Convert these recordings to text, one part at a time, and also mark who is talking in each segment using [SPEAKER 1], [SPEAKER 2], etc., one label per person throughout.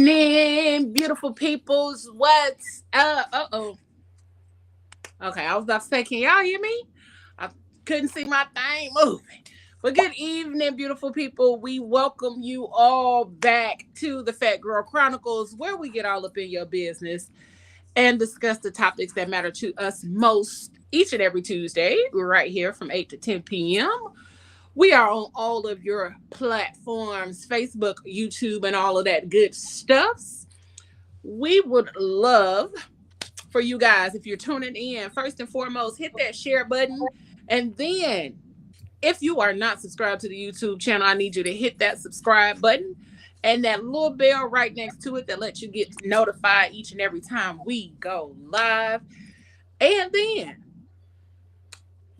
[SPEAKER 1] evening, beautiful peoples. What's up? Okay, I was about to say, can y'all hear me? I couldn't see my thing moving. But good evening, beautiful people. We welcome you all back to the Fat Girl Chronicles, where we get all up in your business and discuss the topics that matter to us most each and every Tuesday. We're right here from 8 to 10 p.m. We are on all of your platforms, Facebook, YouTube, and all of that good stuffs. We would love for you guys, if you're tuning in, first and foremost, hit that share button. And then, if you are not subscribed to the YouTube channel, I need you to hit that subscribe button and that little bell right next to it that lets you get notified each and every time we go live. And then,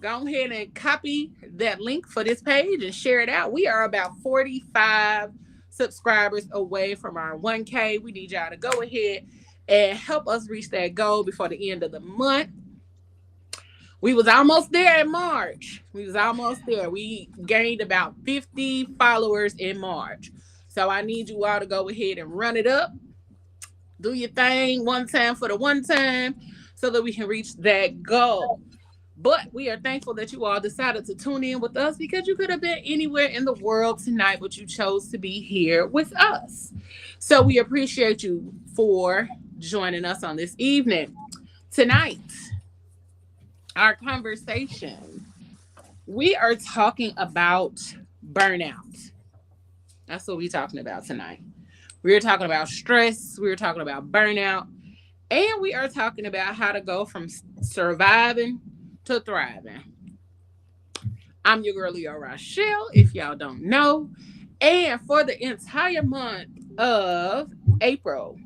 [SPEAKER 1] go ahead and copy that link for this page and share it out. We are about 45 subscribers away from our 1K. We need y'all to go ahead and help us reach that goal before the end of the month. We was almost there in March. We gained about 50 followers in March. So I need you all to go ahead and run it up. Do your thing one time for the one time so that we can reach that goal. But we are thankful that you all decided to tune in with us because you could have been anywhere in the world tonight, but you chose to be here with us. So we appreciate you for joining us on this evening. Tonight, our conversation, we are talking about burnout. That's what we're talking about tonight. We're talking about stress. We're talking about burnout. And we are talking about how to go from surviving to thriving. I'm your girl, Leo Rochelle, if y'all don't know. And for the entire month of April,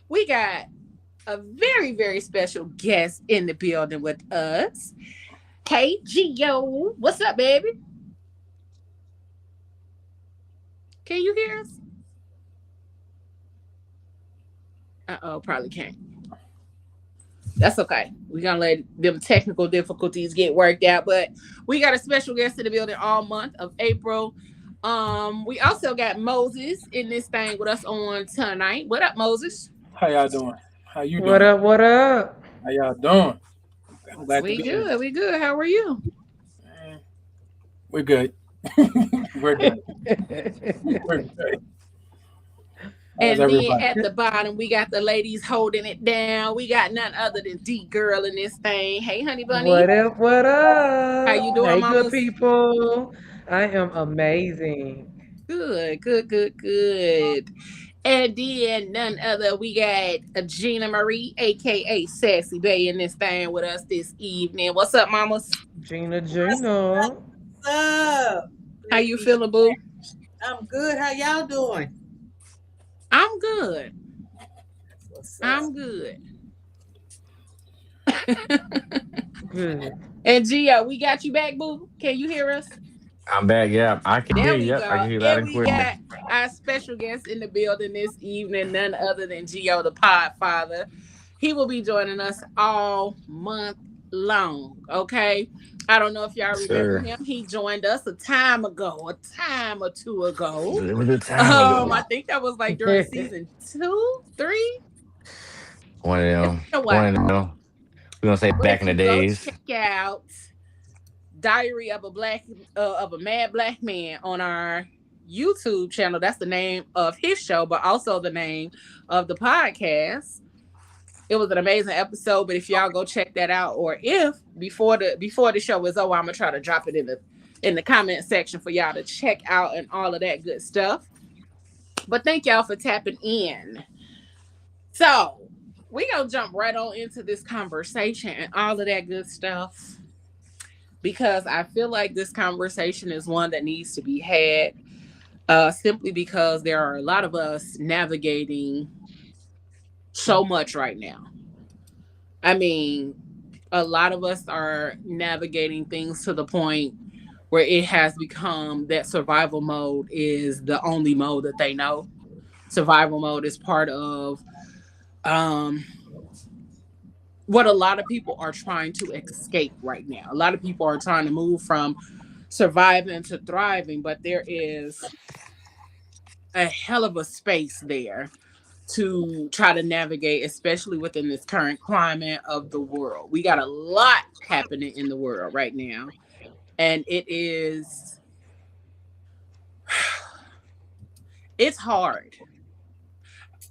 [SPEAKER 1] we got a very, very special guest in the building with us. Hey, Gio. What's up, baby? Can you hear us? Uh-oh, probably can't. That's okay. We're going to let them technical difficulties get worked out. But we got a special guest in the building all month of April. We also got Moses in this thing with us on tonight. What up, Moses?
[SPEAKER 2] How y'all doing? How you
[SPEAKER 3] What
[SPEAKER 2] doing?
[SPEAKER 3] up? What up?
[SPEAKER 2] How y'all doing? I'm glad to
[SPEAKER 1] We
[SPEAKER 2] be here.
[SPEAKER 1] good. We good. How are you?
[SPEAKER 2] Eh, We're good. We're good. We're good. How's
[SPEAKER 1] And then
[SPEAKER 2] everybody?
[SPEAKER 1] at the bottom, we got the ladies holding it down. We got none other than D Girl in this thing. Hey, honey bunny.
[SPEAKER 3] What up? What
[SPEAKER 1] How
[SPEAKER 3] up?
[SPEAKER 1] you doing,
[SPEAKER 3] Hey, good
[SPEAKER 1] mamas?
[SPEAKER 3] people. I am amazing.
[SPEAKER 1] Good, good, good, good. And then none other, we got Gina Marie, aka Sassy Bay, in this thing with us this evening. What's up, mamas?
[SPEAKER 3] Gina
[SPEAKER 4] What's up?
[SPEAKER 3] Gina.
[SPEAKER 4] What's up?
[SPEAKER 1] How
[SPEAKER 4] Good
[SPEAKER 1] you
[SPEAKER 4] evening.
[SPEAKER 1] feeling, boo?
[SPEAKER 4] I'm good. How y'all doing?
[SPEAKER 1] I'm good.
[SPEAKER 4] What's up?
[SPEAKER 1] I'm good.
[SPEAKER 3] Good.
[SPEAKER 1] And Gia, we got you back, boo. Can you hear us?
[SPEAKER 5] I'm back. Yeah, I can hear
[SPEAKER 1] There
[SPEAKER 5] you.
[SPEAKER 1] we
[SPEAKER 5] Yep, I
[SPEAKER 1] go.
[SPEAKER 5] can hear you loud
[SPEAKER 1] And
[SPEAKER 5] and
[SPEAKER 1] we
[SPEAKER 5] clear.
[SPEAKER 1] got our special guest in the building this evening, none other than Gio The PodFather. He will be joining us all month long. Okay. I don't know if y'all remember
[SPEAKER 5] Sir,
[SPEAKER 1] him. He joined us a time ago, a time or two ago.
[SPEAKER 5] it was a time
[SPEAKER 1] I
[SPEAKER 5] ago.
[SPEAKER 1] think that was like during season 2, 3.
[SPEAKER 5] One of
[SPEAKER 1] It's
[SPEAKER 5] them.
[SPEAKER 1] been a
[SPEAKER 5] One of
[SPEAKER 1] while.
[SPEAKER 5] them. We're gonna say
[SPEAKER 1] But
[SPEAKER 5] back
[SPEAKER 1] if
[SPEAKER 5] in the
[SPEAKER 1] you go
[SPEAKER 5] days.
[SPEAKER 1] check out Diary of a Mad Black Man on our YouTube channel. That's the name of his show, but also the name of the podcast. It was an amazing episode, but if y'all go check that out, or if before the show is over, I'm gonna try to drop it in the comment section for y'all to check out and all of that good stuff. But thank y'all for tapping in. So we gonna jump right on into this conversation and all of that good stuff because I feel like this conversation is one that needs to be had simply because there are a lot of us navigating so much right now. I mean, a lot of us are navigating things to the point where it has become that survival mode is the only mode that they know. Survival mode is part of um, what a lot of people are trying to escape right now. A lot of people are trying to move from surviving to thriving, but there is a hell of a space there to try to navigate, especially within this current climate of the world. We got a lot happening in the world right now, and it's hard.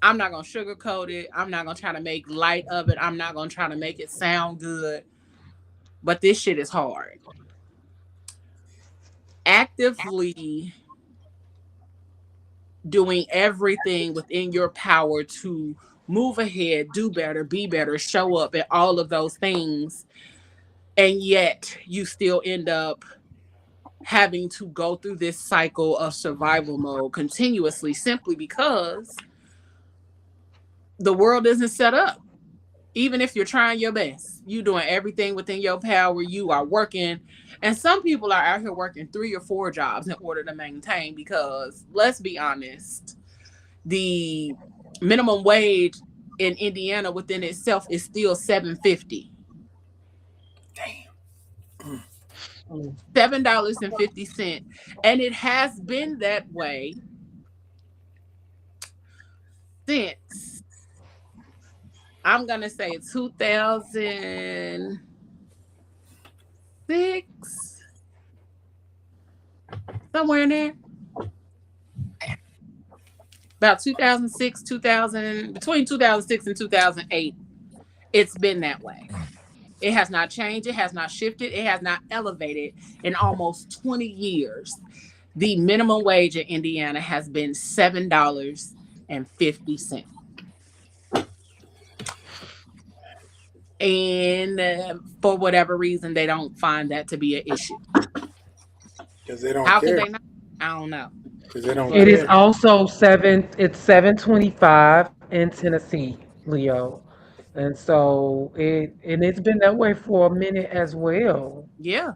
[SPEAKER 1] I'm not gonna sugarcoat it. I'm not gonna try to make light of it. I'm not gonna try to make it sound good. But this shit is hard. Actively doing everything within your power to move ahead, do better, be better, show up, and all of those things. And yet you still end up having to go through this cycle of survival mode continuously simply because the world isn't set up. Even if you're trying your best, you doing everything within your power, you are working. And some people are out here working 3 or 4 jobs in order to maintain, because let's be honest, the minimum wage in Indiana within itself is still $7.50.
[SPEAKER 2] Damn.
[SPEAKER 1] $7.50. And it has been that way since, I'm going to say 2006, somewhere in there. About 2006, 2000, between 2006 and 2008, it's been that way. It has not changed. It has not shifted. It has not elevated in almost 20 years. The minimum wage in Indiana has been $7.50. And for whatever reason, they don't find that to be an issue.
[SPEAKER 2] Because they don't
[SPEAKER 1] How
[SPEAKER 2] care.
[SPEAKER 1] could they not? I don't know.
[SPEAKER 2] Because they don't
[SPEAKER 3] It is
[SPEAKER 2] care.
[SPEAKER 3] also it's 725 in Tennessee, Leo. And so it's been that way for a minute as well.
[SPEAKER 1] Yeah.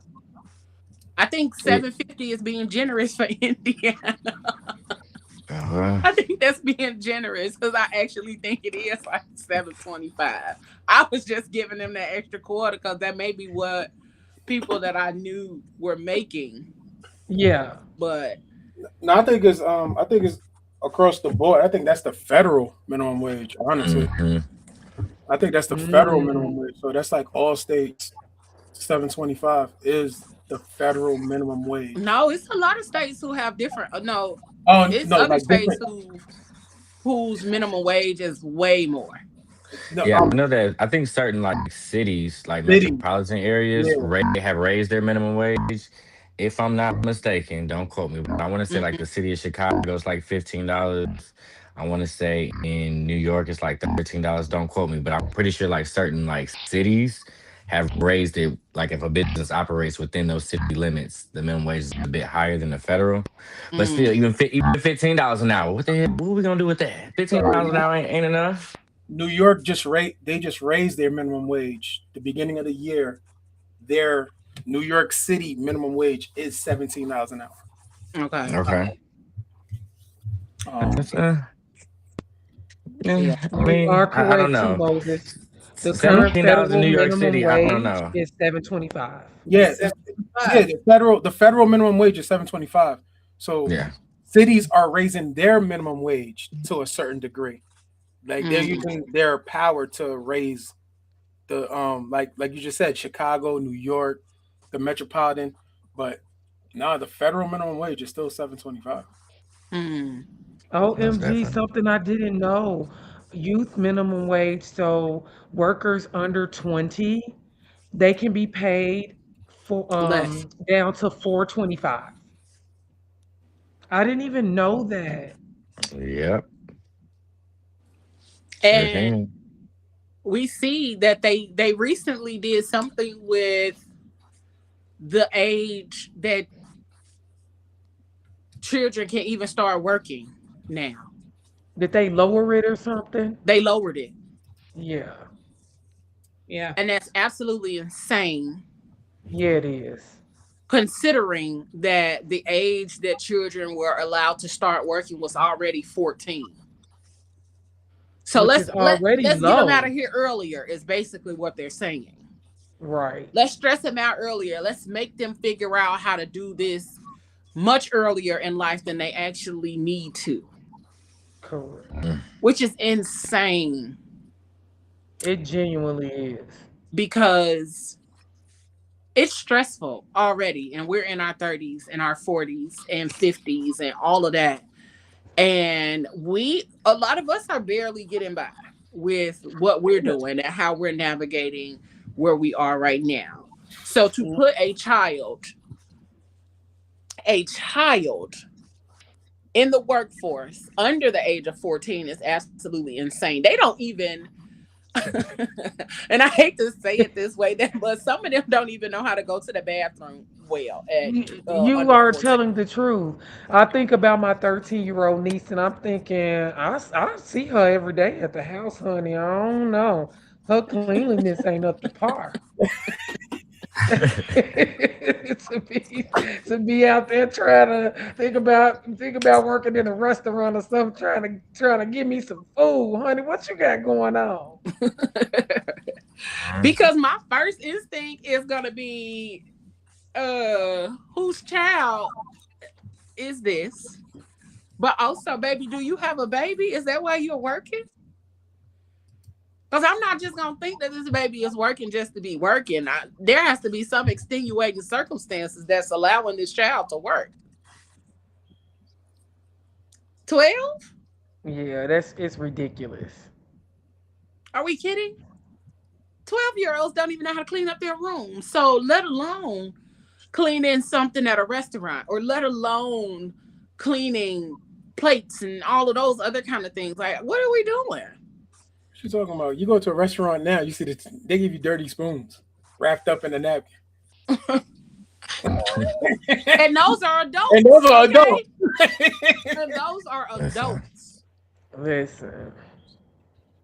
[SPEAKER 1] I think $7.50 is being generous for Indiana. I think that's being generous, because I actually think it is like $7.25. I was just giving them that extra quarter because that may be what people that I knew were making.
[SPEAKER 3] Yeah.
[SPEAKER 1] But
[SPEAKER 2] No, I think it's across the board. I think that's the federal minimum wage, honestly.
[SPEAKER 5] Mhm.
[SPEAKER 2] I think that's the federal minimum
[SPEAKER 3] Mm.
[SPEAKER 2] wage. So that's like all states. 725 is the federal minimum wage.
[SPEAKER 1] no, it's a lot of states who have different. No,
[SPEAKER 2] Oh
[SPEAKER 1] it's
[SPEAKER 2] no,
[SPEAKER 1] other
[SPEAKER 2] like
[SPEAKER 1] states
[SPEAKER 2] different.
[SPEAKER 1] whose minimum wage is way more.
[SPEAKER 2] No,
[SPEAKER 5] Yeah, I know that. I think certain like cities, like
[SPEAKER 2] city.
[SPEAKER 5] metropolitan areas,
[SPEAKER 2] Yeah.
[SPEAKER 5] have raised their minimum wage. If I'm not mistaken, don't quote me, but I want to say like
[SPEAKER 1] Mhm.
[SPEAKER 5] the city of Chicago is like $15. I want to say in New York it's like $13. Don't quote me, but I'm pretty sure like certain like cities have raised it. Like if a business operates within those city limits, the minimum wage is a bit higher than the federal. But still,
[SPEAKER 1] Mm.
[SPEAKER 5] even $15 an hour. What the hell? What are we gonna do with that? $15 an
[SPEAKER 2] So
[SPEAKER 5] hour ain't enough.
[SPEAKER 2] New York just raised their minimum wage. The beginning of the year, their New York City minimum wage is $17 an hour.
[SPEAKER 1] Okay.
[SPEAKER 5] Okay.
[SPEAKER 2] Um,
[SPEAKER 5] That's,
[SPEAKER 1] Yeah.
[SPEAKER 5] I
[SPEAKER 3] You are
[SPEAKER 5] mean, I don't
[SPEAKER 3] correct too,
[SPEAKER 5] know.
[SPEAKER 3] Moses. The current
[SPEAKER 5] $17 in
[SPEAKER 3] federal
[SPEAKER 5] New York
[SPEAKER 3] minimum
[SPEAKER 5] City, I don't
[SPEAKER 3] wage
[SPEAKER 5] know.
[SPEAKER 3] is 725.
[SPEAKER 2] yeah,
[SPEAKER 4] It's
[SPEAKER 2] yeah,
[SPEAKER 4] 75.
[SPEAKER 2] the federal minimum wage is 725. So
[SPEAKER 5] Yeah.
[SPEAKER 2] cities are raising their minimum wage to a certain degree. Like they're
[SPEAKER 1] Mm.
[SPEAKER 2] using their power to raise the like you just said, Chicago, New York, the metropolitan, but no, the federal minimum wage is still 725.
[SPEAKER 1] Mm.
[SPEAKER 5] Most
[SPEAKER 3] OMG,
[SPEAKER 5] definitely.
[SPEAKER 3] something I didn't know. Youth minimum wage, so workers under 20, they can be paid for
[SPEAKER 1] Less.
[SPEAKER 3] down to 425. I didn't even know that.
[SPEAKER 5] Yep. Sure
[SPEAKER 1] And
[SPEAKER 5] can.
[SPEAKER 1] we see that they recently did something with the age that children can even start working now.
[SPEAKER 3] Did they lower it or something?
[SPEAKER 1] They lowered it.
[SPEAKER 3] Yeah.
[SPEAKER 4] Yeah.
[SPEAKER 1] And that's absolutely insane,
[SPEAKER 3] Yeah, it is.
[SPEAKER 1] considering that the age that children were allowed to start working was already 14. So
[SPEAKER 3] Which
[SPEAKER 1] let's
[SPEAKER 3] is already
[SPEAKER 1] let's get them out
[SPEAKER 3] low.
[SPEAKER 1] of here earlier is basically what they're saying.
[SPEAKER 3] Right.
[SPEAKER 1] Let's stress them out earlier. Let's make them figure out how to do this much earlier in life than they actually need to.
[SPEAKER 3] Correct.
[SPEAKER 1] which is insane
[SPEAKER 3] It genuinely is.
[SPEAKER 1] because it's stressful already. And we're in our 30s and our 40s and 50s and all of that. And a lot of us are barely getting by with what we're doing and how we're navigating where we are right now. So to put a child in the workforce under the age of 14 is absolutely insane. They don't even, and I hate to say it this way, but some of them don't even know how to go to the bathroom well at
[SPEAKER 3] You
[SPEAKER 1] under
[SPEAKER 3] are
[SPEAKER 1] 14.
[SPEAKER 3] telling the truth. I think about my 13-year-old niece, and I'm thinking, I see her every day at the house, honey. I don't know. Her cleanliness ain't up to par. To be out there trying to think about working in a restaurant or something, trying to give me some food, honey. What you got going on?
[SPEAKER 1] Because my first instinct is gonna be, whose child is this? But also, baby, do you have a baby? Is that why you're working? Because I'm not just gonna think that this baby is working just to be working. There has to be some extenuating circumstances that's allowing this child to work. 12?
[SPEAKER 3] Yeah, it's ridiculous.
[SPEAKER 1] Are we kidding? 12-year-olds don't even know how to clean up their room. So let alone cleaning something at a restaurant, or let alone cleaning plates and all of those other kind of things. Like, what are we doing?
[SPEAKER 2] She's talking about, you go to a restaurant now, you see they give you dirty spoons wrapped up in a napkin.
[SPEAKER 1] And those are adults.
[SPEAKER 2] And those are adults.
[SPEAKER 1] And those are adults.
[SPEAKER 3] Listen.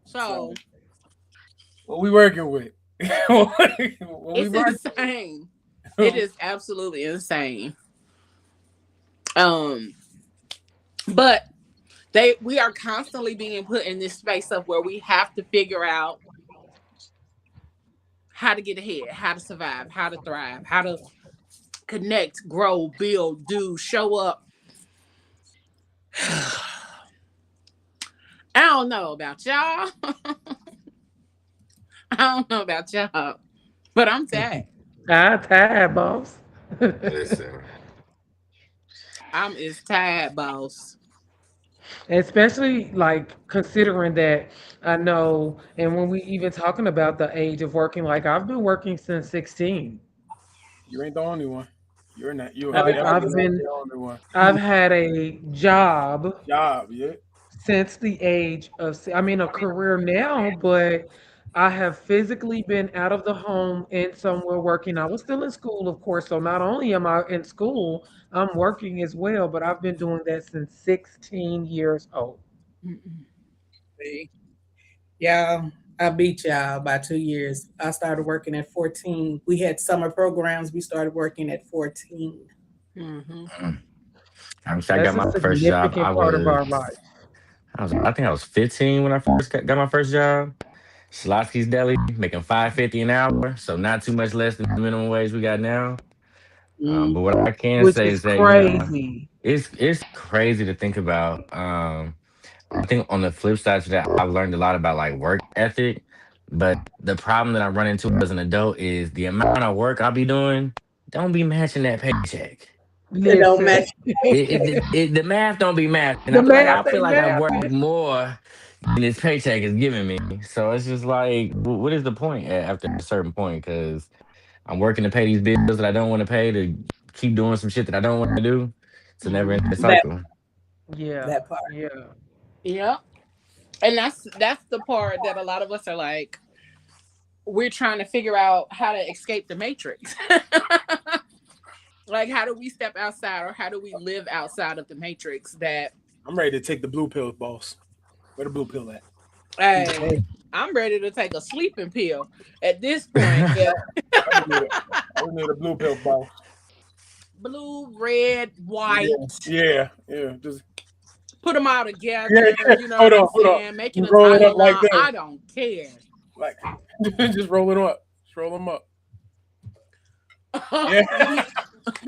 [SPEAKER 1] So
[SPEAKER 2] what we working with?
[SPEAKER 1] it's insane. It is absolutely insane. But we are constantly being put in this space of where we have to figure out how to get ahead, how to survive, how to thrive, how to connect, grow, build, do, show up. I don't know about y'all. I don't know about y'all, but I'm tired.
[SPEAKER 3] I'm tired, boss.
[SPEAKER 5] Listen.
[SPEAKER 1] I'm as tired, boss.
[SPEAKER 3] Especially like considering that I know, and when we even talking about the age of working, like I've been working since 16.
[SPEAKER 2] You ain't the only one. You're not. You're
[SPEAKER 3] I've,
[SPEAKER 2] definitely
[SPEAKER 3] I've
[SPEAKER 2] not
[SPEAKER 3] been
[SPEAKER 2] the only one.
[SPEAKER 3] I've had a job
[SPEAKER 2] Job, yeah.
[SPEAKER 3] since the age of, I mean, a career now, but I have physically been out of the home and somewhere working. I was still in school, of course, so not only am I in school, I'm working as well, but I've been doing that since 16 years old.
[SPEAKER 1] Mm-mm.
[SPEAKER 4] See? Yeah, I beat y'all by 2 years. I started working at 14. We had summer programs. We started working at 14.
[SPEAKER 1] Mm-hmm.
[SPEAKER 5] I got
[SPEAKER 3] That's a
[SPEAKER 5] my first job.
[SPEAKER 3] significant part of our life.
[SPEAKER 5] I think I was 15 when I first got my first job. Slotsky's Deli, making $5.50 an hour, so not too much less than the minimum wage we got now.
[SPEAKER 4] Mm.
[SPEAKER 5] But what I can
[SPEAKER 3] Which
[SPEAKER 5] say
[SPEAKER 3] is
[SPEAKER 5] is that, you know,
[SPEAKER 3] crazy.
[SPEAKER 5] it's crazy to think about. I think on the flip side to that, I've learned a lot about like work ethic. But the problem that I run into as an adult is the amount of work I'll be doing don't be matching that paycheck.
[SPEAKER 4] It don't
[SPEAKER 3] Listen,
[SPEAKER 4] match.
[SPEAKER 5] The math don't be math, and
[SPEAKER 3] the
[SPEAKER 5] I
[SPEAKER 3] math
[SPEAKER 5] feel
[SPEAKER 3] ain't
[SPEAKER 5] like I've
[SPEAKER 3] math.
[SPEAKER 5] worked more than this paycheck is giving me. So it's just like, what is the point after a certain point? Because I'm working to pay these bills that I don't want to pay, to keep doing some shit that I don't want to do. It's a never ending
[SPEAKER 4] That
[SPEAKER 5] cycle.
[SPEAKER 3] Yeah,
[SPEAKER 4] that part.
[SPEAKER 3] yeah.
[SPEAKER 1] Yeah. And that's the part that a lot of us are like, we're trying to figure out how to escape the matrix. Like, how do we step outside, or how do we live outside of the matrix that,
[SPEAKER 2] I'm ready to take the blue pill, boss. Where the blue pill at?
[SPEAKER 1] hey, I'm ready to take a sleeping pill at this point. Yeah.
[SPEAKER 2] I need a blue pill, boss.
[SPEAKER 1] Blue, red, white,
[SPEAKER 2] Yeah. Just
[SPEAKER 1] put them all
[SPEAKER 2] yeah.
[SPEAKER 1] together, you know
[SPEAKER 2] Hold
[SPEAKER 1] what I'm
[SPEAKER 2] on, hold on.
[SPEAKER 1] saying? Making
[SPEAKER 2] You
[SPEAKER 1] a
[SPEAKER 2] roll it up like
[SPEAKER 1] Tylenol.
[SPEAKER 2] that.
[SPEAKER 1] I don't care.
[SPEAKER 2] Like, just roll it up. Just roll them up. Yeah.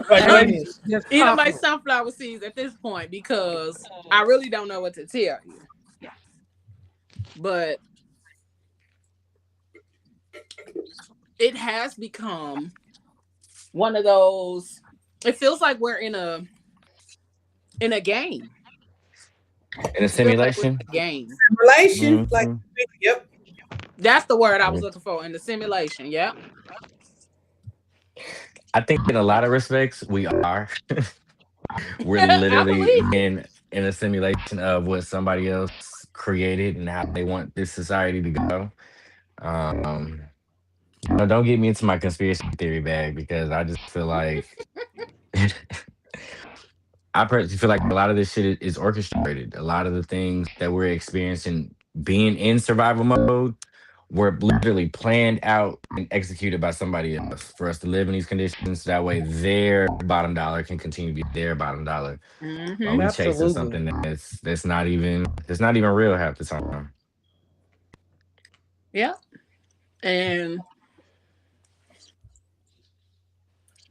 [SPEAKER 2] Like
[SPEAKER 3] Ain't
[SPEAKER 2] when
[SPEAKER 3] it? Just
[SPEAKER 1] Eating my
[SPEAKER 3] popping.
[SPEAKER 1] sunflower seeds at this point because I really don't know what to tell you. But it has become one of those. It feels like we're in a game.
[SPEAKER 5] In a
[SPEAKER 1] It feels like we're in
[SPEAKER 5] simulation.
[SPEAKER 1] a game.
[SPEAKER 4] Relation, like,
[SPEAKER 5] Hmm.
[SPEAKER 4] yep.
[SPEAKER 1] That's the word I was looking for in the simulation. Yep.
[SPEAKER 5] I think in a lot of respects we are. We're
[SPEAKER 1] I
[SPEAKER 5] literally
[SPEAKER 1] believe it.
[SPEAKER 5] in a simulation of what somebody else created and how they want this society to go. Um, don't get me into my conspiracy theory bag because I just feel like I personally feel like a lot of this shit is orchestrated. A lot of the things that we're experiencing being in survival mode were literally planned out and executed by somebody else for us to live in these conditions. That way, their bottom dollar can continue to be their bottom dollar while
[SPEAKER 1] Mm-hmm.
[SPEAKER 5] we chasing
[SPEAKER 3] Absolutely.
[SPEAKER 5] something that's not even real half the time.
[SPEAKER 1] Yep. And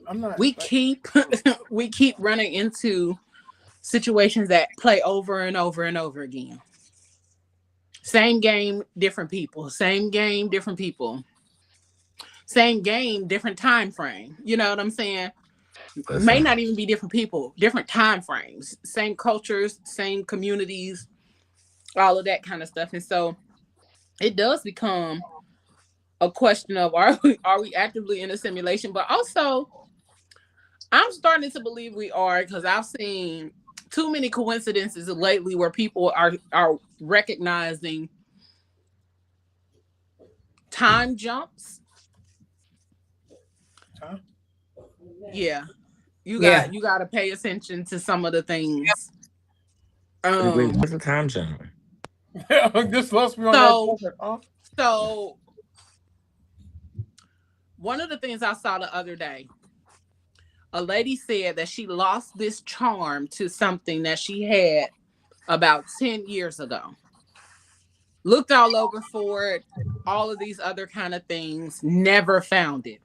[SPEAKER 2] I'm not
[SPEAKER 1] we
[SPEAKER 2] like
[SPEAKER 1] keep we keep running into situations that play over and over and over again. Same game, different people. Same game, different people. Same game, different time frame. You know what I'm saying? May
[SPEAKER 5] Listen,
[SPEAKER 1] not even be different people, different time frames. Same cultures, same communities, all of that kind of stuff. And so it does become a question of are we actively in a simulation? But also I'm starting to believe we are because I've seen too many coincidences lately where people are recognizing time jumps.
[SPEAKER 2] huh?
[SPEAKER 1] Yeah,
[SPEAKER 4] Yeah.
[SPEAKER 1] you got to pay attention to some of the things.
[SPEAKER 5] wait,
[SPEAKER 1] Um,
[SPEAKER 5] what's the time zone?
[SPEAKER 2] This lost me on that.
[SPEAKER 1] so
[SPEAKER 2] Like, oh,
[SPEAKER 1] so one of the things I saw the other day, a lady said that she lost this charm to something that she had about 10 years ago. Looked all over for it, all of these other kind of things, never found it.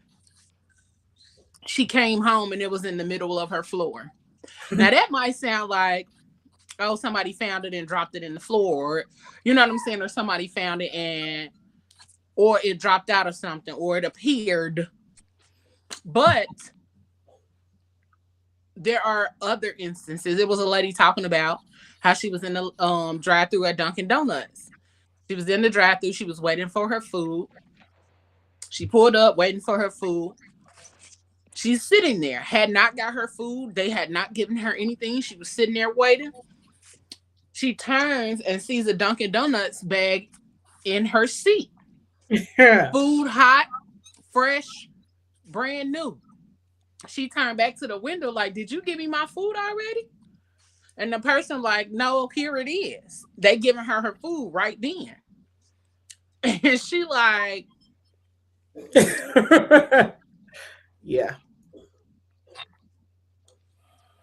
[SPEAKER 1] She came home and it was in the middle of her floor. Now that might sound like, oh, somebody found it and dropped it in the floor. You know what I'm saying? Or somebody found it and or it dropped out of something or it appeared. But there are other instances. It was a lady talking about how she was in the drive-through at Dunkin' Donuts. She was in the drive-through. She was waiting for her food. She pulled up waiting for her food. She's sitting there, had not got her food. They had not given her anything. She was sitting there waiting. She turns and sees a Dunkin' Donuts bag in her seat.
[SPEAKER 4] Yeah.
[SPEAKER 1] Food hot, fresh, brand new. She turned back to the window like, did you give me my food already? And the person like, no, here it is. They giving her food right then. And she like,
[SPEAKER 4] Yeah.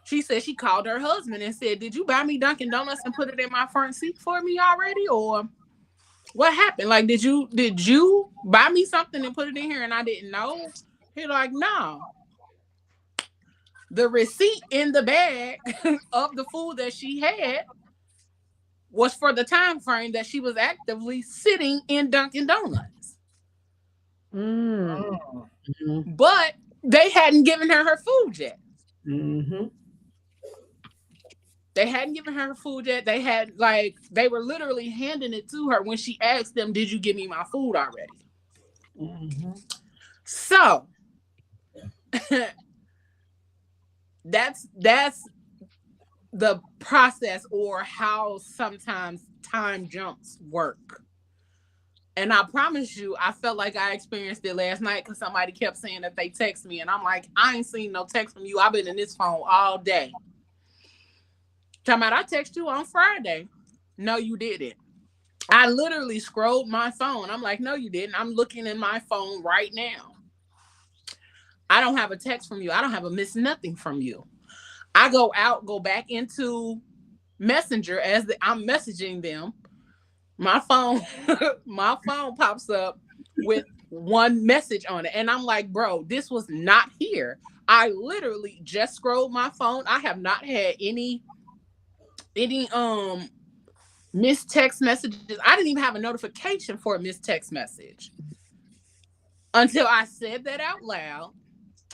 [SPEAKER 1] she said she called her husband and said, did you buy me Dunkin' Donuts and put it in my front seat for me already? Or what happened? Like, did you buy me something and put it in here and I didn't know? He like, no. The receipt in the bag of the food that she had was for the time frame that she was actively sitting in Dunkin' Donuts.
[SPEAKER 3] Mm.
[SPEAKER 2] oh.
[SPEAKER 1] But they hadn't given her food yet.
[SPEAKER 4] Mm-hmm.
[SPEAKER 1] They hadn't given her food yet. They were literally handing it to her when she asked them, did you give me my food already?
[SPEAKER 4] Mm-hmm.
[SPEAKER 1] So that's the process or how sometimes time jumps work. And I promise you, I felt like I experienced it last night because somebody kept saying that they text me. And I'm like, I ain't seen no text from you. I've been in this phone all day. Talking about I text you on Friday. No, you didn't. I literally scrolled my phone. I'm like, no, you didn't. I'm looking in my phone right now. I don't have a text from you. I don't have a miss nothing from you. I go back into Messenger I'm messaging them. My phone, my phone pops up with one message on it. And I'm like, bro, this was not here. I literally just scrolled my phone. I have not had any missed text messages. I didn't even have a notification for a missed text message until I said that out loud.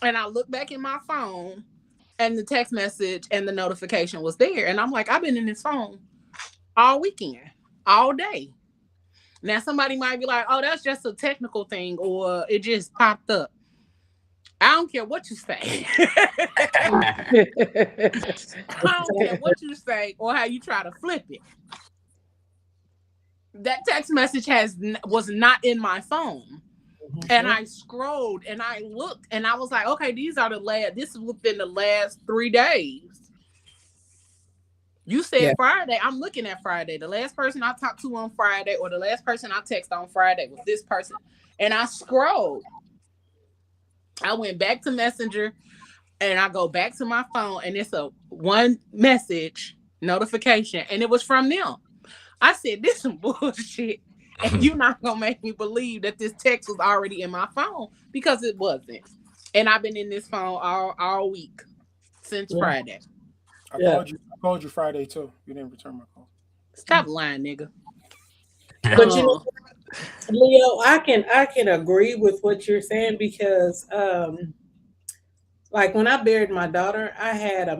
[SPEAKER 1] And I looked back in my phone and the text message and the notification was there. And I'm like, I've been in this phone all weekend, all day. Now somebody might be like, oh, that's just a technical thing or it just popped up. I don't care what you say. I don't care what you say or how you try to flip it. That text message was not in my phone. And I scrolled and I looked and I was like, okay, this is within the last 3 days. You said
[SPEAKER 4] Yeah.
[SPEAKER 1] Friday. I'm looking at Friday. The last person I talked to on Friday or the last person I texted on Friday was this person. And I scrolled. I went back to Messenger and I go back to my phone and it's a one message notification and it was from them. I said, this some bullshit. And you're not going to make me believe that this text was already in my phone because it wasn't. And I've been in this phone all week since
[SPEAKER 4] Yeah.
[SPEAKER 1] Friday.
[SPEAKER 4] Yeah.
[SPEAKER 2] I called you Friday too. You didn't return my call.
[SPEAKER 1] Stop lying, nigga.
[SPEAKER 4] But you know,
[SPEAKER 1] Um,
[SPEAKER 4] Leo, I can agree with what you're saying because like when I buried my daughter, I had a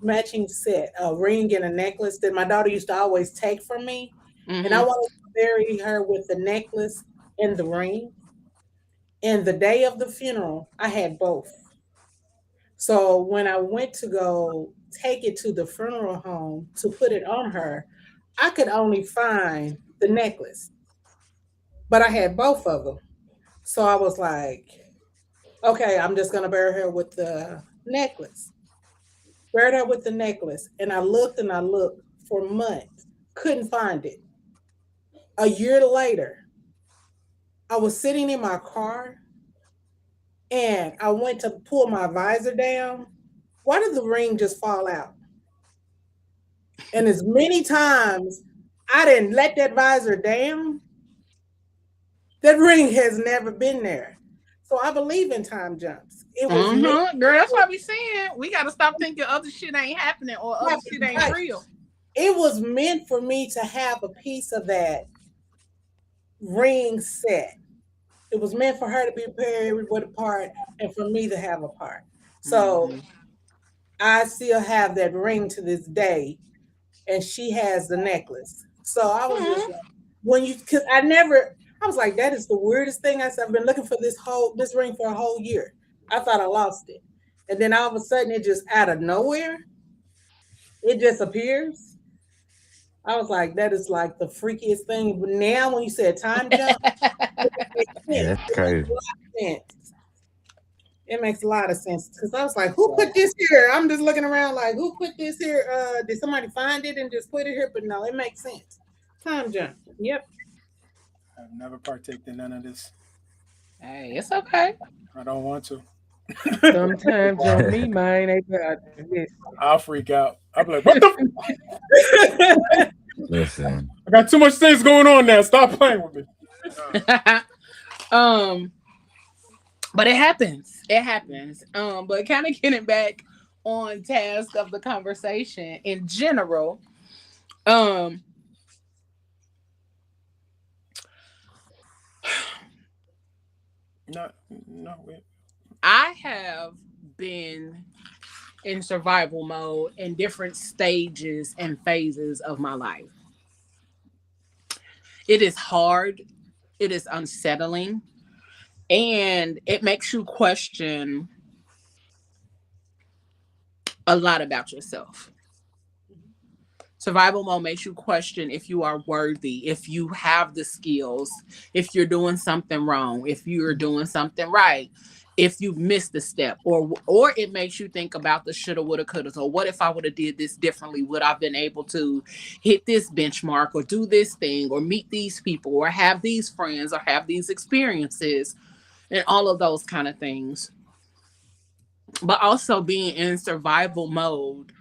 [SPEAKER 4] matching set, a ring and a necklace that my daughter used to always take from me, and I
[SPEAKER 1] mhm.
[SPEAKER 4] wanted to bury her with the necklace and the ring. And the day of the funeral, I had both. So when I went to go take it to the funeral home to put it on her, I could only find the necklace, but I had both of them. So I was like, okay, I'm just gonna bury her with the necklace. Buried her with the necklace, and I looked for months, couldn't find it. A year later, I was sitting in my car and I went to pull my visor down. Why did the ring just fall out? And as many times I didn't let that visor down, that ring has never been there. So I believe in time jumps. It was meant
[SPEAKER 1] Girl, that's why we saying we got to stop thinking other shit ain't happening or other shit ain't
[SPEAKER 4] right.
[SPEAKER 1] real.
[SPEAKER 4] It was meant for me to have a piece of that ring set. It was meant for her to be paired with a part and for me to have a part. So
[SPEAKER 1] Mhm.
[SPEAKER 4] I still have that ring to this day, and she has the necklace. So I was just
[SPEAKER 1] Mhm.
[SPEAKER 4] like, because I was like, that is the weirdest thing. I said, I've been looking for this ring for a whole year. I thought I lost it. And then all of a sudden, it just out of nowhere, it just appears. I was like, that is like the freakiest thing. But now, when you said time jump, it makes
[SPEAKER 5] Yeah,
[SPEAKER 4] sense.
[SPEAKER 5] that's
[SPEAKER 4] It makes
[SPEAKER 5] crazy.
[SPEAKER 4] a lot of sense. It makes a lot of sense because I was like, who put this here? I'm just looking around like, who put this here? Did somebody find it and just put it here? But no, it makes sense. Time jump. Yep.
[SPEAKER 2] I've never partaked in none of this.
[SPEAKER 1] Hey, it's okay.
[SPEAKER 2] I don't want to.
[SPEAKER 3] Sometimes on me, mine ain't bad.
[SPEAKER 2] I'll freak out. I'll be like, what the?
[SPEAKER 5] Listen,
[SPEAKER 2] I got too much things going on now. Stop playing with me.
[SPEAKER 1] um, but it happens. It happens. But kind of getting back on task of the conversation in general. Um,
[SPEAKER 2] No, no. Wait.
[SPEAKER 1] I have been in survival mode in different stages and phases of my life. It is hard. It is unsettling, and it makes you question a lot about yourself. Survival mode makes you question if you are worthy, if you have the skills, if you're doing something wrong, if you're doing something right, if you missed a step, or it makes you think about the shoulda, woulda, coulda. So what if I would have did this differently? Would I've been able to hit this benchmark or do this thing or meet these people or have these friends or have these experiences and all of those kind of things. But also being in survival mode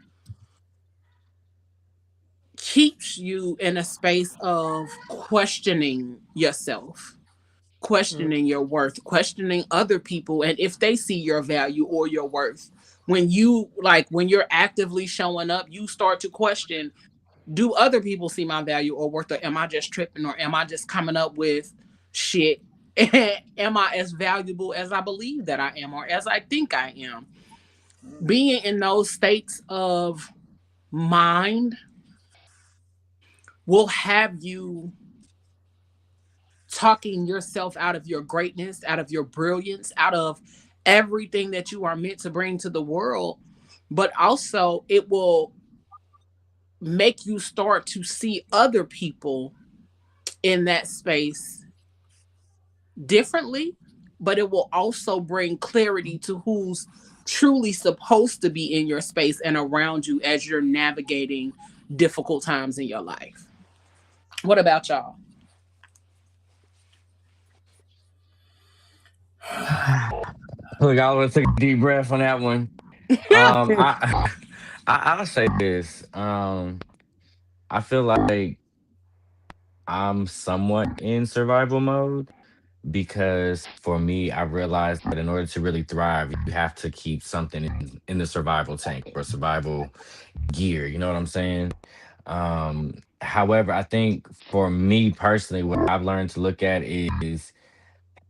[SPEAKER 1] keeps you in a space of questioning yourself, questioning your worth, questioning other people, and if they see your value or your worth. When you like, when you're actively showing up, you start to question, do other people see my value or worth, or am I just tripping, or am I just coming up with shit? Am I as valuable as I believe that I am, or as I think I am? Being in those states of mind will have you talking yourself out of your greatness, out of your brilliance, out of everything that you are meant to bring to the world. But also, it will make you start to see other people in that space differently, but it will also bring clarity to who's truly supposed to be in your space and around you as you're navigating difficult times in your life. What about y'all?
[SPEAKER 5] Look, I want to take a deep breath on that one. I, I'll say this. I feel like I'm somewhat in survival mode because for me, I realized that in order to really thrive, you have to keep something in the survival tank or survival gear. You know what I'm saying? However, I think for me personally, what I've learned to look at is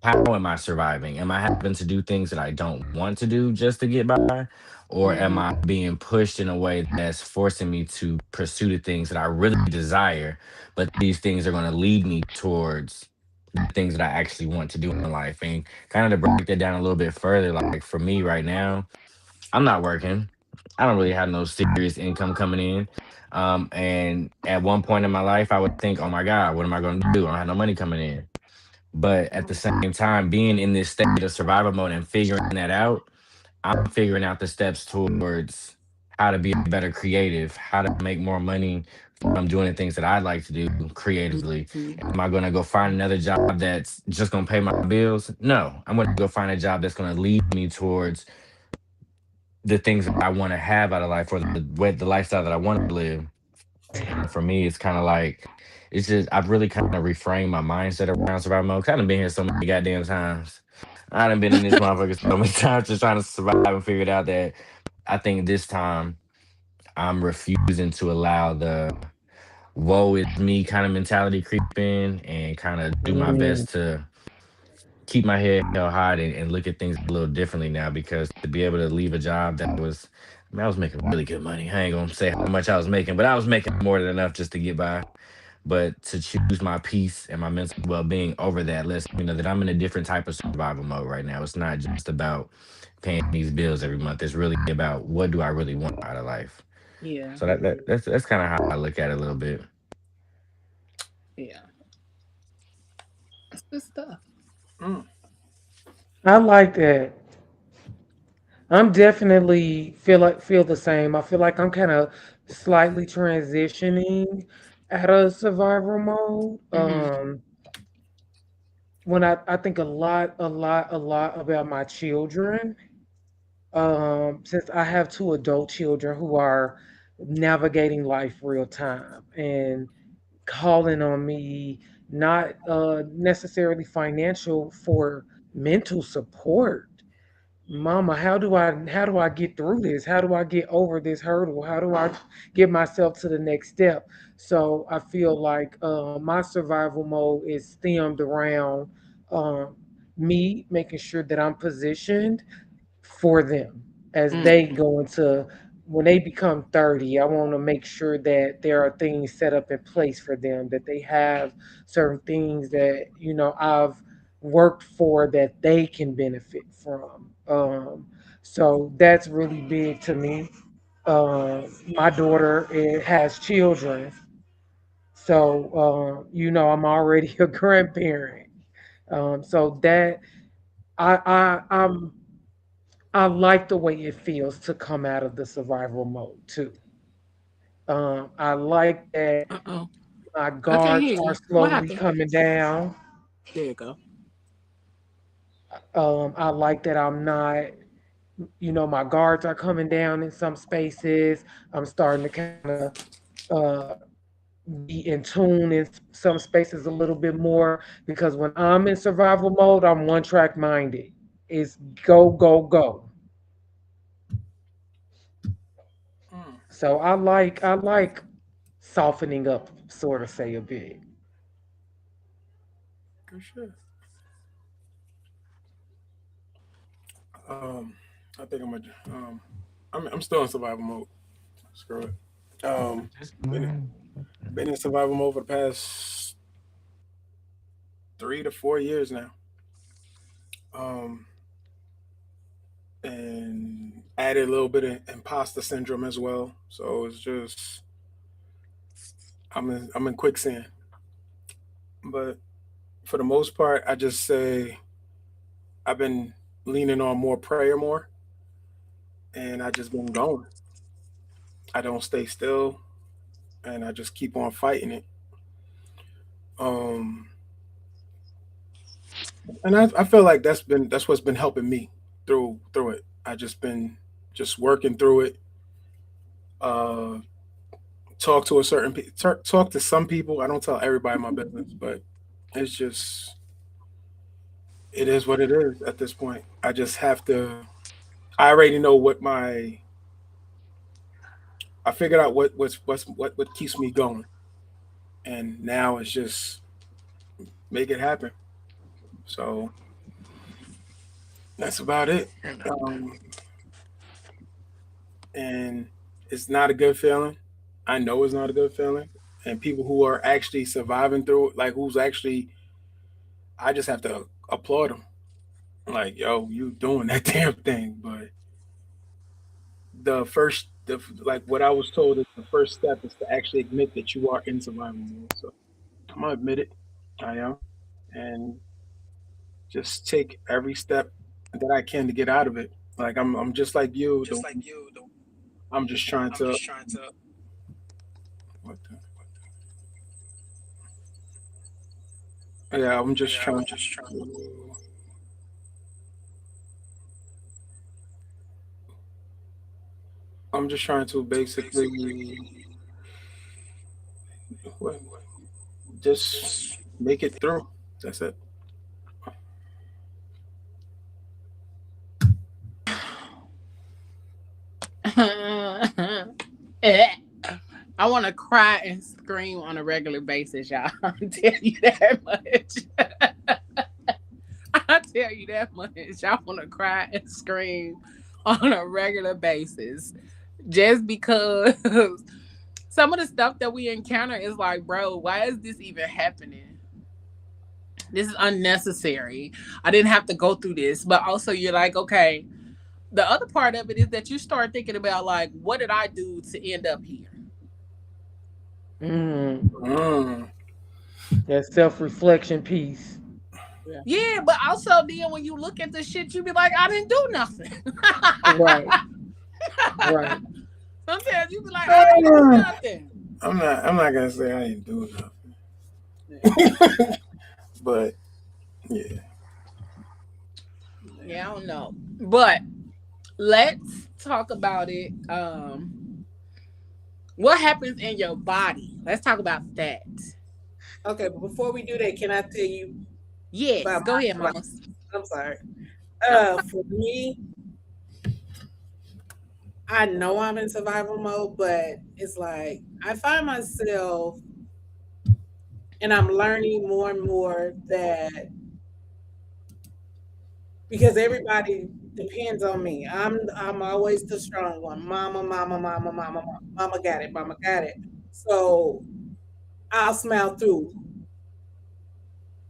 [SPEAKER 5] how am I surviving? Am I having to do things that I don't want to do just to get by? Or am I
[SPEAKER 1] Mm-hmm.
[SPEAKER 5] being pushed in a way that's forcing me to pursue the things that I really desire? But these things are going to lead me towards the things that I actually want to do in life. And kind of to break that down a little bit further, like for me right now, I'm not working. I don't really have no serious income coming in. And at one point in my life, I would think, oh my God, what am I going to do? I don't have no money coming in. But at the same time, being in this state of survival mode and figuring that out, I'm figuring out the steps towards how to be a better creative, how to make more money from doing the things that I like to do creatively. Am I going to go find another job that's just going to pay my bills? No, I'm going to go find a job that's going to lead me towards the things that I want to have out of life or the lifestyle that I want to live. And for me, it's kind of like, it's just, I've really kind of reframed my mindset around survival mode. Kind of been here so many goddamn times. I done been in this motherfucker so many times just trying to survive and figured out that I think this time I'm refusing to allow the woe is me kind of mentality creep in and kind of do my
[SPEAKER 3] Mm,
[SPEAKER 5] best to keep my head held high and look at things a little differently now because to be able to leave a job that was, I mean, I was making really good money. I ain't gonna say how much I was making, but I was making more than enough just to get by. But to choose my peace and my mental well being over that lets me know that I'm in a different type of survival mode right now. It's not just about paying these bills every month. It's really about what do I really want out of life.
[SPEAKER 1] Yeah,
[SPEAKER 5] So that's kind of how I look at it a little bit.
[SPEAKER 1] yeah, that's good stuff.
[SPEAKER 2] Mm.
[SPEAKER 3] I like that. I'm definitely feel the same. I feel like I'm kind of slightly transitioning out of survival mode.
[SPEAKER 1] Mm-hmm.
[SPEAKER 3] When I think a lot about my children. Since I have two adult children who are navigating life real time and calling on me, not necessarily financial, for mental support. Mama, how do I get through this? How do I get over this hurdle? How do I get myself to the next step? So I feel like my survival mode is stemmed around um, me making sure that I'm positioned for them as they
[SPEAKER 1] Mm-hmm.
[SPEAKER 3] go into when they become 30. I want to make sure that there are things set up in place for them, that they have certain things that I've worked for that they can benefit from. So that's really big to me. My daughter has children, so I'm already a grandparent. So that I like the way it feels to come out of the survival mode too. I like that
[SPEAKER 1] Uh-oh.
[SPEAKER 3] my
[SPEAKER 1] I can't
[SPEAKER 3] guards
[SPEAKER 1] hear
[SPEAKER 3] are
[SPEAKER 1] you. What
[SPEAKER 3] slowly
[SPEAKER 1] happened?
[SPEAKER 3] coming down.
[SPEAKER 1] There you go.
[SPEAKER 3] I like that I'm not, my guards are coming down in some spaces. I'm starting to kind of uh, be in tune in some spaces a little bit more, because when I'm in survival mode, I'm one track minded. It's go, go, go.
[SPEAKER 2] Mm,
[SPEAKER 3] So I like softening up, sort of say a bit.
[SPEAKER 2] good shit. Um, I think I'm still in survival mode. Screw it. Um, been been in survival mode for the past 3 to 4 years now. Um, and added a little bit of imposter syndrome as well. So it's just I'm in quicksand. But for the most part, I just say I've been leaning on more prayer more, and I just been going. I don't stay still, and I just keep on fighting it. Um, and I feel like that's what's been helping me through it. I just been just working through it. Uh, talk to a talk to some people. I don't tell everybody my business, but it's just it is what it is at this point. I just have to. I already know what my. I figured out what keeps me going, and now it's just make it happen. So that's about it. Um, and it's not a good feeling. I know it's not a good feeling. And people who are actually surviving through it, like who's actually, I just have to applaud them. Like, yo, you doing that damn thing. But like what I was told is the first step is to actually admit that you are in survival mode. So I'm gonna admit it. I am, and just take every step that I can to get out of it. Like I'm just like you. I'm just trying to. What yeah, I'm just trying to. I'm just trying to basically what, just make it through. That's it.
[SPEAKER 1] I want to cry and scream on a regular basis, y'all. I'll tell you that much. I'll tell you that much. I want to cry and scream on a regular basis. Just because some of the stuff that we encounter is like, bro, why is this even happening? This is unnecessary. I didn't have to go through this. But also, you're like, okay, the other part of it is that you start thinking about, like, what did I do to end up here?
[SPEAKER 3] Mm,
[SPEAKER 2] Mm.
[SPEAKER 3] that self reflection piece.
[SPEAKER 4] Yeah.
[SPEAKER 1] Yeah, but also then when you look at the shit, you be like, I didn't do nothing.
[SPEAKER 3] Right, right.
[SPEAKER 1] Sometimes you be like, I didn't do
[SPEAKER 2] Uh,
[SPEAKER 1] nothing.
[SPEAKER 2] I'm not gonna say I ain't doing nothing, but yeah.
[SPEAKER 1] Yeah, I don't know. But let's talk about it. What happens in your body? Let's talk about that.
[SPEAKER 4] Okay, but before we do that, can I tell you
[SPEAKER 1] Yes,
[SPEAKER 4] about
[SPEAKER 1] go ahead,
[SPEAKER 4] my
[SPEAKER 1] mamas.
[SPEAKER 4] I'm sorry.
[SPEAKER 1] I'm
[SPEAKER 4] For me, I know I'm in survival mode, but it's like I find myself and I'm learning more and more that because everybody depends on me. I'm always the strong one. Mama, mama, mama, mama, mama. Mama got it, mama got it. So I'll smile through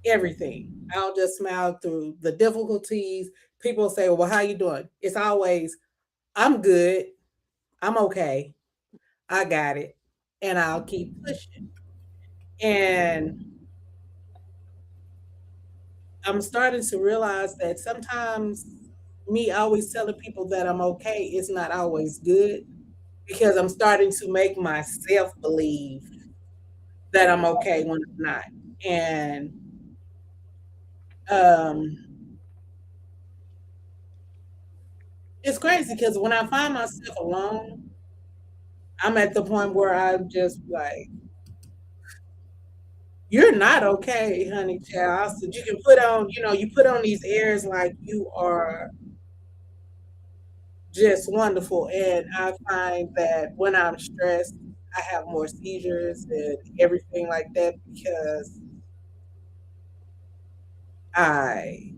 [SPEAKER 4] everything. I'll just smile through the difficulties. People say, "Well, how you doing?" It's always, "I'm good. I'm okay. I got it." And I'll keep pushing. And I'm starting to realize that sometimes me always telling people that I'm okay is not always good because I'm starting to make myself believe that I'm okay when I'm not. And um, it's crazy because when I find myself alone, I'm at the point where I'm just like, you're not okay, honey child. So you can put on, you put on these airs like you are just wonderful. And I find that when I'm stressed, I have more seizures and everything like that because I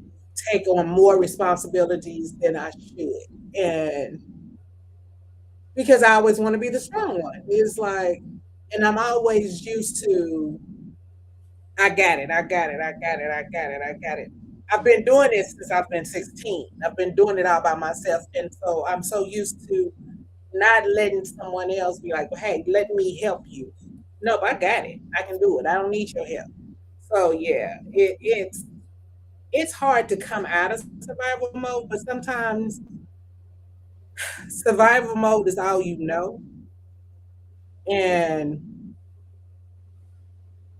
[SPEAKER 4] take on more responsibilities than I should. And because I always want to be the strong one. It's like, and I'm always used to, I got it, I got it, I got it, I got it, I got it. I've been doing this since I've been 16. I've been doing it all by myself. And so I'm so used to not letting someone else be like, well, hey, let me help you. No, I got it. I can do it. I don't need your help. So yeah, it's hard to come out of survival mode, but sometimes survival mode is all you know. And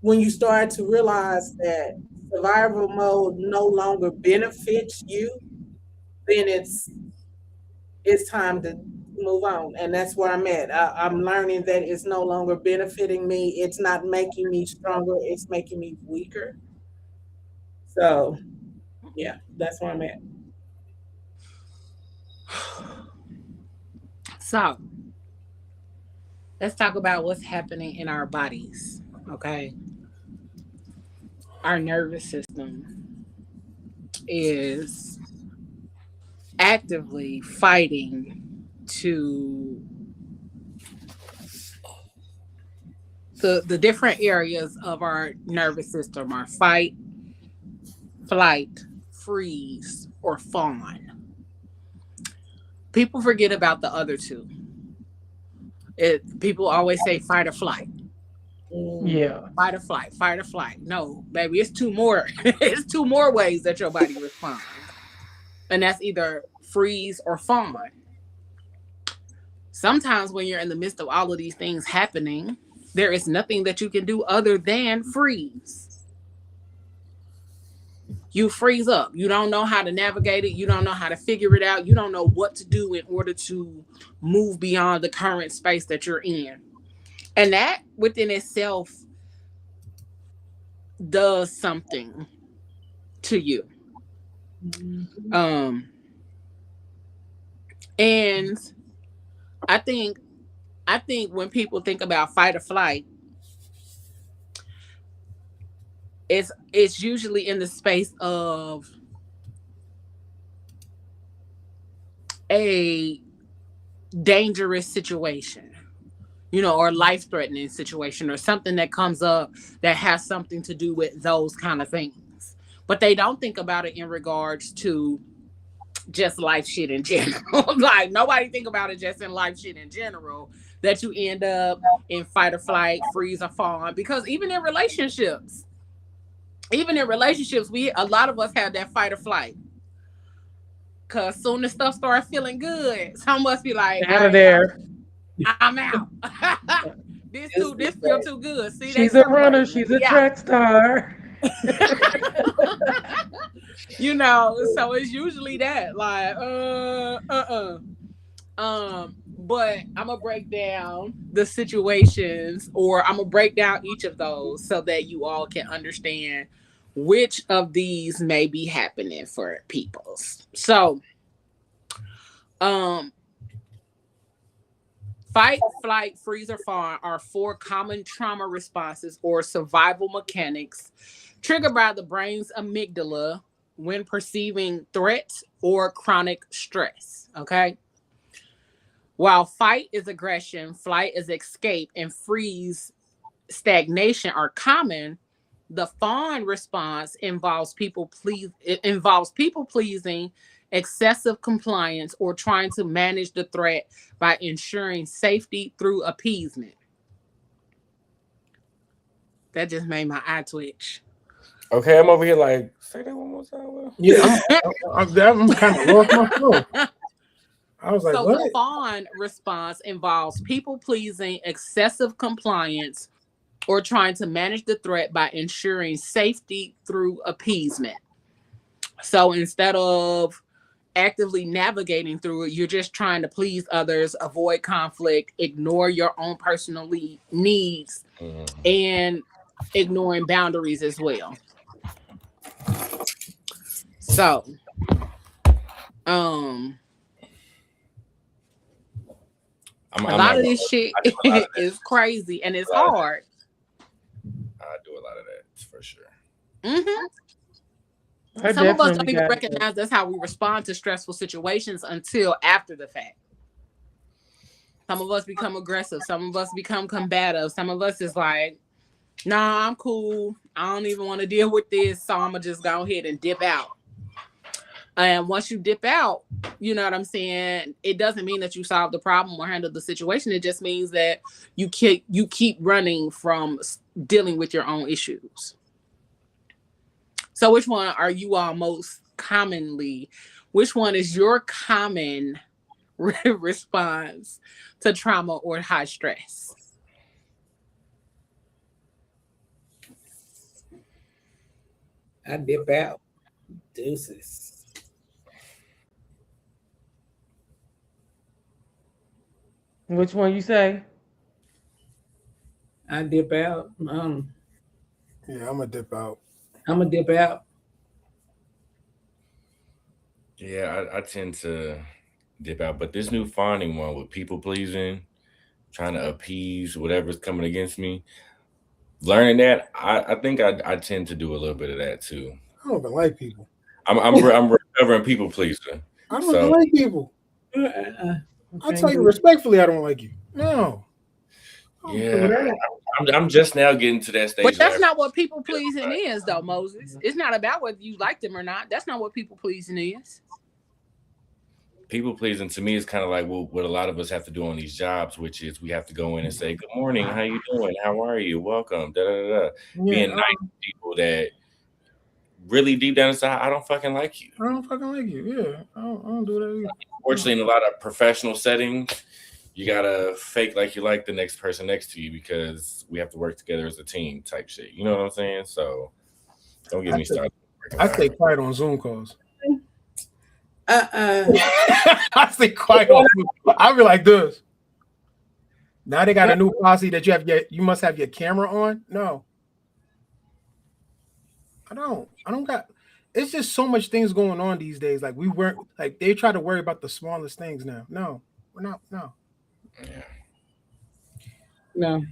[SPEAKER 4] when you start to realize that survival mode no longer benefits you, then it's time to move on. And that's where I'm at. I'm learning that it's no longer benefiting me. It's not making me stronger. It's making me weaker. So yeah, that's where I'm at.
[SPEAKER 1] So let's talk about what's happening in our bodies. Okay. Our nervous system is actively fighting to the different areas of our nervous system are fight, flight, freeze, or fawn. People forget about the other two. People always say fight or flight.
[SPEAKER 4] Mm.
[SPEAKER 3] Yeah.
[SPEAKER 1] Fight or flight, fight or flight. No, baby, it's two more. It's two more ways that your body responds. And that's either freeze or fawn. Sometimes when you're in the midst of all of these things happening, there is nothing that you can do other than freeze. You freeze up. You don't know how to navigate it. You don't know how to figure it out. You don't know what to do in order to move beyond the current space that you're in. And that within itself does something to you.
[SPEAKER 4] Mhm.
[SPEAKER 1] Um, and I think when people think about fight or flight, it's usually in the space of a dangerous situation, or life threatening situation or something that comes up that has something to do with those kind of things. But they don't think about it in regards to just life shit in general. Like nobody think about it just in life shit in general that you end up in fight or flight, freeze or fawn. Because even in relationships, we a lot of us have that fight or flight. Cause soon as stuff starts feeling good, some must be like, all
[SPEAKER 3] Out of
[SPEAKER 1] right, y'all,
[SPEAKER 3] there.
[SPEAKER 1] I'm out.
[SPEAKER 4] It's the
[SPEAKER 1] This feel
[SPEAKER 4] same.
[SPEAKER 1] too good. See, they
[SPEAKER 3] She's a runner.
[SPEAKER 1] celebrating.
[SPEAKER 3] She's a
[SPEAKER 1] We out.
[SPEAKER 3] track star.
[SPEAKER 1] So it's usually that, like, but I'm gonna break down the situations, or I'm gonna break down each of those so that you all can understand which of these may be happening for peoples. So, um, fight, flight, freeze, or fawn are four common trauma responses or survival mechanics triggered by the brain's amygdala when perceiving threats or chronic stress. Okay. While fight is aggression, flight is escape, and freeze, stagnation are common, the fawn response involves people pleasing, excessive compliance, or trying to manage the threat by ensuring safety through appeasement. That just made my eye twitch.
[SPEAKER 5] Okay, I'm over here like, say that one more time. Will.
[SPEAKER 2] Yeah, I'm kind of lost myself. I was like,
[SPEAKER 1] So
[SPEAKER 2] what?
[SPEAKER 1] the fawn response involves people pleasing, excessive compliance, or trying to manage the threat by ensuring safety through appeasement. So instead of actively navigating through it, you're just trying to please others, avoid conflict, ignore your own personal needs,
[SPEAKER 5] Mhm.
[SPEAKER 1] and ignoring boundaries as well. So, um, a
[SPEAKER 5] I'm
[SPEAKER 1] lot
[SPEAKER 5] not
[SPEAKER 1] of
[SPEAKER 5] gonna.
[SPEAKER 1] this shit
[SPEAKER 5] I do a lot of that.
[SPEAKER 1] is crazy and it's
[SPEAKER 5] A lot of that.
[SPEAKER 1] hard.
[SPEAKER 5] I do a lot of that for sure.
[SPEAKER 1] Hmm.
[SPEAKER 3] I
[SPEAKER 1] Some of us
[SPEAKER 3] definitely
[SPEAKER 1] don't even
[SPEAKER 3] got it.
[SPEAKER 1] recognize that's how we respond to stressful situations until after the fact. Some of us become aggressive. Some of us become combative. Some of us is like, nah, I'm cool. I don't even want to deal with this. So I'm going to just go ahead and dip out. And once you dip out, you know what I'm saying? It doesn't mean that you solve the problem or handle the situation. It just means that you keep running from dealing with your own issues. So which one are you all most commonly? Which one is your common response to trauma or high stress?
[SPEAKER 4] I dip out. Deuces.
[SPEAKER 3] Which one you say?
[SPEAKER 4] I dip out.
[SPEAKER 2] Yeah, I'm gonna dip out.
[SPEAKER 4] I'm gonna dip out.
[SPEAKER 5] Yeah, I tend to dip out, but this new finding one with people pleasing, trying to appease whatever's coming against me, learning that I think I tend to do a little bit of that too.
[SPEAKER 2] I don't even like people.
[SPEAKER 5] I'm recovering people pleaser.
[SPEAKER 2] I don't even
[SPEAKER 5] So
[SPEAKER 2] like people.
[SPEAKER 4] Uh-uh.
[SPEAKER 2] I
[SPEAKER 4] Can't
[SPEAKER 2] tell you
[SPEAKER 4] do
[SPEAKER 2] respectfully, I don't like you. No, I don't do
[SPEAKER 5] yeah,
[SPEAKER 2] that.
[SPEAKER 5] I'm just now getting to that
[SPEAKER 1] But
[SPEAKER 5] stage
[SPEAKER 1] that's
[SPEAKER 5] where
[SPEAKER 1] not what people pleasing is, though, Moses. It's not about whether you like them or not. That's not what people pleasing is.
[SPEAKER 5] people pleasing to me is kind of like what a lot of us have to do on these jobs, which is we have to go in and say, "Good morning, how you doing? How are you? Welcome." Da da da. Da.
[SPEAKER 2] Yeah,
[SPEAKER 5] Being nice to people that really deep down inside, I don't fucking like you.
[SPEAKER 2] I don't fucking like you. Yeah, I don't do that either.
[SPEAKER 5] Fortunately, in a lot of professional settings, you gotta fake like you like the next person next to you because we have to work together as a team type shit. You know what I'm saying? So don't get
[SPEAKER 2] I
[SPEAKER 5] me
[SPEAKER 2] stay,
[SPEAKER 5] started.
[SPEAKER 2] I stay quiet on Zoom calls.
[SPEAKER 4] Uh-uh.
[SPEAKER 2] I stay quiet on Zoom. I be like this. Now they got a new policy that you must have your camera on. No, I don't. I don't got. It's just so much things going on these days. Like we weren't like they try to worry about the smallest things now. No, we're not. No,
[SPEAKER 5] Yeah.
[SPEAKER 4] No.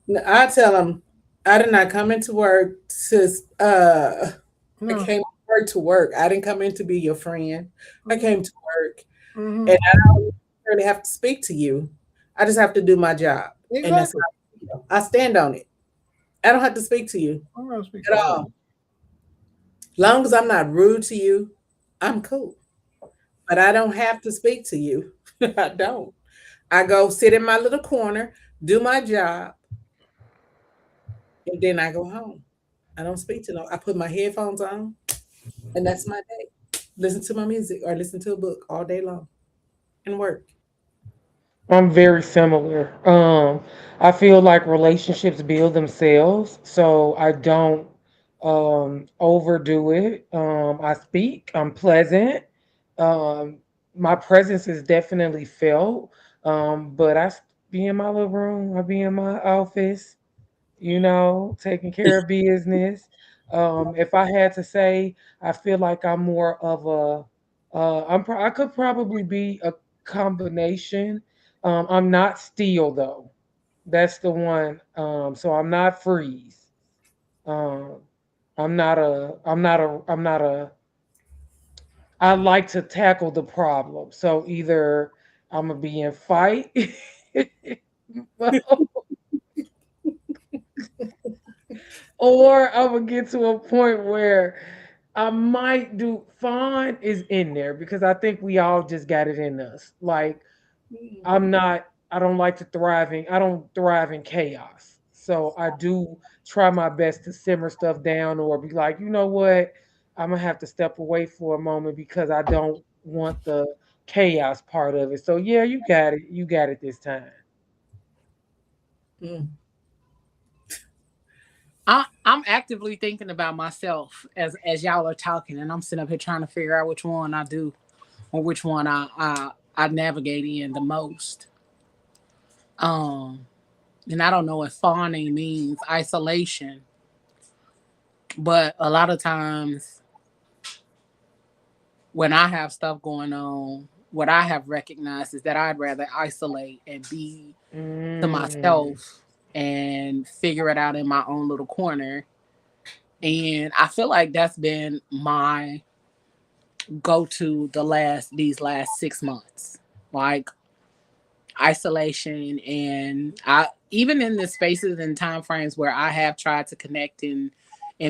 [SPEAKER 4] No, I tell them I did not come into work to I
[SPEAKER 2] no.
[SPEAKER 4] came to work to work. I didn't come in to be your friend. I came to work
[SPEAKER 2] Mm-hmm.
[SPEAKER 4] and I don't really have to speak to you. I just have to do my job. And that's
[SPEAKER 2] Exactly.
[SPEAKER 4] how I stand on it. I don't have to speak to you
[SPEAKER 2] I'm gonna speak
[SPEAKER 4] at
[SPEAKER 2] to you.
[SPEAKER 4] all. Long as I'm not rude to you, I'm cool. But I don't have to speak to you. I don't. I go sit in my little corner, do my job, and then I go home. I don't speak to no. I put my headphones on, and that's my day. Listen to my music or listen to a book all day long and work.
[SPEAKER 3] I'm very similar. I feel like relationships build themselves, so I don't overdo it. I speak. I'm pleasant. Um, my presence is definitely felt. But be in my little room. I be in my office. Taking care of business. If I had to say, I feel like I'm more of I could probably be a combination. I'm not steel though. That's the one. So I'm not freeze. Um, I'm not a, I like to tackle the problem. So either I'm gonna be in fight or I'm gonna get to a point where I might do fun is in there because I think we all just got it in us. Like I'm not I don't thrive in chaos. So I do try my best to simmer stuff down or be like, you know what? I'm gonna have to step away for a moment because I don't want the chaos part of it. So yeah, you got it. You got it this time.
[SPEAKER 4] Mm.
[SPEAKER 1] I'm actively thinking about myself as y'all are talking, and I'm sitting up here trying to figure out which one I do or which one I navigate in the most. Um, And I don't know if fawning means isolation, but a lot of times when I have stuff going on, what I have recognized is that I'd rather isolate and be to
[SPEAKER 3] Mm.
[SPEAKER 1] myself and figure it out in my own little corner. And I feel like that's been my go to these last 6 months. Like isolation, and I even in the spaces and time frames where I have tried to connect and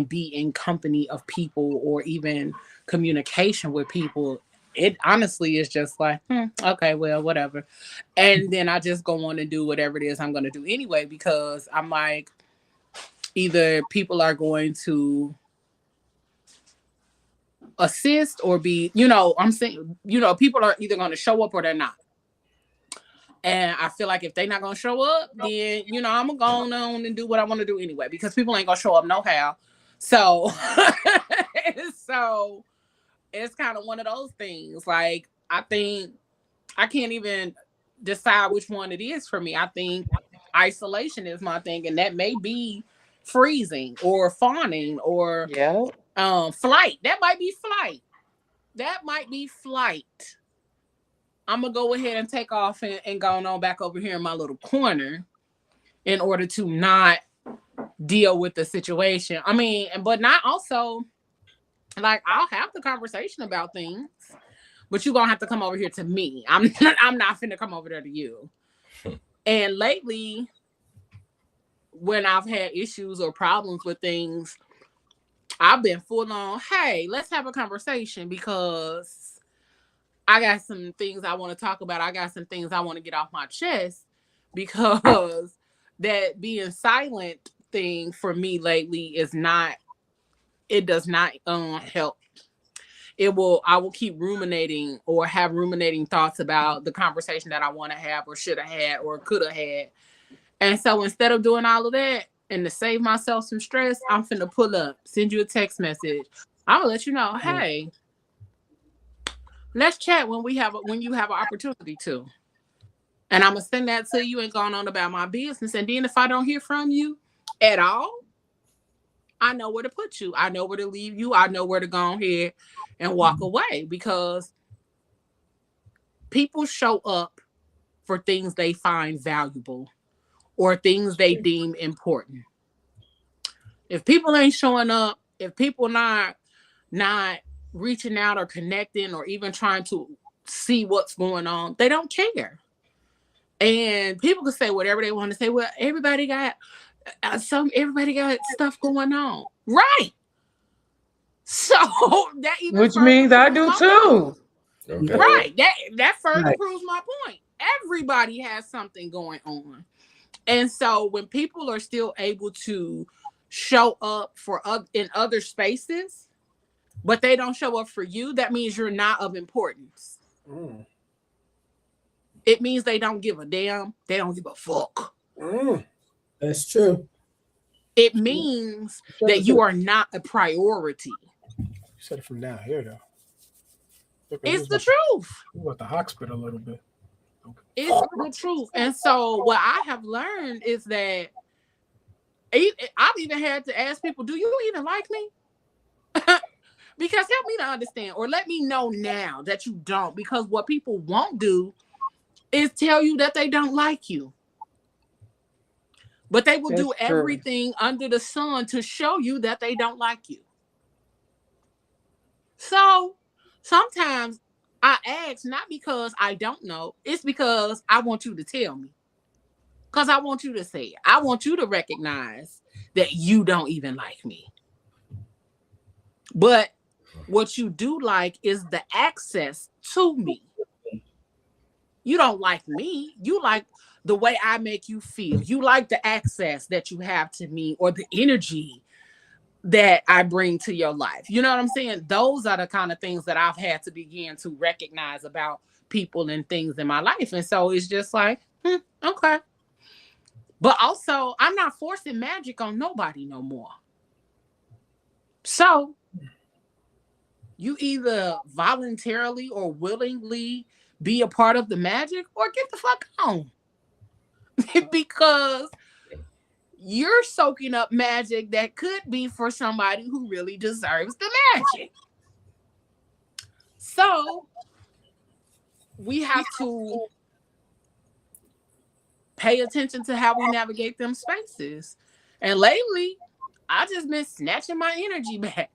[SPEAKER 1] be in company of people or even communication with people, it honestly is just like, okay, well, whatever. And then I just go on and do whatever it is I'm going to do anyway, because I'm like, either people are going to assist or be, I'm saying, people are either going to show up or they're not. And I feel like if they're not gonna show up, then I'm gonna go on and do what I want to do anyway, because people ain't gonna show up no how. So, so it's kind of one of those things. Like I think I can't even decide which one it is for me. I think isolation is my thing, and that may be freezing or fawning or
[SPEAKER 3] Yeah.
[SPEAKER 1] flight. That might be flight. That might be flight. I'm gonna go ahead and take off and go on back over here in my little corner in order to not deal with the situation. I mean, but not also like I'll have the conversation about things, but you're gonna have to come over here to me. I'm not finna come over there to you. And lately, when I've had issues or problems with things, I've been full on, hey, let's have a conversation, because I got some things I want to talk about. I got some things I want to get off my chest, because that being silent thing for me lately is not, it does not help. I will keep ruminating or have ruminating thoughts about the conversation that I want to have or should have had or could have had. And so instead of doing all of that and to save myself some stress, I'm finna pull up, send you a text message. I'm gonna let you know, hey, let's chat when you have an opportunity to. And I'm gonna send that to you and going on about my business. And then if I don't hear from you at all, I know where to put you. I know where to leave you. I know where to go ahead and walk away, because people show up for things they find valuable or things they deem important. If people ain't showing up, if people not reaching out or connecting or even trying to see what's going on, they don't care. And people can say whatever they want to say. Well, everybody got everybody got stuff going on, right? So that even
[SPEAKER 3] Which
[SPEAKER 1] further
[SPEAKER 3] means I
[SPEAKER 1] proves
[SPEAKER 3] do
[SPEAKER 1] my point.
[SPEAKER 3] too.
[SPEAKER 5] Okay.
[SPEAKER 1] Right. That further
[SPEAKER 4] Right.
[SPEAKER 1] proves my point. Everybody has something going on. And so when people are still able to show up in other spaces, but they don't show up for you, that means you're not of importance.
[SPEAKER 2] Mm.
[SPEAKER 1] It means they don't give a damn. They don't give a fuck.
[SPEAKER 2] Mm.
[SPEAKER 4] That's true.
[SPEAKER 1] It means that you are not a priority.
[SPEAKER 2] You said it from down here though. Okay,
[SPEAKER 1] It's the truth.
[SPEAKER 2] we about the hospital a little bit. Okay.
[SPEAKER 1] It's the truth. And so what I have learned is that I've even had to ask people, do you even like me? Because help me to understand, or let me know now that you don't. Because what people won't do is tell you that they don't like you. But they will
[SPEAKER 3] That's
[SPEAKER 1] do
[SPEAKER 3] true.
[SPEAKER 1] everything under the sun to show you that they don't like you. So sometimes I ask not because I don't know, it's because I want you to tell me. Because I want you to say it. I want you to recognize that you don't even like me. But what you do like is the access to me. You don't like me. You like the way I make you feel. You like the access that you have to me or the energy that I bring to your life. You know what I'm saying? Those are the kind of things that I've had to begin to recognize about people and things in my life. And so it's just like, okay. But also, I'm not forcing magic on nobody no more. So you either voluntarily or willingly be a part of the magic or get the fuck on. Because you're soaking up magic that could be for somebody who really deserves the magic. So we have to pay attention to how we navigate them spaces. And lately, I just been snatching my energy back.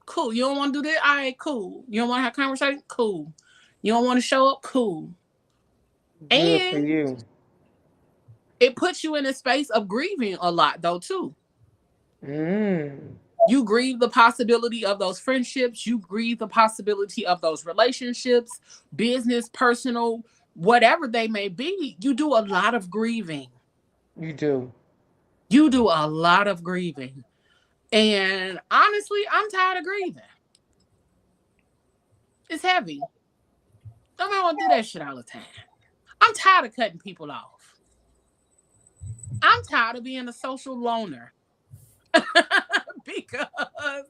[SPEAKER 1] Cool. You don't want to do that? All right, cool. You don't want to have conversation? Cool. You don't want to show up? Cool.
[SPEAKER 3] Good for
[SPEAKER 1] And
[SPEAKER 3] you.
[SPEAKER 1] it puts you in a space of grieving a lot, though, too.
[SPEAKER 3] Mm,
[SPEAKER 1] You grieve the possibility of those friendships. You grieve the possibility of those relationships, business, personal, whatever they may be. You do a lot of grieving.
[SPEAKER 3] you do.
[SPEAKER 1] You do a lot of grieving. And honestly, I'm tired of grieving. It's heavy. Don't want to do that shit all the time. I'm tired of cutting people off. I'm tired of being a social loner. Because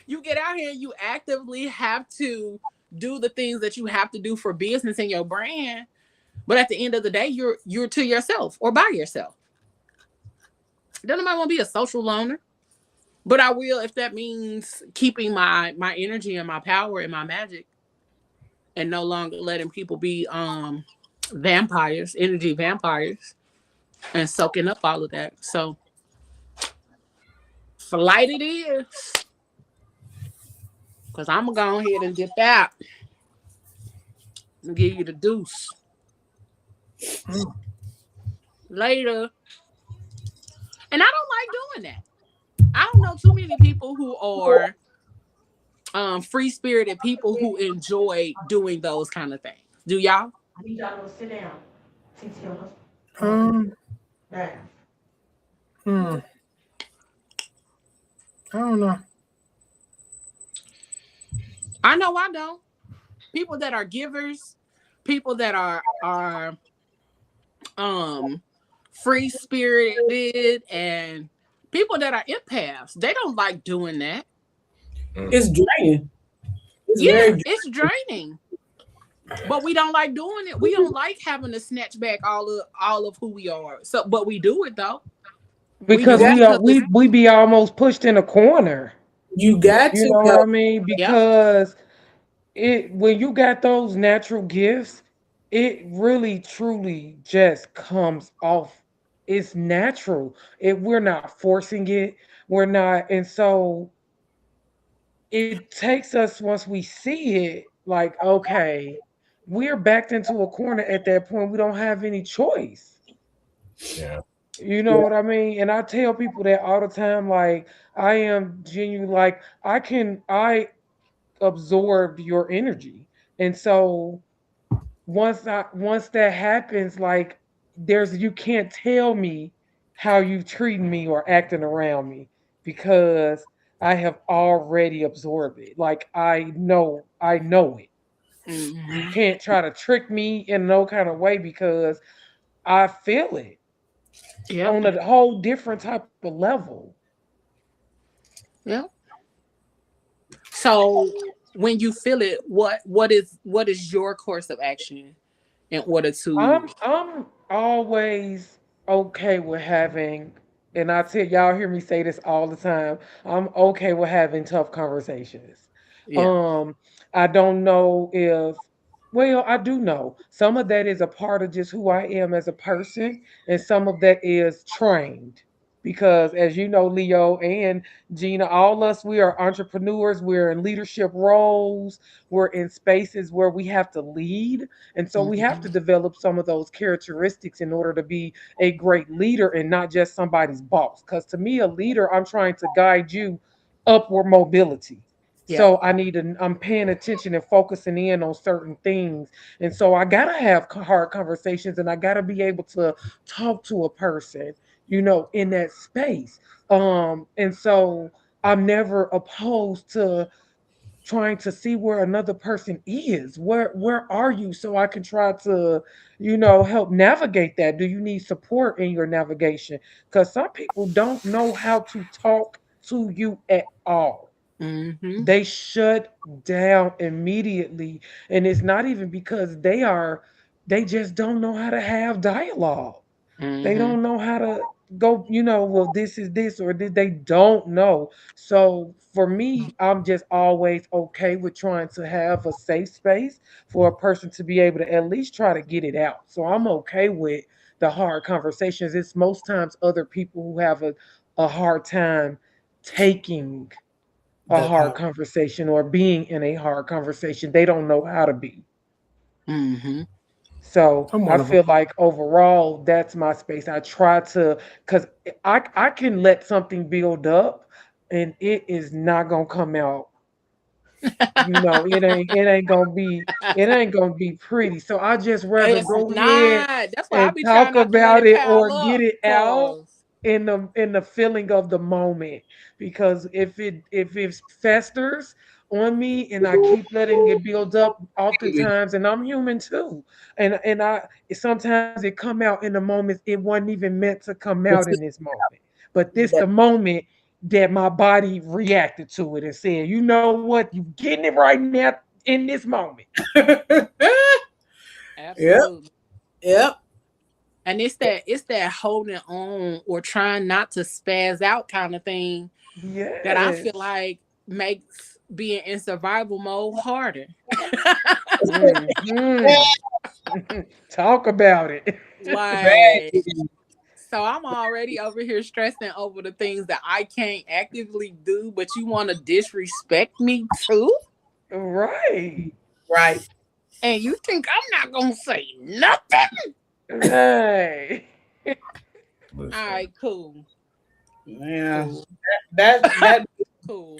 [SPEAKER 1] you get out here and you actively have to do the things that you have to do for business and your brand, but at the end of the day you're to yourself or by yourself. Doesn't nobody want to be a social loner, but I will if that means keeping my energy and my power and my magic and no longer letting people be vampires, energy vampires, and soaking up all of that. So flight it is, because I'm gonna go ahead and dip out and give you the deuce later. And I don't like doing that. I don't know too many people who are free spirited people who enjoy doing those kind of things. Do y'all?
[SPEAKER 3] I need y'all to sit down.
[SPEAKER 2] Um, hmm, I don't know.
[SPEAKER 1] I know I don't. People that are givers, people that are free spirited, and people that are empaths, they don't like doing that.
[SPEAKER 4] It's draining. It's
[SPEAKER 1] Yeah,
[SPEAKER 4] very
[SPEAKER 1] it's draining. But we don't like doing it. We don't like having to snatch back all of who we are. So but we do it though. We
[SPEAKER 3] Because
[SPEAKER 1] do it
[SPEAKER 4] got,
[SPEAKER 3] we are
[SPEAKER 1] because it's
[SPEAKER 3] we be almost pushed in a corner.
[SPEAKER 4] you got
[SPEAKER 3] You
[SPEAKER 4] to
[SPEAKER 3] know what
[SPEAKER 4] go.
[SPEAKER 3] I mean?
[SPEAKER 1] yep.
[SPEAKER 3] Because it when you got those natural gifts, it really truly just comes off. It's natural. We're not forcing it. We're not, and so it takes us once we see it, like, okay, we're backed into a corner at that point. We don't have any choice.
[SPEAKER 5] Yeah.
[SPEAKER 3] You know what I mean? And I tell people that all the time, like, I am genuine, like, I absorb your energy. And so once that happens, like, you can't tell me how you treating me or acting around me because I have already absorbed it. Like, I know it. You
[SPEAKER 1] Mm-hmm.
[SPEAKER 3] can't try to trick me in no kind of way because I feel it
[SPEAKER 1] Yep.
[SPEAKER 3] on a whole different type of level.
[SPEAKER 1] Yep. So when you feel it, what is your course of action in order to
[SPEAKER 3] I'm always okay with having, and I tell y'all hear me say this all the time. I'm okay with having tough conversations.
[SPEAKER 1] yeah.
[SPEAKER 3] Um, I don't know if, well, I do know some of that is a part of just who I am as a person, and some of that is trained. Because as you know, Leo and Gina, all us, we are entrepreneurs. We're in leadership roles. We're in spaces where we have to lead, and so we have
[SPEAKER 1] Mm-hmm.
[SPEAKER 3] to develop some of those characteristics in order to be a great leader and not just somebody's boss. Because to me, a leader, I'm trying to guide you upward mobility.
[SPEAKER 1] Yep.
[SPEAKER 3] So I'm paying attention and focusing in on certain things. And so I got to have hard conversations and I got to be able to talk to a person, in that space. And so I'm never opposed to trying to see where another person is. Where are you, so I can try to help navigate that. Do you need support in your navigation? Because some people don't know how to talk to you at all.
[SPEAKER 1] Mm-hmm.
[SPEAKER 3] They shut down immediately, and it's not even because they just don't know how to have dialogue. They
[SPEAKER 1] Mm-hmm.
[SPEAKER 3] don't know how to. go, well, this is this or this. They don't know. So for me, I'm just always okay with trying to have a safe space for a person to be able to at least try to get it out. So I'm okay with the hard conversations. It's most times other people who have a hard time taking a
[SPEAKER 4] The
[SPEAKER 3] hard
[SPEAKER 4] con-
[SPEAKER 3] conversation or being in a hard conversation. They don't know how to be.
[SPEAKER 1] Mm-hmm.
[SPEAKER 3] So
[SPEAKER 2] I'm
[SPEAKER 3] I
[SPEAKER 2] one of them.
[SPEAKER 3] feel like overall, that's my space. I try to, because I can let something build up and it is not gonna come out. It ain't gonna be pretty. So I just rather
[SPEAKER 1] It's
[SPEAKER 3] go ahead
[SPEAKER 1] not. That's why I
[SPEAKER 3] and
[SPEAKER 1] be trying
[SPEAKER 3] talk
[SPEAKER 1] not to let
[SPEAKER 3] about
[SPEAKER 1] it
[SPEAKER 3] it
[SPEAKER 1] pile
[SPEAKER 3] or get
[SPEAKER 1] up.
[SPEAKER 3] it out
[SPEAKER 1] Cause
[SPEAKER 3] in the feeling of the moment. Because if it festers on me and I keep letting it build up oftentimes, and I'm human too, and I sometimes it come out in the moments it wasn't even meant to come out in this moment, but this the moment that my body reacted to it and said, you know what, you getting it right now in this moment.
[SPEAKER 4] Yep,
[SPEAKER 1] absolutely.
[SPEAKER 4] yep.
[SPEAKER 1] And it's that holding on or trying not to spaz out kind of thing that I feel
[SPEAKER 3] Yes.
[SPEAKER 1] like makes being in survival mode harder.
[SPEAKER 3] Hmm. Talk about it.
[SPEAKER 1] Like, so I'm already over here stressing over the things that I can't actively do, but you want to disrespect me too?
[SPEAKER 3] Right.
[SPEAKER 4] Right.
[SPEAKER 1] And you think I'm not gonna say nothing?
[SPEAKER 3] Hey.
[SPEAKER 1] All
[SPEAKER 2] Listen,
[SPEAKER 1] right, cool,
[SPEAKER 4] Yeah.
[SPEAKER 1] cool,
[SPEAKER 4] That
[SPEAKER 1] cool.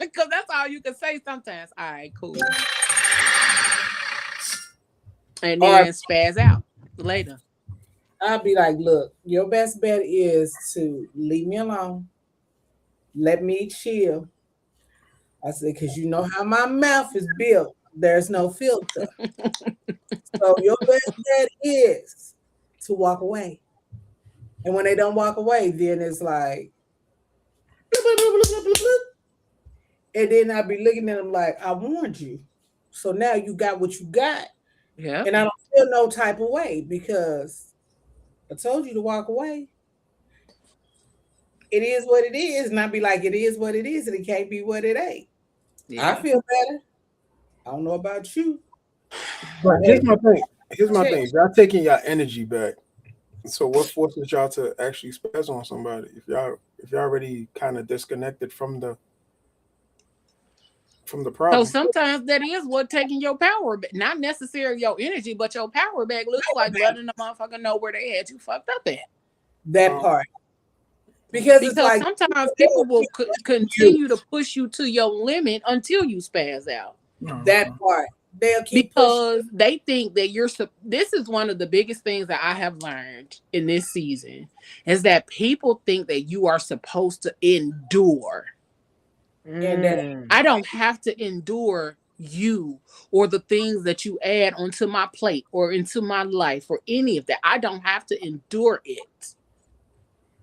[SPEAKER 1] Because that's all you can say sometimes. All right, cool. And
[SPEAKER 4] or
[SPEAKER 1] then spaz out later.
[SPEAKER 4] I'll be like, look, your best bet is to leave me alone. Let me chill. I said, because you know how my mouth is built. There's no filter. So your best bet is to walk away. And when they don't walk away, then it's like, bloop, bloop, bloop, bloop, bloop, bloop. And then I'll be looking at them like, I warned you. So now you got what you got.
[SPEAKER 1] Yep.
[SPEAKER 4] And I don't feel no type of way because I told you to walk away. It is what it is. And I'll be like, it is what it is. And it can't be what it ain't. I
[SPEAKER 1] Yeah.
[SPEAKER 4] feel better. I don't know about you.
[SPEAKER 2] but
[SPEAKER 4] I
[SPEAKER 2] here's
[SPEAKER 4] had
[SPEAKER 2] my thing. Here's my
[SPEAKER 4] check.
[SPEAKER 2] thing. Y'all taking your energy back. So what forces y'all to actually spaz on somebody? If y'all already kind of disconnected from the
[SPEAKER 1] So
[SPEAKER 2] problem.
[SPEAKER 1] sometimes that is what taking your power back. Not necessarily your energy, but your power back looks like letting the motherfucker know where they had you fucked up at.
[SPEAKER 4] That
[SPEAKER 2] Um,
[SPEAKER 4] part. Because it's
[SPEAKER 1] Because
[SPEAKER 4] like
[SPEAKER 1] sometimes people will
[SPEAKER 4] you.
[SPEAKER 1] continue to push you to your limit until you spaz out.
[SPEAKER 2] no,
[SPEAKER 4] That part. They'll keep pushing.
[SPEAKER 1] Because they think that this is one of the biggest things that I have learned in this season is that people think that you are supposed to endure.
[SPEAKER 4] And that
[SPEAKER 3] Mm.
[SPEAKER 1] I don't have to endure you or the things that you add onto my plate or into my life or any of that. I don't have to endure it,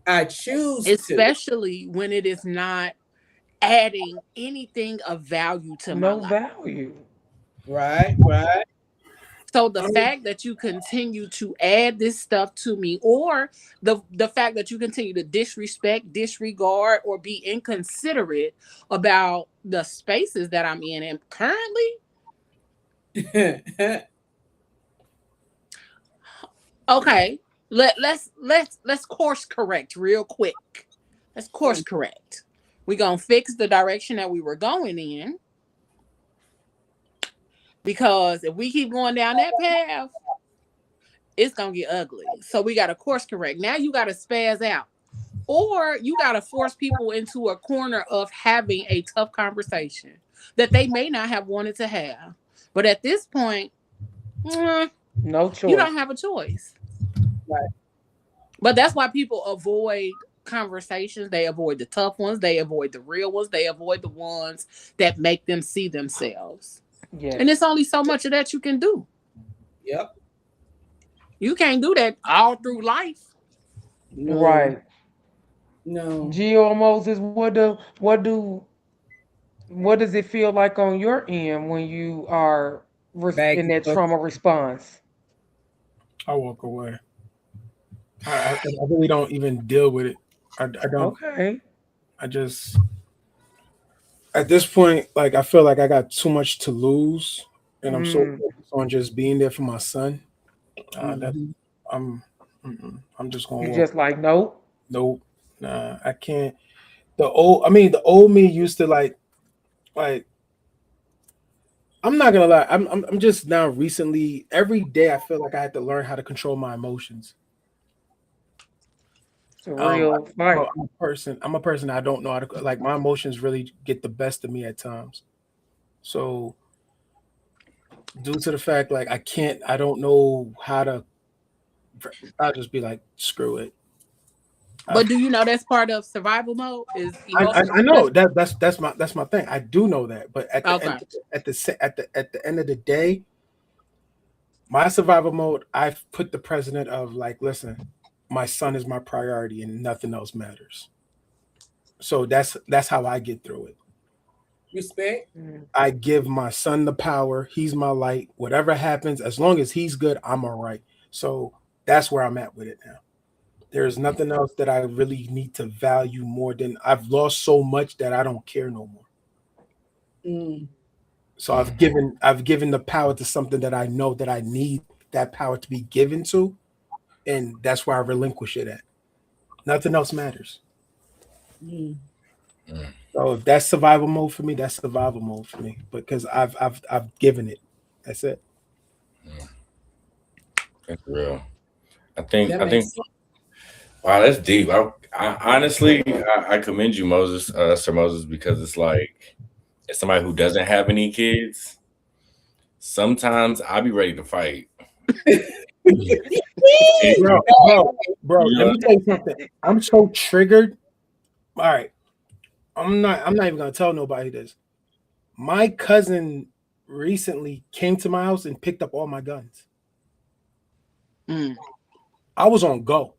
[SPEAKER 4] I choose to.
[SPEAKER 1] especially when it is not adding anything of value to my
[SPEAKER 3] No
[SPEAKER 1] life.
[SPEAKER 3] value.
[SPEAKER 4] Right, right.
[SPEAKER 1] So the fact that you continue to add this stuff to me, or the fact that you continue to disrespect, disregard, or be inconsiderate about the spaces that I'm in, and currently, okay, let's course correct real quick. Let's course correct. We're gonna fix the direction that we were going in, because if we keep going down that path, it's gonna get ugly. So we gotta course correct. Now you gotta spaz out. Or you got to force people into a corner of having a tough conversation that they may not have wanted to have. But at this point,
[SPEAKER 3] No
[SPEAKER 1] you
[SPEAKER 3] choice.
[SPEAKER 1] don't have a choice.
[SPEAKER 4] Right.
[SPEAKER 1] But that's why people avoid conversations. They avoid the tough ones, they avoid the real ones, they avoid the ones that make them see themselves. And it's
[SPEAKER 3] Yes.
[SPEAKER 1] only so much of that you can do.
[SPEAKER 4] Yep.
[SPEAKER 1] You can't do that all through life.
[SPEAKER 4] No.
[SPEAKER 3] Right.
[SPEAKER 4] No.
[SPEAKER 3] Geo Moses, what does it feel like on your end when you are
[SPEAKER 4] Back
[SPEAKER 3] in that
[SPEAKER 4] up.
[SPEAKER 3] trauma response?
[SPEAKER 2] I walk away. I really don't even deal with it. I don't.
[SPEAKER 3] Okay.
[SPEAKER 2] I just at this point, like I feel like I got too much to lose, and I'm so
[SPEAKER 3] Mm.
[SPEAKER 2] focused on just being there for my son. That
[SPEAKER 4] Mhm.
[SPEAKER 2] I'm, I'm just gonna
[SPEAKER 3] You
[SPEAKER 2] walk.
[SPEAKER 3] just like, nope.
[SPEAKER 2] Nope, nah, I can't. The old me used to like. I'm not gonna lie. I'm just now recently. Every day, I feel like I had to learn how to control my emotions.
[SPEAKER 3] It's a
[SPEAKER 2] Um,
[SPEAKER 3] real fight.
[SPEAKER 2] I'm a person. I'm a person. I don't know how to like. My emotions really get the best of me at times. So due to the fact like I can't, I don't know how to. I'll just be like, screw it. I
[SPEAKER 1] But do you know that's part of survival mode is
[SPEAKER 2] I
[SPEAKER 1] emotional
[SPEAKER 2] know
[SPEAKER 1] adjustment?
[SPEAKER 2] that that's my thing. I do know that, but at the end
[SPEAKER 1] Okay.
[SPEAKER 2] at the end of the day, my survival mode, I've put the precedent of like, listen, my son is my priority and nothing else matters. So that's how I get through it.
[SPEAKER 4] Respect.
[SPEAKER 3] Mm.
[SPEAKER 2] I give my son the power. He's my light. Whatever happens, as long as he's good, I'm all right. So that's where I'm at with it now. There's nothing else that I really need to value more than I've lost so much that I don't care no more.
[SPEAKER 4] Mm.
[SPEAKER 2] So I've given the power to something that I know that I need that power to be given to, and that's where I relinquish it at. Nothing else matters.
[SPEAKER 4] Mm.
[SPEAKER 5] Mm,
[SPEAKER 2] So if that's survival mode for me, that's survival mode for me because I've given it. That's it.
[SPEAKER 5] mm. That's real.
[SPEAKER 4] That
[SPEAKER 5] I think
[SPEAKER 4] makes sense.
[SPEAKER 5] wow, that's deep. I honestly I commend you, Moses, Sir Moses, because it's like as somebody who doesn't have any kids, sometimes I be ready to fight. It-
[SPEAKER 2] Bro, bro, bro,
[SPEAKER 5] you
[SPEAKER 2] let
[SPEAKER 5] know,
[SPEAKER 2] me tell you something. I'm so triggered. All right. I'm not even gonna tell nobody this. My cousin recently came to my house and picked up all my guns.
[SPEAKER 1] Mm.
[SPEAKER 2] I was on go.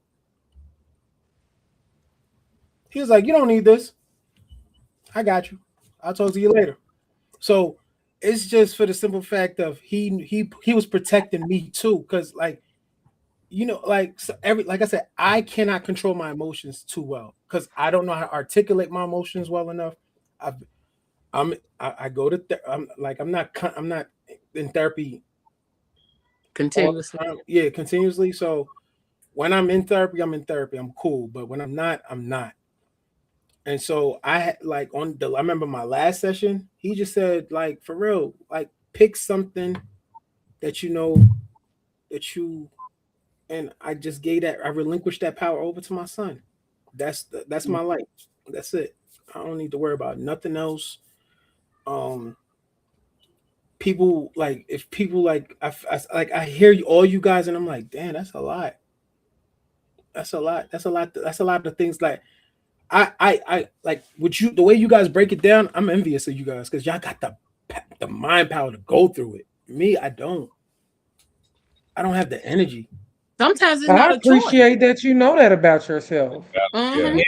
[SPEAKER 2] He was like, "You don't need this. I got you. I'll talk to you later." So it's just for the simple fact of he was protecting me too, because like like so like I said, I cannot control my emotions too well because I don't know how to articulate my emotions well enough. I've, I go to I'm not in therapy all
[SPEAKER 1] Continuously.
[SPEAKER 2] the time. Yeah, continuously. So when I'm in therapy, I'm in therapy. I'm cool. But when I'm not, I'm not. And so I had like I remember my last session, he just said, like, for real, like pick something that you know that you and I just gave that I relinquished that power over to my son. That's my life. That's it. I don't need to worry about nothing else. Um people like if people like like I hear all you guys and I'm like, damn, that's a lot. That's a lot. That's a lot. That's a lot of things like I like would you the way you guys break it down. I'm envious of you guys because y'all got the mind power to go through it. Me, I don't. I don't have the energy.
[SPEAKER 1] Sometimes it's
[SPEAKER 3] I
[SPEAKER 1] not a choice.
[SPEAKER 3] appreciate that you know that about yourself.
[SPEAKER 5] yeah.
[SPEAKER 1] Mm-hmm.
[SPEAKER 4] Yeah,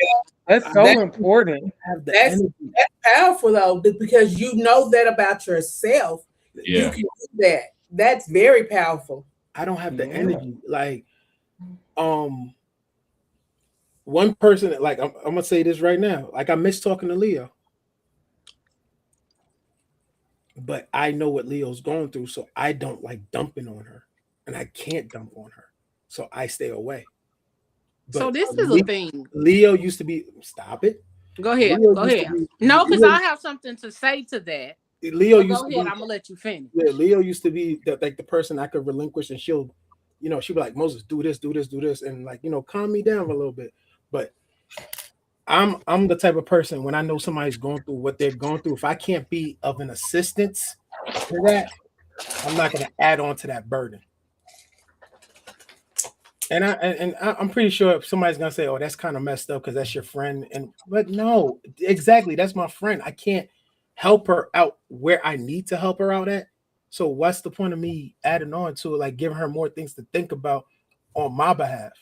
[SPEAKER 3] That's
[SPEAKER 2] I
[SPEAKER 3] so
[SPEAKER 4] that
[SPEAKER 3] important.
[SPEAKER 2] don't have the
[SPEAKER 4] that's
[SPEAKER 2] energy.
[SPEAKER 4] that's powerful though, because you know that about yourself. You
[SPEAKER 5] Yeah.
[SPEAKER 4] can do that. That's very powerful.
[SPEAKER 2] I don't have the
[SPEAKER 3] Yeah.
[SPEAKER 2] energy. Like um, one person. Like I'm gonna say this right now. Like I miss talking to Leo, but I know what Leo's going through, so I don't like dumping on her, and I can't dump on her, so I stay away.
[SPEAKER 1] So
[SPEAKER 2] But
[SPEAKER 1] this is a thing.
[SPEAKER 2] Leo used to be. Stop it.
[SPEAKER 1] Go ahead.
[SPEAKER 2] Leo
[SPEAKER 1] Go
[SPEAKER 2] used to
[SPEAKER 1] ahead.
[SPEAKER 2] be.
[SPEAKER 1] No, because
[SPEAKER 2] Leo,
[SPEAKER 1] I have something to say to that.
[SPEAKER 2] Leo
[SPEAKER 1] But
[SPEAKER 2] used
[SPEAKER 1] go
[SPEAKER 2] to
[SPEAKER 1] ahead.
[SPEAKER 2] be.
[SPEAKER 1] I'm gonna let you finish.
[SPEAKER 2] Yeah, Leo used to be like the person I could relinquish, and she'd be like, Moses, do this, do this, do this, and like calm me down a little bit. But I'm the type of person when I know somebody's going through what they're going through. If I can't be of an assistance to that, I'm not going to add on to that burden. I'm pretty sure if somebody's gonna say, "Oh, that's kind of messed up because that's your friend," but no, exactly, that's my friend. I can't help her out where I need to help her out at. So what's the point of me adding on to it, like giving her more things to think about on my behalf?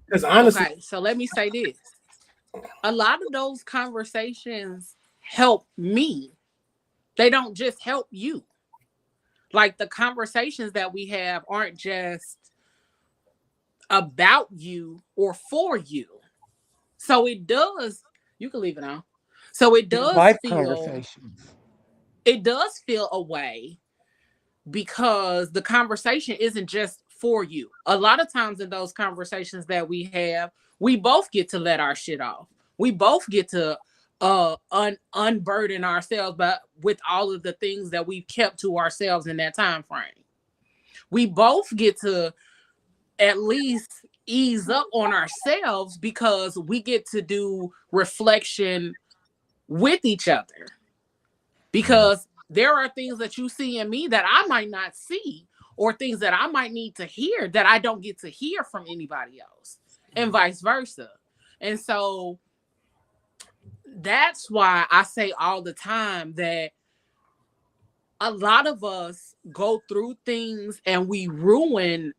[SPEAKER 2] Because honestly,
[SPEAKER 1] Okay, so let me say this. A lot of those conversations help me. They don't just help you. Like the conversations that we have aren't just about you or for you. So it does, you can leave it on. So
[SPEAKER 3] Deep life conversations.
[SPEAKER 1] it does feel a way because the conversation isn't just for you. A lot of times in those conversations that we have, we both get to let our shit off. We both get to unburden ourselves, but with all of the things that we've kept to ourselves in that time frame. We both get to at least ease up on ourselves because we get to do reflection with each other. Because there are things that you see in me that I might not see, or things that I might need to hear that I don't get to hear from anybody else, and vice versa. And so that's why I say all the time that a lot of us go through things and we ruin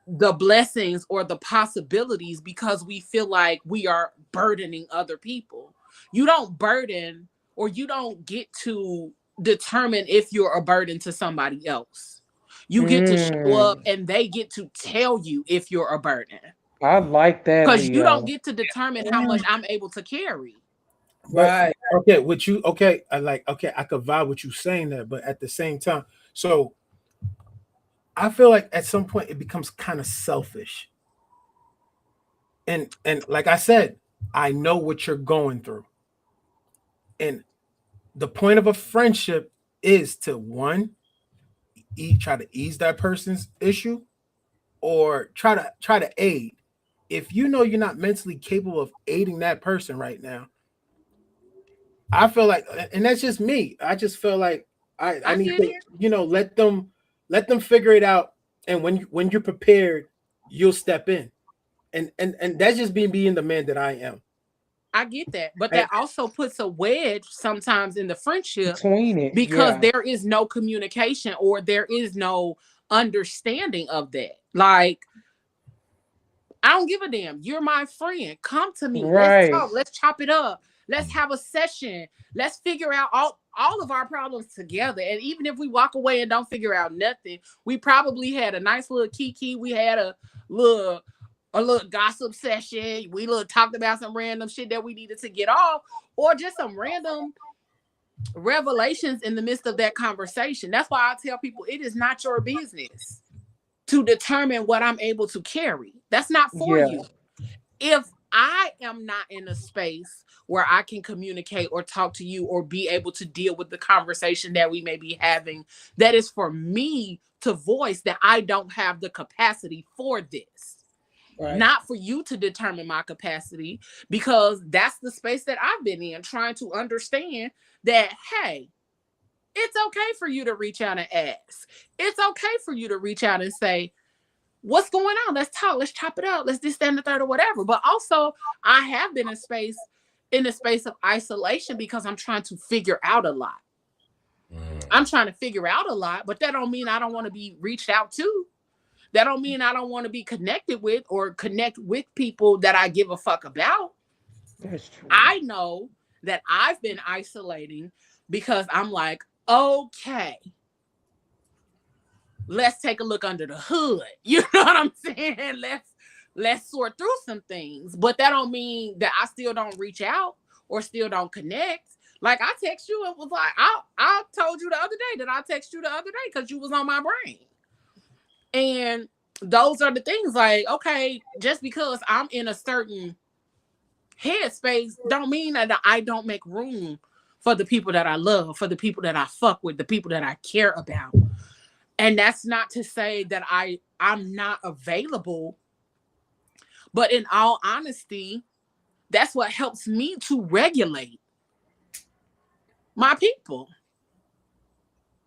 [SPEAKER 1] the blessings or the possibilities because we feel like we are burdening other people. You don't burden, or you don't get to determine if you're a burden to somebody else. You get to show up
[SPEAKER 3] Mm,
[SPEAKER 1] and they get to tell you if you're a burden.
[SPEAKER 3] I like that,
[SPEAKER 1] Because you don't
[SPEAKER 3] Leo.
[SPEAKER 1] get to determine how much I'm able to carry.
[SPEAKER 2] But
[SPEAKER 4] Right.
[SPEAKER 2] okay, with you, okay, okay, I could vibe with you saying that, but at the same time, so I feel like at some point it becomes kind of selfish. And like I said, I know what you're going through. And the point of a friendship is to one, try to ease that person's issue, or try to aid. If you know you're not mentally capable of aiding that person right now, I feel like, and that's just me. I just feel like I
[SPEAKER 1] I
[SPEAKER 2] need
[SPEAKER 1] get
[SPEAKER 2] to,
[SPEAKER 1] it.
[SPEAKER 2] let them figure it out. And when you're prepared, you'll step in. And that's just being the man that I am.
[SPEAKER 1] I get that. But
[SPEAKER 2] And
[SPEAKER 1] that also puts a wedge sometimes in the friendship
[SPEAKER 3] Between it,
[SPEAKER 1] because
[SPEAKER 3] yeah.
[SPEAKER 1] there is no communication or there is no understanding of that. Like, I don't give a damn. You're my friend. Come to me. Let's
[SPEAKER 3] Right.
[SPEAKER 1] talk. Let's chop it up. Let's have a session. Let's figure out all of our problems together. And even if we walk away and don't figure out nothing, we probably had a nice little kiki. We had little a little gossip session. We little talked about some random shit that we needed to get off, or just some random revelations in the midst of that conversation. That's why I tell people it is not your business to determine what I'm able to carry. That's not for
[SPEAKER 3] Yeah.
[SPEAKER 1] you. If I am not in a space where I can communicate or talk to you or be able to deal with the conversation that we may be having, that is for me to voice that I don't have the capacity for this.
[SPEAKER 4] Right.
[SPEAKER 1] Not for you to determine my capacity, because that's the space that I've been in, trying to understand that, hey, it's okay for you to reach out and ask. It's okay for you to reach out and say, what's going on? Let's talk. Let's chop it up. Let's this, that, and the third, or whatever. But also, I have been in a space of isolation because I'm trying to figure out a lot. I'm trying to figure out a lot, but that don't mean I don't want to be reached out to. That don't mean I don't want to be connected with or connect with people that I give a fuck about.
[SPEAKER 3] That's true.
[SPEAKER 1] I know that I've been isolating because I'm like, okay, let's take a look under the hood. You know what I'm saying? Let's sort through some things. But that don't mean that I still don't reach out or still don't connect. Like, I text you and was like, I told you the other day that I text you the other day because you was on my brain. And those are the things, like, okay, just because I'm in a certain headspace don't mean that I don't make room for the people that I love, for the people that I fuck with, the people that I care about. And that's not to say that I'm not available, but in all honesty, that's what helps me to regulate my people.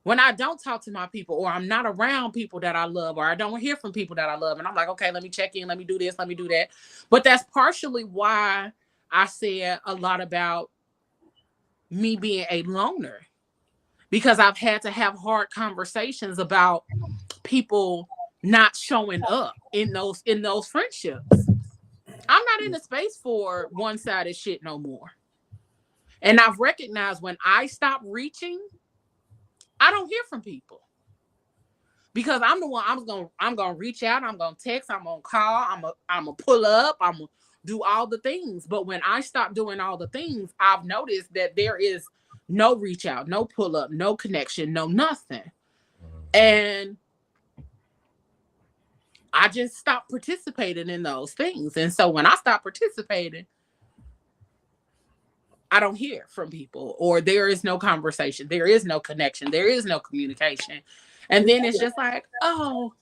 [SPEAKER 1] When I don't talk to my people, or I'm not around people that I love, or I don't hear from people that I love, and I'm like, okay, let me check in, let me do this, let me do that. But that's partially why I said a lot about me being a loner, because I've had to have hard conversations about people not showing up in those friendships. I'm not in the space for one-sided shit no more. And I've recognized when I stop reaching, I don't hear from people because I'm the one. I'm gonna reach out. I'm gonna text. I'm gonna call. I'm gonna pull up. I'm gonna do all the things. But when I stop doing all the things, I've noticed that there is no reach out, no pull up, no connection, no nothing. And I just stopped participating in those things. And so when I stop participating, I don't hear from people, or there is no conversation, there is no connection, there is no communication. And then it's just like, oh,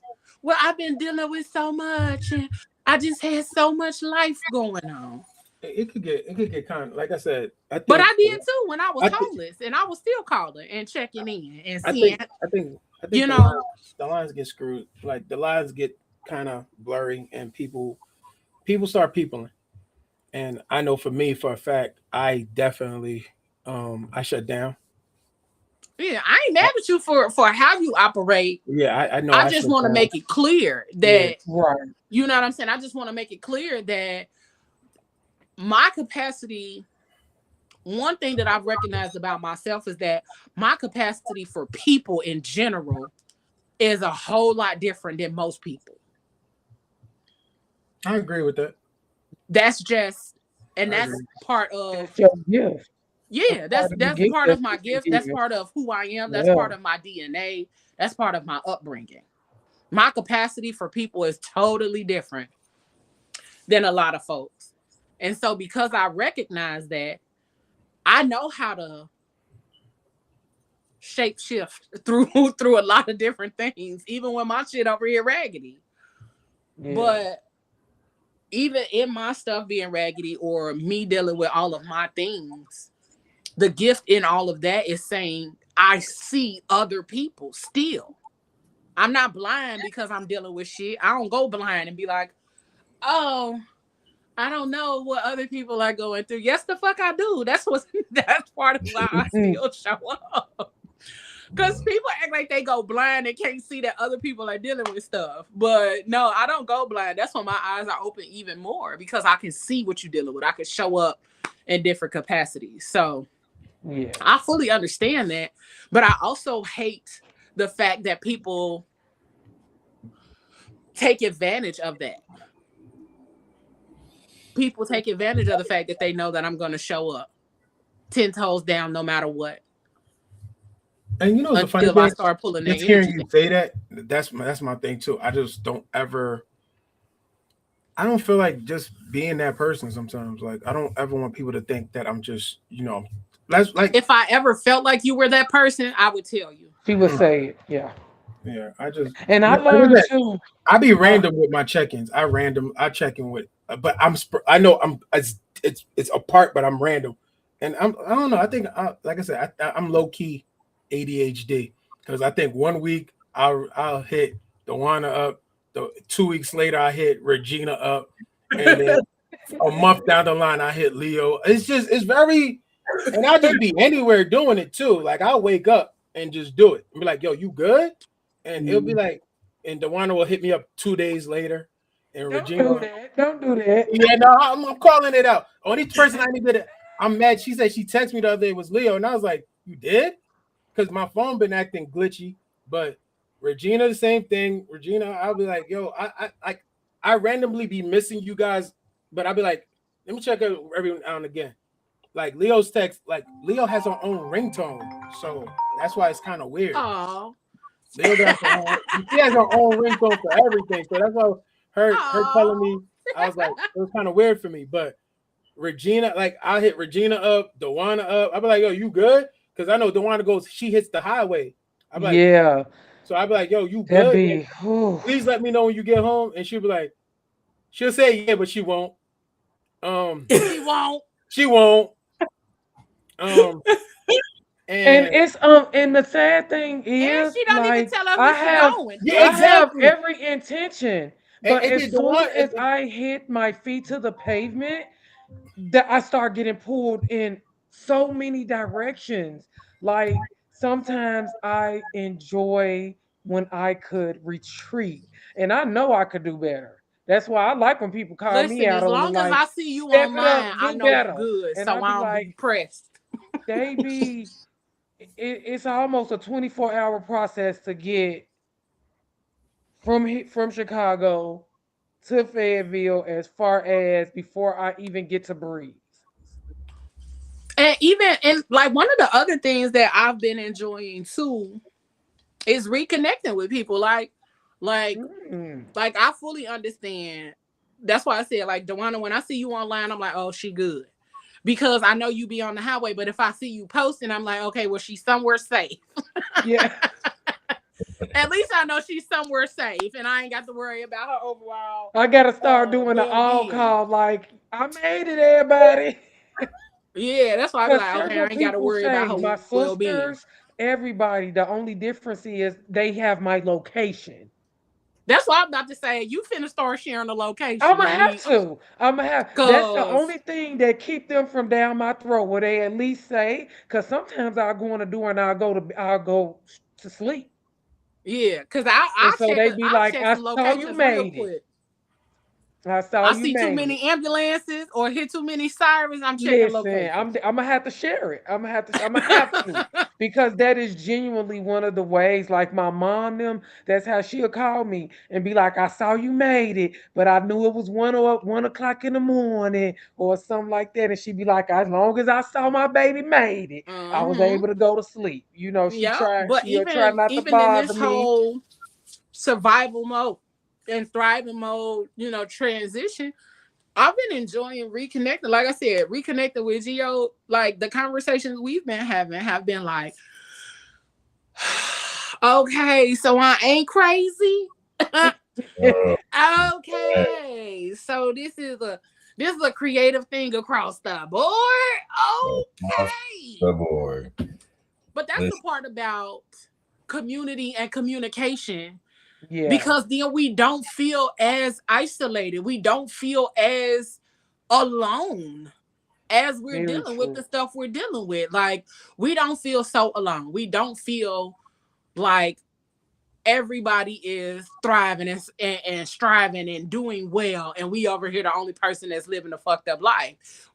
[SPEAKER 1] well, I've been dealing with so much and I just had so much life going on.
[SPEAKER 2] It could get kind of, like I said,
[SPEAKER 1] But I did too when I was
[SPEAKER 2] I think
[SPEAKER 1] homeless, and I was still calling and checking in and
[SPEAKER 2] I
[SPEAKER 1] seeing,
[SPEAKER 2] think I think I think
[SPEAKER 1] you know,
[SPEAKER 2] the lines get screwed. Like the lines get kind of blurry, and people start peopling. And I know for me, for a fact, I definitely I shut down.
[SPEAKER 1] yeah, I ain't mad at you for how you operate.
[SPEAKER 2] Yeah, I know
[SPEAKER 1] I
[SPEAKER 2] I
[SPEAKER 1] just
[SPEAKER 2] shut
[SPEAKER 1] want to
[SPEAKER 2] down.
[SPEAKER 1] make it clear
[SPEAKER 2] Yeah,
[SPEAKER 1] that,
[SPEAKER 3] Right.
[SPEAKER 1] you know what I'm saying? I just want to make it clear that my capacity, one thing that I've recognized about myself is that my capacity for people in general is a whole lot different than most people.
[SPEAKER 2] I agree with that.
[SPEAKER 1] That's just, and
[SPEAKER 2] I
[SPEAKER 1] that's
[SPEAKER 2] agree.
[SPEAKER 1] part
[SPEAKER 3] That's
[SPEAKER 1] of,
[SPEAKER 3] your gift. That's
[SPEAKER 1] yeah, that's
[SPEAKER 3] part of the
[SPEAKER 1] that's
[SPEAKER 3] gift
[SPEAKER 1] part
[SPEAKER 3] that
[SPEAKER 1] of my
[SPEAKER 3] you can
[SPEAKER 1] gift. That's
[SPEAKER 3] give.
[SPEAKER 1] part of who I am. That's
[SPEAKER 3] Yeah.
[SPEAKER 1] part of my DNA. That's part of my upbringing. My capacity for people is totally different than a lot of folks. And so because I recognize that, I know how to shape shift through through a lot of different things, even when my shit over here raggedy.
[SPEAKER 3] Yeah.
[SPEAKER 1] But even in my stuff being raggedy or me dealing with all of my things, the gift in all of that is saying I see other people still. I'm not blind because I'm dealing with shit. I don't go blind and be like, oh, I don't know what other people are going through. Yes, the fuck I do. That's what that's part of why I still show up. Because people act like they go blind and can't see that other people are dealing with stuff. But no, I don't go blind. That's when my eyes are open even more because I can see what you're dealing with. I can show up in different capacities. So
[SPEAKER 3] Yeah.
[SPEAKER 1] I fully understand that. But I also hate the fact that people take advantage of that. People take advantage of the fact that they know that I'm going to show up 10 toes down no matter what
[SPEAKER 2] And you know the funny
[SPEAKER 1] until I
[SPEAKER 2] thing,
[SPEAKER 1] start pulling their
[SPEAKER 2] just hearing
[SPEAKER 1] energy
[SPEAKER 2] you
[SPEAKER 1] down.
[SPEAKER 2] say that, that's my thing too. I just don't ever. I don't feel like just being that person sometimes. Like I don't ever want people to think that I'm just, that's like,
[SPEAKER 1] If I ever felt like you were that person, I would tell you.
[SPEAKER 3] She would
[SPEAKER 2] mm,
[SPEAKER 3] say it. Yeah.
[SPEAKER 2] yeah. I just,
[SPEAKER 3] And I
[SPEAKER 2] like I
[SPEAKER 3] learned
[SPEAKER 2] said,
[SPEAKER 3] too.
[SPEAKER 2] I be
[SPEAKER 3] Uh,
[SPEAKER 2] random with my check-ins. I check in with, but I know it's apart, but I'm random, and I don't know. I think, like I said, I'm low key ADHD because I think one week I'll hit Dewana up, the 2 weeks later I hit Regina up, and then a month down the line I hit Leo. It's very, and I'll just be anywhere doing it too. Like I'll wake up and just do it and be like, "Yo, you good?" And it'll be like, and Dewana will hit me up 2 days later, and
[SPEAKER 3] don't
[SPEAKER 2] Regina,
[SPEAKER 3] do that. Don't do that.
[SPEAKER 2] yeah, no, I'm calling it out. Only person I needed, I'm mad. She said she texted me the other day was Leo, and I was like, "You did?" Because my phone been acting glitchy. But Regina, the same thing. Regina, I'll be like, "Yo, I randomly be missing you guys," but I'll be like, "Let me check it every now and again." Like Leo's text, like Leo has her own ringtone, so that's why it's kind of weird.
[SPEAKER 1] Oh,
[SPEAKER 2] Leo got her own, she has her own ringtone for everything, so that's why her telling
[SPEAKER 1] oh.
[SPEAKER 2] me, I was like, it was kind of weird for me. But Regina, like I hit Regina up, Dewana up. I'll be like, "Yo, you good?" Because I know Dewana goes, she hits the highway. I'm like,
[SPEAKER 3] Yeah.
[SPEAKER 2] so I'll be like, "Yo, you
[SPEAKER 3] That
[SPEAKER 2] good?
[SPEAKER 3] be. Whew.
[SPEAKER 2] Please let me know when you get home." And she'll be like, she'll say yeah, but she won't. Um,
[SPEAKER 1] She won't.
[SPEAKER 2] she won't. Um,
[SPEAKER 3] And
[SPEAKER 2] and
[SPEAKER 3] it's and the sad thing
[SPEAKER 1] And
[SPEAKER 3] is
[SPEAKER 1] she don't even
[SPEAKER 3] like
[SPEAKER 1] tell us
[SPEAKER 3] I
[SPEAKER 1] where she
[SPEAKER 3] have
[SPEAKER 1] going.
[SPEAKER 2] yeah,
[SPEAKER 3] I have
[SPEAKER 2] exactly.
[SPEAKER 3] every intention, but
[SPEAKER 2] And
[SPEAKER 3] as
[SPEAKER 2] then the
[SPEAKER 3] soon
[SPEAKER 2] one,
[SPEAKER 3] as I hit my feet to the pavement, that I start getting pulled in so many directions. Like sometimes I enjoy when I could retreat, and I know I could do better. That's why I like when people call me
[SPEAKER 1] Listen,
[SPEAKER 3] out
[SPEAKER 1] as
[SPEAKER 3] on the
[SPEAKER 1] long as
[SPEAKER 3] like,
[SPEAKER 1] I see you
[SPEAKER 3] step it
[SPEAKER 1] online,
[SPEAKER 3] up,
[SPEAKER 1] I
[SPEAKER 3] do
[SPEAKER 1] know you
[SPEAKER 3] better,
[SPEAKER 1] good.
[SPEAKER 3] and
[SPEAKER 1] So
[SPEAKER 3] I
[SPEAKER 1] I
[SPEAKER 3] be
[SPEAKER 1] don't be
[SPEAKER 3] like,
[SPEAKER 1] pressed.
[SPEAKER 3] it's almost a 24-hour process to get from Chicago to Fayetteville as far as before I even get to breathe.
[SPEAKER 1] And even and like one of the other things that I've been enjoying too is reconnecting with people. Like
[SPEAKER 3] Mm.
[SPEAKER 1] like I fully understand. That's why I said like Dewana, when I see you online, I'm like, oh, she good. Because I know you be on the highway, but if I see you posting, I'm like, okay, well, she's somewhere safe.
[SPEAKER 3] Yeah.
[SPEAKER 1] At least I know she's somewhere safe, and I ain't got to worry about her overall
[SPEAKER 3] I gotta start doing the
[SPEAKER 1] well
[SPEAKER 3] all
[SPEAKER 1] being.
[SPEAKER 3] call like I made it, everybody.
[SPEAKER 1] Yeah, that's why I be
[SPEAKER 3] Because
[SPEAKER 1] like, okay,
[SPEAKER 3] several
[SPEAKER 1] I ain't got to
[SPEAKER 3] people
[SPEAKER 1] worry about
[SPEAKER 3] say my
[SPEAKER 1] her well being.
[SPEAKER 3] sisters, everybody. The only difference is they have my location.
[SPEAKER 1] That's what I'm about to say. You finna start sharing the
[SPEAKER 3] I'm
[SPEAKER 1] location.
[SPEAKER 3] gonna
[SPEAKER 1] I
[SPEAKER 3] have
[SPEAKER 1] need,
[SPEAKER 3] to. I'm gonna have. That's the
[SPEAKER 1] cause
[SPEAKER 3] only thing that keep them from down my throat. Where they at least say, because sometimes I'll go on the door and I'll go to sleep,
[SPEAKER 1] yeah, cause
[SPEAKER 3] and so they be
[SPEAKER 1] I'll
[SPEAKER 3] like,
[SPEAKER 1] check
[SPEAKER 3] "I
[SPEAKER 1] some
[SPEAKER 3] saw you
[SPEAKER 1] locations real
[SPEAKER 3] made it.
[SPEAKER 1] quick.
[SPEAKER 3] I saw
[SPEAKER 1] I
[SPEAKER 3] you
[SPEAKER 1] see too
[SPEAKER 3] made it."
[SPEAKER 1] many ambulances or hear too many sirens. I'm checking
[SPEAKER 3] Listen,
[SPEAKER 1] locations.
[SPEAKER 3] I'm gonna have to share it. I'm gonna have to because that is genuinely one of the ways. Like my mom, them that's how she'll call me and be like, "I saw you made it, but I knew it was 1 o'clock in the morning or something like that." And she'd be like, "As long as I saw my baby made it, I was
[SPEAKER 1] Hmm.
[SPEAKER 3] able to go to sleep." You know,
[SPEAKER 1] Yeah, but
[SPEAKER 3] she'll try not to
[SPEAKER 1] even in
[SPEAKER 3] bother
[SPEAKER 1] this
[SPEAKER 3] me.
[SPEAKER 1] whole survival mode and thriving mode, transition, I've been enjoying reconnecting. Like I said, reconnecting with Gio. Like the conversations we've been having have been like, okay, so I ain't crazy. Okay, so this is a creative thing across the board.
[SPEAKER 5] Across
[SPEAKER 1] Okay,
[SPEAKER 5] the board.
[SPEAKER 1] but that's the
[SPEAKER 5] Listen,
[SPEAKER 1] part about community and communication,
[SPEAKER 3] Yeah,
[SPEAKER 1] because then we don't feel as isolated. We don't feel as alone as we're
[SPEAKER 3] very
[SPEAKER 1] dealing with
[SPEAKER 3] true.
[SPEAKER 1] the stuff we're dealing with. Like, we don't feel so alone. We don't feel like everybody is thriving and striving and doing well, and we over here the only person that's living a fucked up life.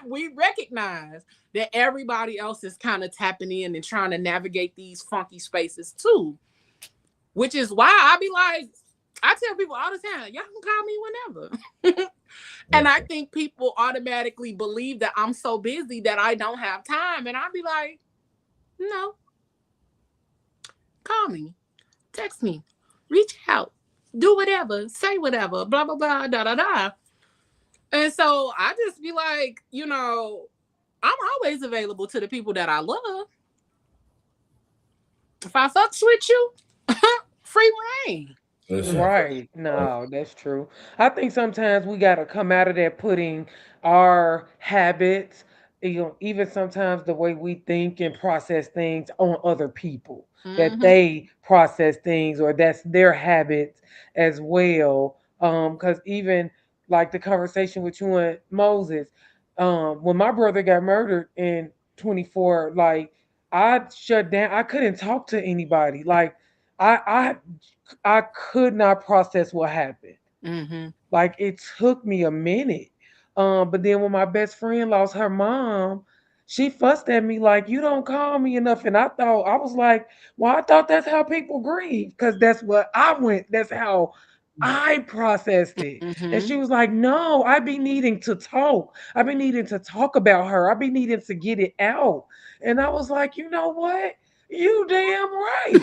[SPEAKER 1] We recognize that everybody else is kind of tapping in and trying to navigate these funky spaces too, which is why I be like, I tell people all the time, y'all can call me whenever. And I think people automatically believe that I'm so busy that I don't have time. And I'd be like, no, call me, text me, reach out, do whatever, say whatever, blah, blah, blah, da, da, da. And so I just be like, I'm always available to the people that I love. If I fucks with you, free reign.
[SPEAKER 5] listen.
[SPEAKER 3] Right. No, that's true. I think sometimes we got to come out of that putting our habits, even sometimes the way we think and process things on other people, that
[SPEAKER 1] Mm-hmm.
[SPEAKER 3] they process things or that's their habits as well. Because even like the conversation with you and Moses, when my brother got murdered in 24, like I shut down. I couldn't talk to anybody. Like I I could not process what happened.
[SPEAKER 1] Mm-hmm.
[SPEAKER 3] Like it took me a minute. But then when my best friend lost her mom, she fussed at me like, "You don't call me enough." And I was like, "Well, I thought that's how people grieve, because that's what I went. That's how I processed it." And
[SPEAKER 1] Mm-hmm.
[SPEAKER 3] she was like, "No, I be needing to talk. I be needing to talk about her. I be needing to get it out." And I was like, "You know what? You damn right.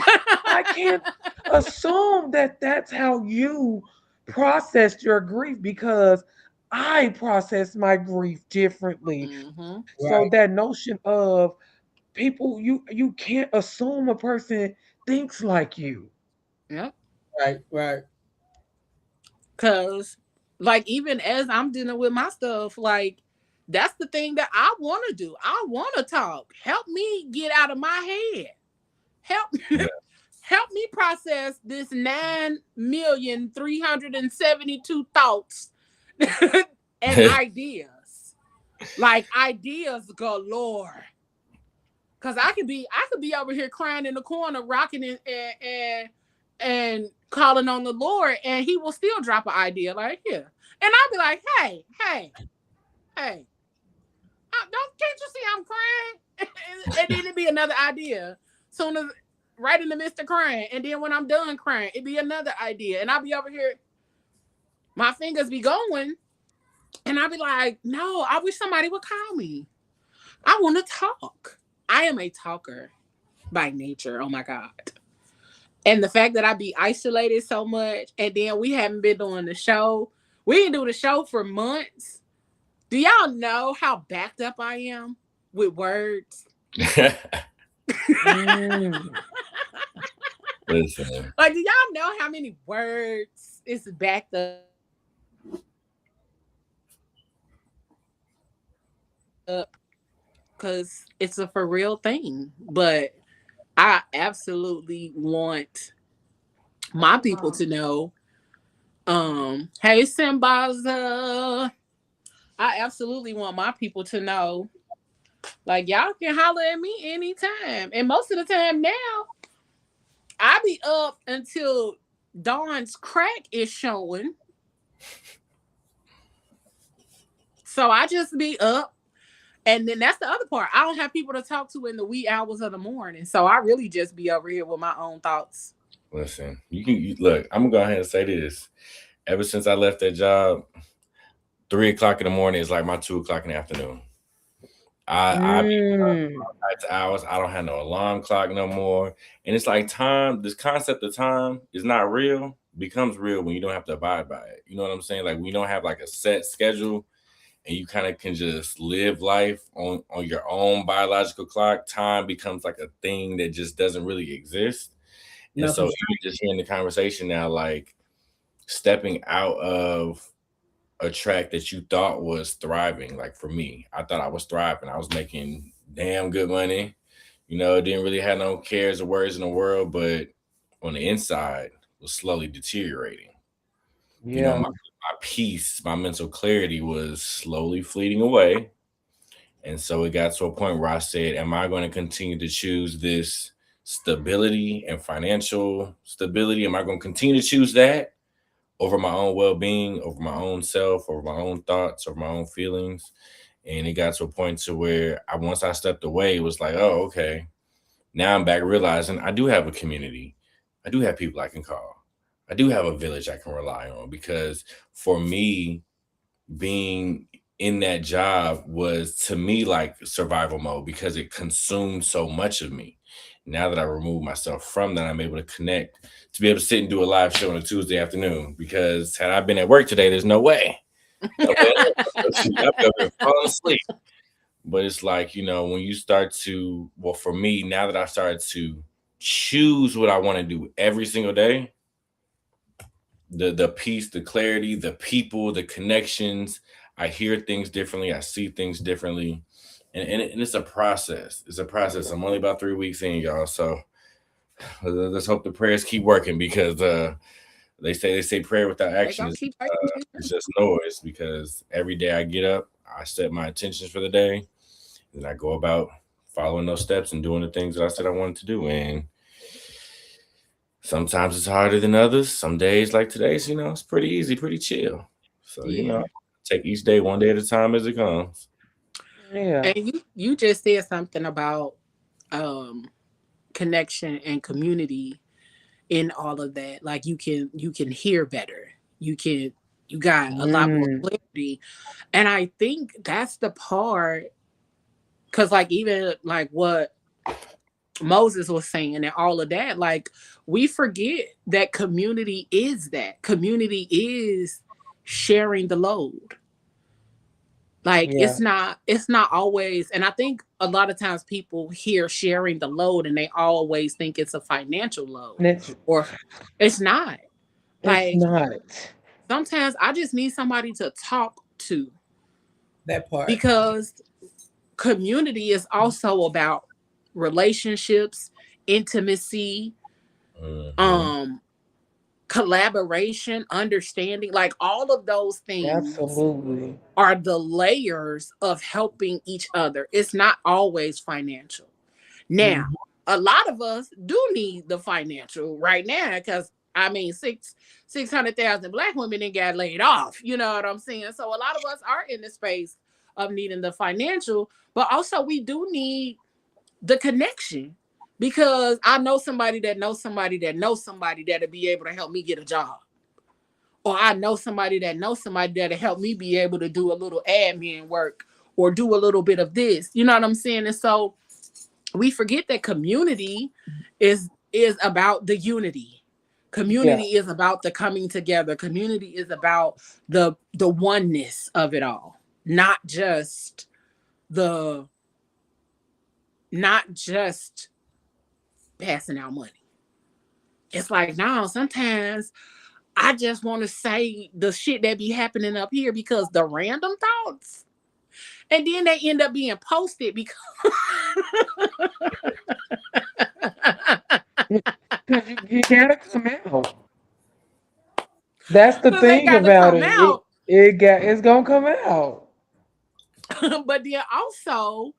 [SPEAKER 3] I can't assume that that's how you processed your grief, because I process my grief differently."
[SPEAKER 1] Mm-hmm.
[SPEAKER 3] So that notion of people, you can't assume a person thinks like you.
[SPEAKER 1] Yep.
[SPEAKER 4] Right, right.
[SPEAKER 1] Cause like even as I'm dealing with my stuff, like that's the thing that I want to do. I want to talk. Help me get out of my head. Help
[SPEAKER 5] Yeah.
[SPEAKER 1] help me process this 9,372 thoughts and ideas. Like ideas galore. Cause I could be over here crying in the corner, rocking and calling on the Lord, and He will still drop an idea like here, and I'll be like, hey, hey, hey, don't can't you see I'm crying? And then it'd be another idea. Soon as right in the midst of crying. And then when I'm done crying, it'd be another idea. And I'll be over here, my fingers be going. And I'll be like, no, I wish somebody would call me. I want to talk. I am a talker by nature. Oh my God. And the fact that I be isolated so much, and then we haven't been doing the show. We didn't do the show for months. Do y'all know how backed up I am with words?
[SPEAKER 3] Mm.
[SPEAKER 5] Listen,
[SPEAKER 1] Like, do y'all know how many words is backed up? Because it's a for real thing. But I absolutely want my people to know. Hey Simbaza. I absolutely want my people to know. Like, y'all can holler at me anytime. And most of the time now, I be up until Dawn's crack is showing. So I just be up. And then that's the other part. I don't have people to talk to in the wee hours of the morning. So I really just be over here with my own thoughts.
[SPEAKER 5] listen. Look. I'm gonna go ahead and say this. Ever since I left that job, 3 o'clock in the morning is like my 2 o'clock in the afternoon. I be
[SPEAKER 3] Mm.
[SPEAKER 5] back to hours. I don't have no alarm clock no more. And it's like time. This concept of time is not real. Becomes real when you don't have to abide by it. You know what I'm saying? Like, we don't have like a set schedule, and you kind of can just live life on your own biological clock. Time becomes like a thing that just doesn't really exist. And
[SPEAKER 4] No,
[SPEAKER 5] so,
[SPEAKER 4] for
[SPEAKER 5] even just hearing the conversation now, like stepping out of a track that you thought was thriving. Like, for me, I thought I was thriving. I was making damn good money. Didn't really have no cares or worries in the world, but on the inside was slowly deteriorating.
[SPEAKER 3] Yeah.
[SPEAKER 5] My peace, my mental clarity was slowly fleeting away. And so it got to a point where I said, am I going to continue to choose this stability and financial stability? Am I going to continue to choose that over my own well being, over my own self, over my own thoughts, over my own feelings? And it got to a point to where once I stepped away, it was like, oh, okay. Now I'm back realizing I do have a community. I do have people I can call. I do have a village I can rely on, because for me, being in that job was to me like survival mode, because it consumed so much of me. Now that I remove myself from that, I'm able to connect, to be able to sit and do a live show on a Tuesday afternoon. Because had I been at work today, there's no way. No way. I've been falling asleep. But it's like, when you start to, well, for me, now that I started to choose what I want to do every single day, the peace, the clarity, the people, the connections, I hear things differently, I see things differently. And it's a process. It's a process. I'm only about 3 weeks in, y'all. So let's hope the prayers keep working, because they say prayer without
[SPEAKER 1] They
[SPEAKER 5] action
[SPEAKER 1] gonna
[SPEAKER 5] is
[SPEAKER 1] keep fighting.
[SPEAKER 5] it's just noise. Because every day I get up, I set my intentions for the day, and I go about following those steps and doing the things that I said I wanted to do. And sometimes it's harder than others. Some days, like today's, it's pretty easy, pretty chill. So,
[SPEAKER 1] Yeah.
[SPEAKER 5] take each day one day at a time as it comes.
[SPEAKER 3] Yeah.
[SPEAKER 1] And you just said something about um connection and community in all of that. Like, you can hear better. You got a lot more
[SPEAKER 3] Mm.
[SPEAKER 1] clarity. And I think that's the part, because like even like what Moses was saying and all of that, like, we forget that community is that. Community is sharing the load. Like,
[SPEAKER 3] Yeah.
[SPEAKER 1] it's not always, and I think a lot of times people hear sharing the load and they always think it's a financial load,
[SPEAKER 3] And
[SPEAKER 1] or it's not.
[SPEAKER 3] it's
[SPEAKER 1] Like,
[SPEAKER 3] not.
[SPEAKER 1] sometimes I just need somebody to talk to,
[SPEAKER 4] that part.
[SPEAKER 1] because community is also about relationships, intimacy,
[SPEAKER 5] Hmm.
[SPEAKER 1] um collaboration, understanding. Like, all of those things
[SPEAKER 3] Absolutely.
[SPEAKER 1] are the layers of helping each other. It's not always financial. Now,
[SPEAKER 4] Mhm.
[SPEAKER 1] a lot of us do need the financial right now, because I mean, 600,000 Black women then got laid off. You know what I'm saying? So a lot of us are in the space of needing the financial, but also we do need the connection, because I know somebody that knows somebody that knows somebody that'll be able to help me get a job. Or I know somebody that knows somebody that'll help me be able to do a little admin work or do a little bit of this. You know what I'm saying? And so we forget that community is about the unity.
[SPEAKER 3] Yeah.
[SPEAKER 1] Community is about the coming together. Community is about the oneness of it all. The not just passing out money. It's like now sometimes I just want to say the shit that be happening up here because the random thoughts, and then they end up being posted because
[SPEAKER 3] Because you gotta come out. That's the
[SPEAKER 1] they
[SPEAKER 3] thing
[SPEAKER 1] got to
[SPEAKER 3] about
[SPEAKER 1] come
[SPEAKER 3] it.
[SPEAKER 1] out.
[SPEAKER 3] It's gonna come out.
[SPEAKER 1] But then also,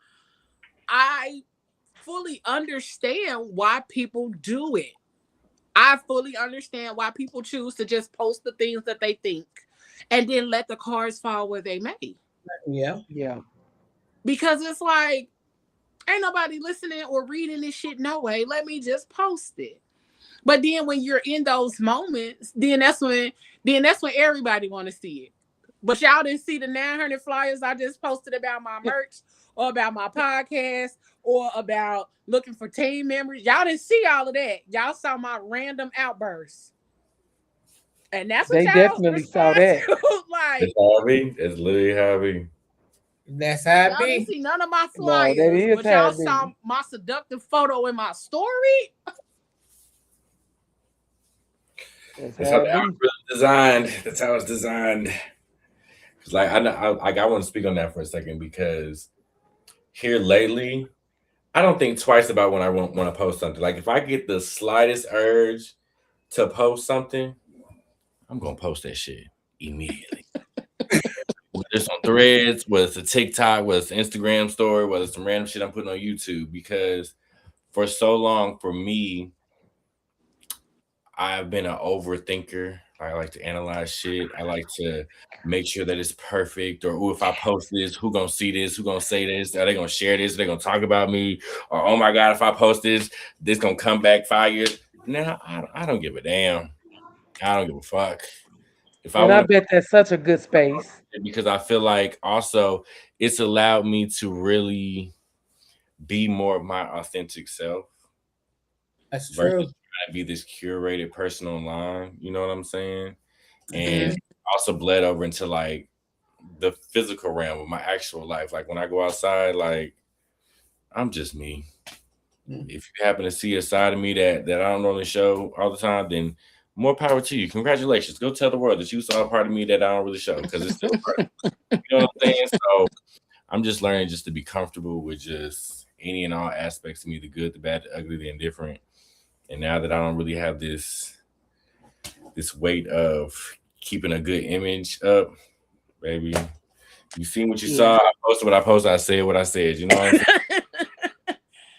[SPEAKER 1] I fully understand why people do it. I fully understand why people choose to just post the things that they think and then let the cards fall where they may.
[SPEAKER 4] Yeah.
[SPEAKER 3] Yeah.
[SPEAKER 1] Because it's like, ain't nobody listening or reading this shit no way. Let me just post it. But then when you're in those moments, then that's when everybody want to see it. But y'all didn't see the 900 flyers I just posted about my merch or about my podcast or about looking for team members. Y'all didn't see all of that. Y'all saw my random outbursts. And that's what
[SPEAKER 3] They
[SPEAKER 1] y'all
[SPEAKER 3] definitely saw
[SPEAKER 1] respond
[SPEAKER 3] that.
[SPEAKER 1] to.
[SPEAKER 5] It's
[SPEAKER 1] Like,
[SPEAKER 5] heavy. It's literally heavy.
[SPEAKER 4] That's how it
[SPEAKER 1] y'all didn't
[SPEAKER 4] be.
[SPEAKER 1] see none of my
[SPEAKER 3] No, that
[SPEAKER 1] flyers,
[SPEAKER 3] is
[SPEAKER 1] but
[SPEAKER 3] how
[SPEAKER 1] y'all
[SPEAKER 3] it
[SPEAKER 1] saw
[SPEAKER 3] be.
[SPEAKER 1] my seductive photo in my story.
[SPEAKER 3] That's
[SPEAKER 5] That's how
[SPEAKER 3] how
[SPEAKER 5] the
[SPEAKER 3] it be.
[SPEAKER 5] algorithm designed. That's how it's designed. 'Cause like I know, I want to speak on that for a second because here lately, I don't think twice about when I want to post something. Like if I get the slightest urge to post something, I'm gonna post that shit immediately. Whether it's on Threads, whether it's a TikTok, whether it's an Instagram story, whether it's some random shit I'm putting on YouTube, because for so long for me, I've been an overthinker. I like to analyze shit. I like to make sure that it's perfect. Or "Ooh, if I post this, who gonna see this? Who gonna say this? Are they gonna share this? Are they gonna talk about me? Or oh my god, if I post this gonna come back 5 years. Now I don't give a damn. I don't give a fuck. If I
[SPEAKER 3] And I
[SPEAKER 5] want to,
[SPEAKER 3] bet that's such a good space.
[SPEAKER 5] because I feel like also it's allowed me to really be more of my authentic self
[SPEAKER 4] That's
[SPEAKER 5] versus
[SPEAKER 4] true.
[SPEAKER 5] trying to be this curated person online. You know what I'm saying? And
[SPEAKER 4] Mhm.
[SPEAKER 5] also bled over into like the physical realm of my actual life. Like when I go outside, like I'm just me.
[SPEAKER 4] Mhm.
[SPEAKER 5] If you happen to see a side of me that I don't normally show all the time, then more power to you. Congratulations. Go tell the world that you saw a part of me that I don't really show because it's still a part of me. You know what I'm saying? So I'm just learning just to be comfortable with just any and all aspects of me, the good, the bad, the ugly, the indifferent. And now that I don't really have this weight of keeping a good image up, baby. You seen what you saw.
[SPEAKER 1] Yeah.
[SPEAKER 5] I posted what I posted. I said what I said. You know what I'm saying?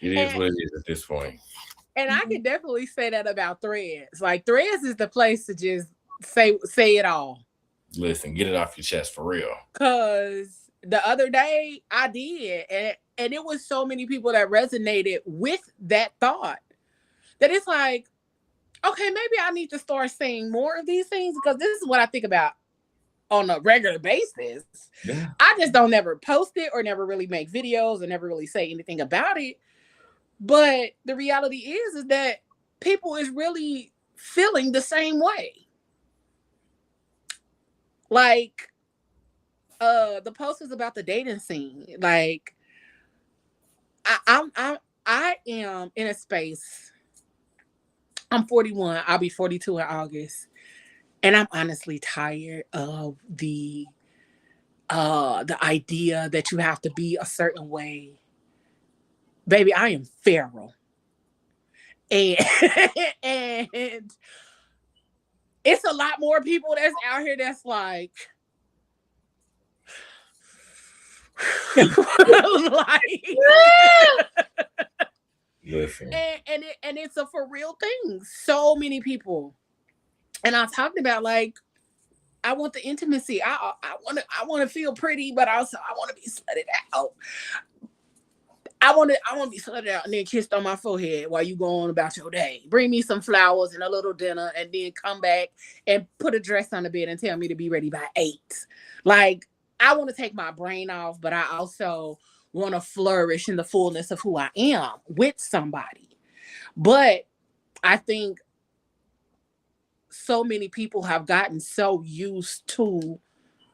[SPEAKER 5] It is
[SPEAKER 1] and
[SPEAKER 5] what it is at this point.
[SPEAKER 1] and I can definitely say that about Threads. Like Threads is the place to just say it all.
[SPEAKER 5] Listen, get it off your chest for real.
[SPEAKER 1] Cause the other day I did, and it was so many people that resonated with that thought that it's like, okay, maybe I need to start saying more of these things because this is what I think about on a regular basis.
[SPEAKER 5] Yeah.
[SPEAKER 1] I just don't never post it or never really make videos or never really say anything about it. But the reality is that people is really feeling the same way. Like the post is about the dating scene. Like I am in a space. I'm 41. I'll be 42 in August. And I'm honestly tired of the idea that you have to be a certain way. Baby, I am feral. And and it's a lot more people that's out here that's like like
[SPEAKER 5] Listen.
[SPEAKER 1] and it's a for real thing. So many people. And I talked about like I want the intimacy. I want to feel pretty, but also I want to be slutted out. I want to be slutted out and then kissed on my forehead while you go on about your day. Bring me some flowers and a little dinner, and then come back and put a dress on the bed and tell me to be ready by 8. Like, I want to take my brain off, but I also want to flourish in the fullness of who I am with somebody. But I think so many people have gotten so used to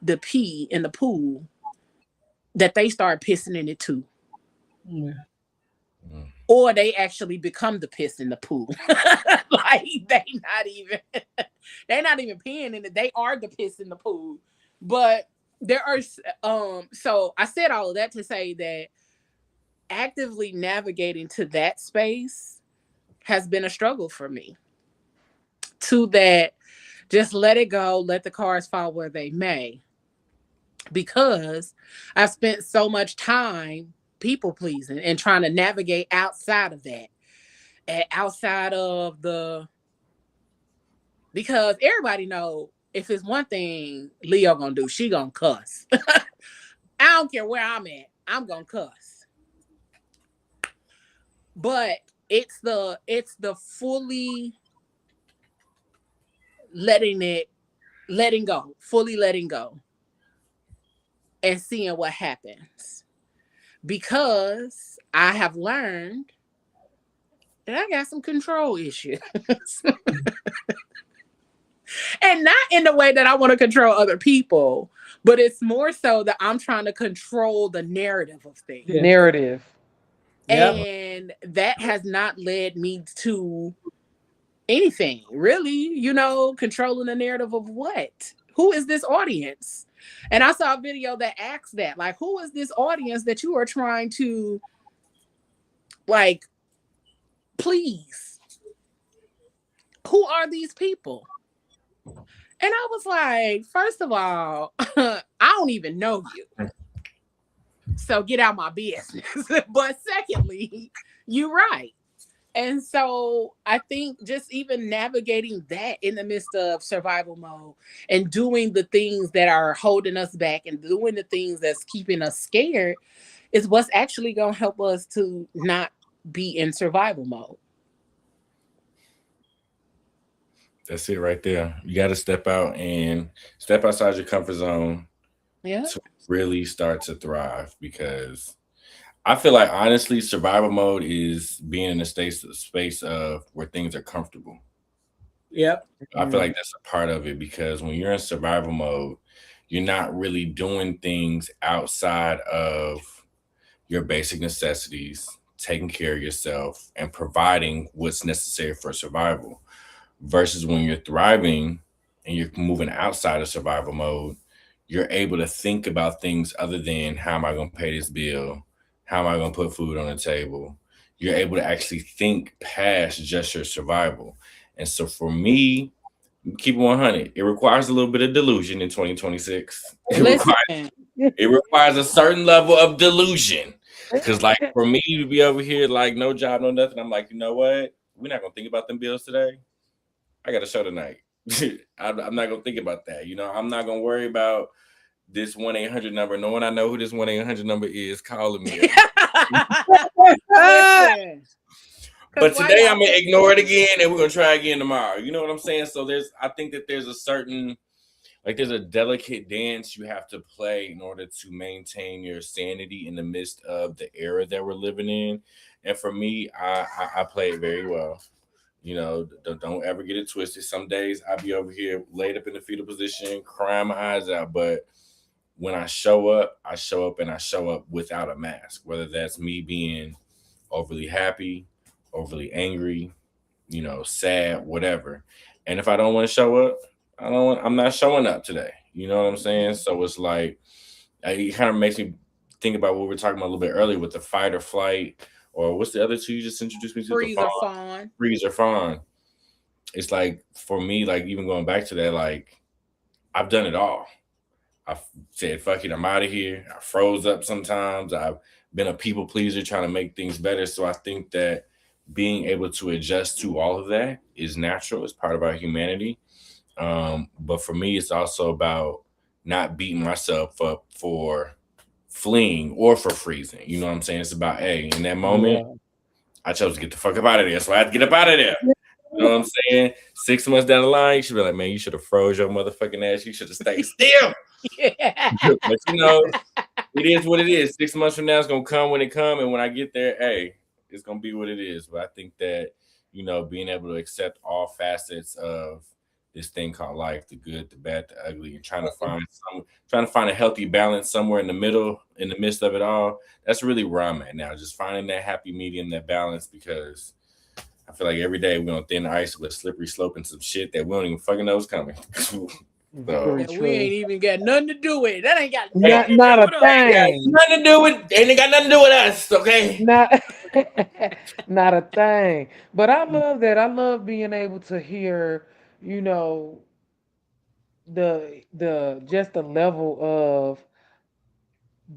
[SPEAKER 1] the pee in the pool that they start pissing in it too.
[SPEAKER 3] Yeah.
[SPEAKER 1] Or they actually become the piss in the pool. Like, they're not even peeing in it. They are the piss in the pool. But there are so I said all of that to say that actively navigating to that space has been a struggle for me. To that, just let it go, let the cards fall where they may. Because I've spent so much time people pleasing and trying to navigate outside of that. And outside of the, because everybody know if it's one thing Leo gonna do, she gonna cuss. I don't care where I'm at, I'm gonna cuss. But it's the fully letting it letting go, fully letting go and seeing what happens. Because I have learned that I got some control issues. And not in the way that I want to control other people, but it's more so that I'm trying to control the narrative of things.
[SPEAKER 3] The narrative. Yep.
[SPEAKER 1] And that has not led me to anything really, controlling the narrative of what? Who is this audience? And I saw a video that asked that, like, who is this audience that you are trying to, like, please? Who are these people? And I was like, first of all, I don't even know you. So get out my business. But secondly, you're right. And so I think just even navigating that in the midst of survival mode and doing the things that are holding us back and doing the things that's keeping us scared is what's actually going to help us to not be in survival mode.
[SPEAKER 5] That's it right there. You got to step out and step outside your comfort zone to really start to thrive, because I feel like honestly, survival mode is being in a space of where things are comfortable.
[SPEAKER 4] Yep.
[SPEAKER 5] I feel like that's a part of it, because when you're in survival mode, you're not really doing things outside of your basic necessities, taking care of yourself, and providing what's necessary for survival. Versus when you're thriving and you're moving outside of survival mode, you're able to think about things other than how am I going to pay this bill? How am I going to put food on the table? You're able to actually think past just your survival. And so for me, keep it 100. It requires a little bit of delusion in 2026. It requires a certain level of delusion. Because, like, for me to be over here, like, no job, no nothing, I'm like, you know what? We're not going to think about them bills today. I got a show tonight. I'm not going to think about that. I'm not going to worry about this 1-800 number, knowing I know who this 1-800 number is calling me. But today I'm gonna ignore it again, and we're gonna try again tomorrow. You know what I'm saying? So I think that there's a certain, like, there's a delicate dance you have to play in order to maintain your sanity in the midst of the era that we're living in. And for me, I play it very well. Don't ever get it twisted. Some days I'll be over here laid up in the fetal position, crying my eyes out. But when I show up, I show up, and I show up without a mask, whether that's me being overly happy, overly angry, sad, whatever. And if I don't want to show up, I'm not showing up today. You know what I'm saying? So it's like, it kind of makes me think about what we were talking about a little bit earlier with the fight or flight, or what's the other two you just introduced me to?
[SPEAKER 1] Freeze or fawn.
[SPEAKER 5] Freeze or fawn. It's like, for me, like, even going back to that, like, I've done it all. I said, fuck it, I'm out of here. I froze up sometimes. I've been a people pleaser trying to make things better. So I think that being able to adjust to all of that is natural. It's part of our humanity. But for me, it's also about not beating myself up for fleeing or for freezing. You know what I'm saying? It's about, hey, in that moment,
[SPEAKER 3] Yeah.
[SPEAKER 5] I chose to get the fuck up out of there. So I had to get up out of there. You know what I'm saying? 6 months down the line, you should be like, man, you should have froze your motherfucking ass. You should have stayed still.
[SPEAKER 1] Yeah.
[SPEAKER 5] But you know, it is what it is. 6 months from now, it's gonna come when it come, and when I get there, hey, it's gonna be what it is. But I think that being able to accept all facets of this thing called life, the good, the bad, the ugly, and trying to find a healthy balance somewhere in the middle, in the midst of it all. That's really where I'm at now. Just finding that happy medium, that balance, because I feel like every day we're on thin ice with a slippery slope and some shit that we don't even fucking know is coming. So,
[SPEAKER 3] Very
[SPEAKER 1] That we
[SPEAKER 3] true.
[SPEAKER 1] ain't even got nothing to do with. That ain't got
[SPEAKER 5] hey,
[SPEAKER 1] nothing to
[SPEAKER 3] Not
[SPEAKER 1] do
[SPEAKER 3] a
[SPEAKER 1] with us.
[SPEAKER 3] thing.
[SPEAKER 5] nothing to do with, ain't got nothing to do with us, okay?
[SPEAKER 3] Not not a thing. But I love that. I love being able to hear, you know, the just the level of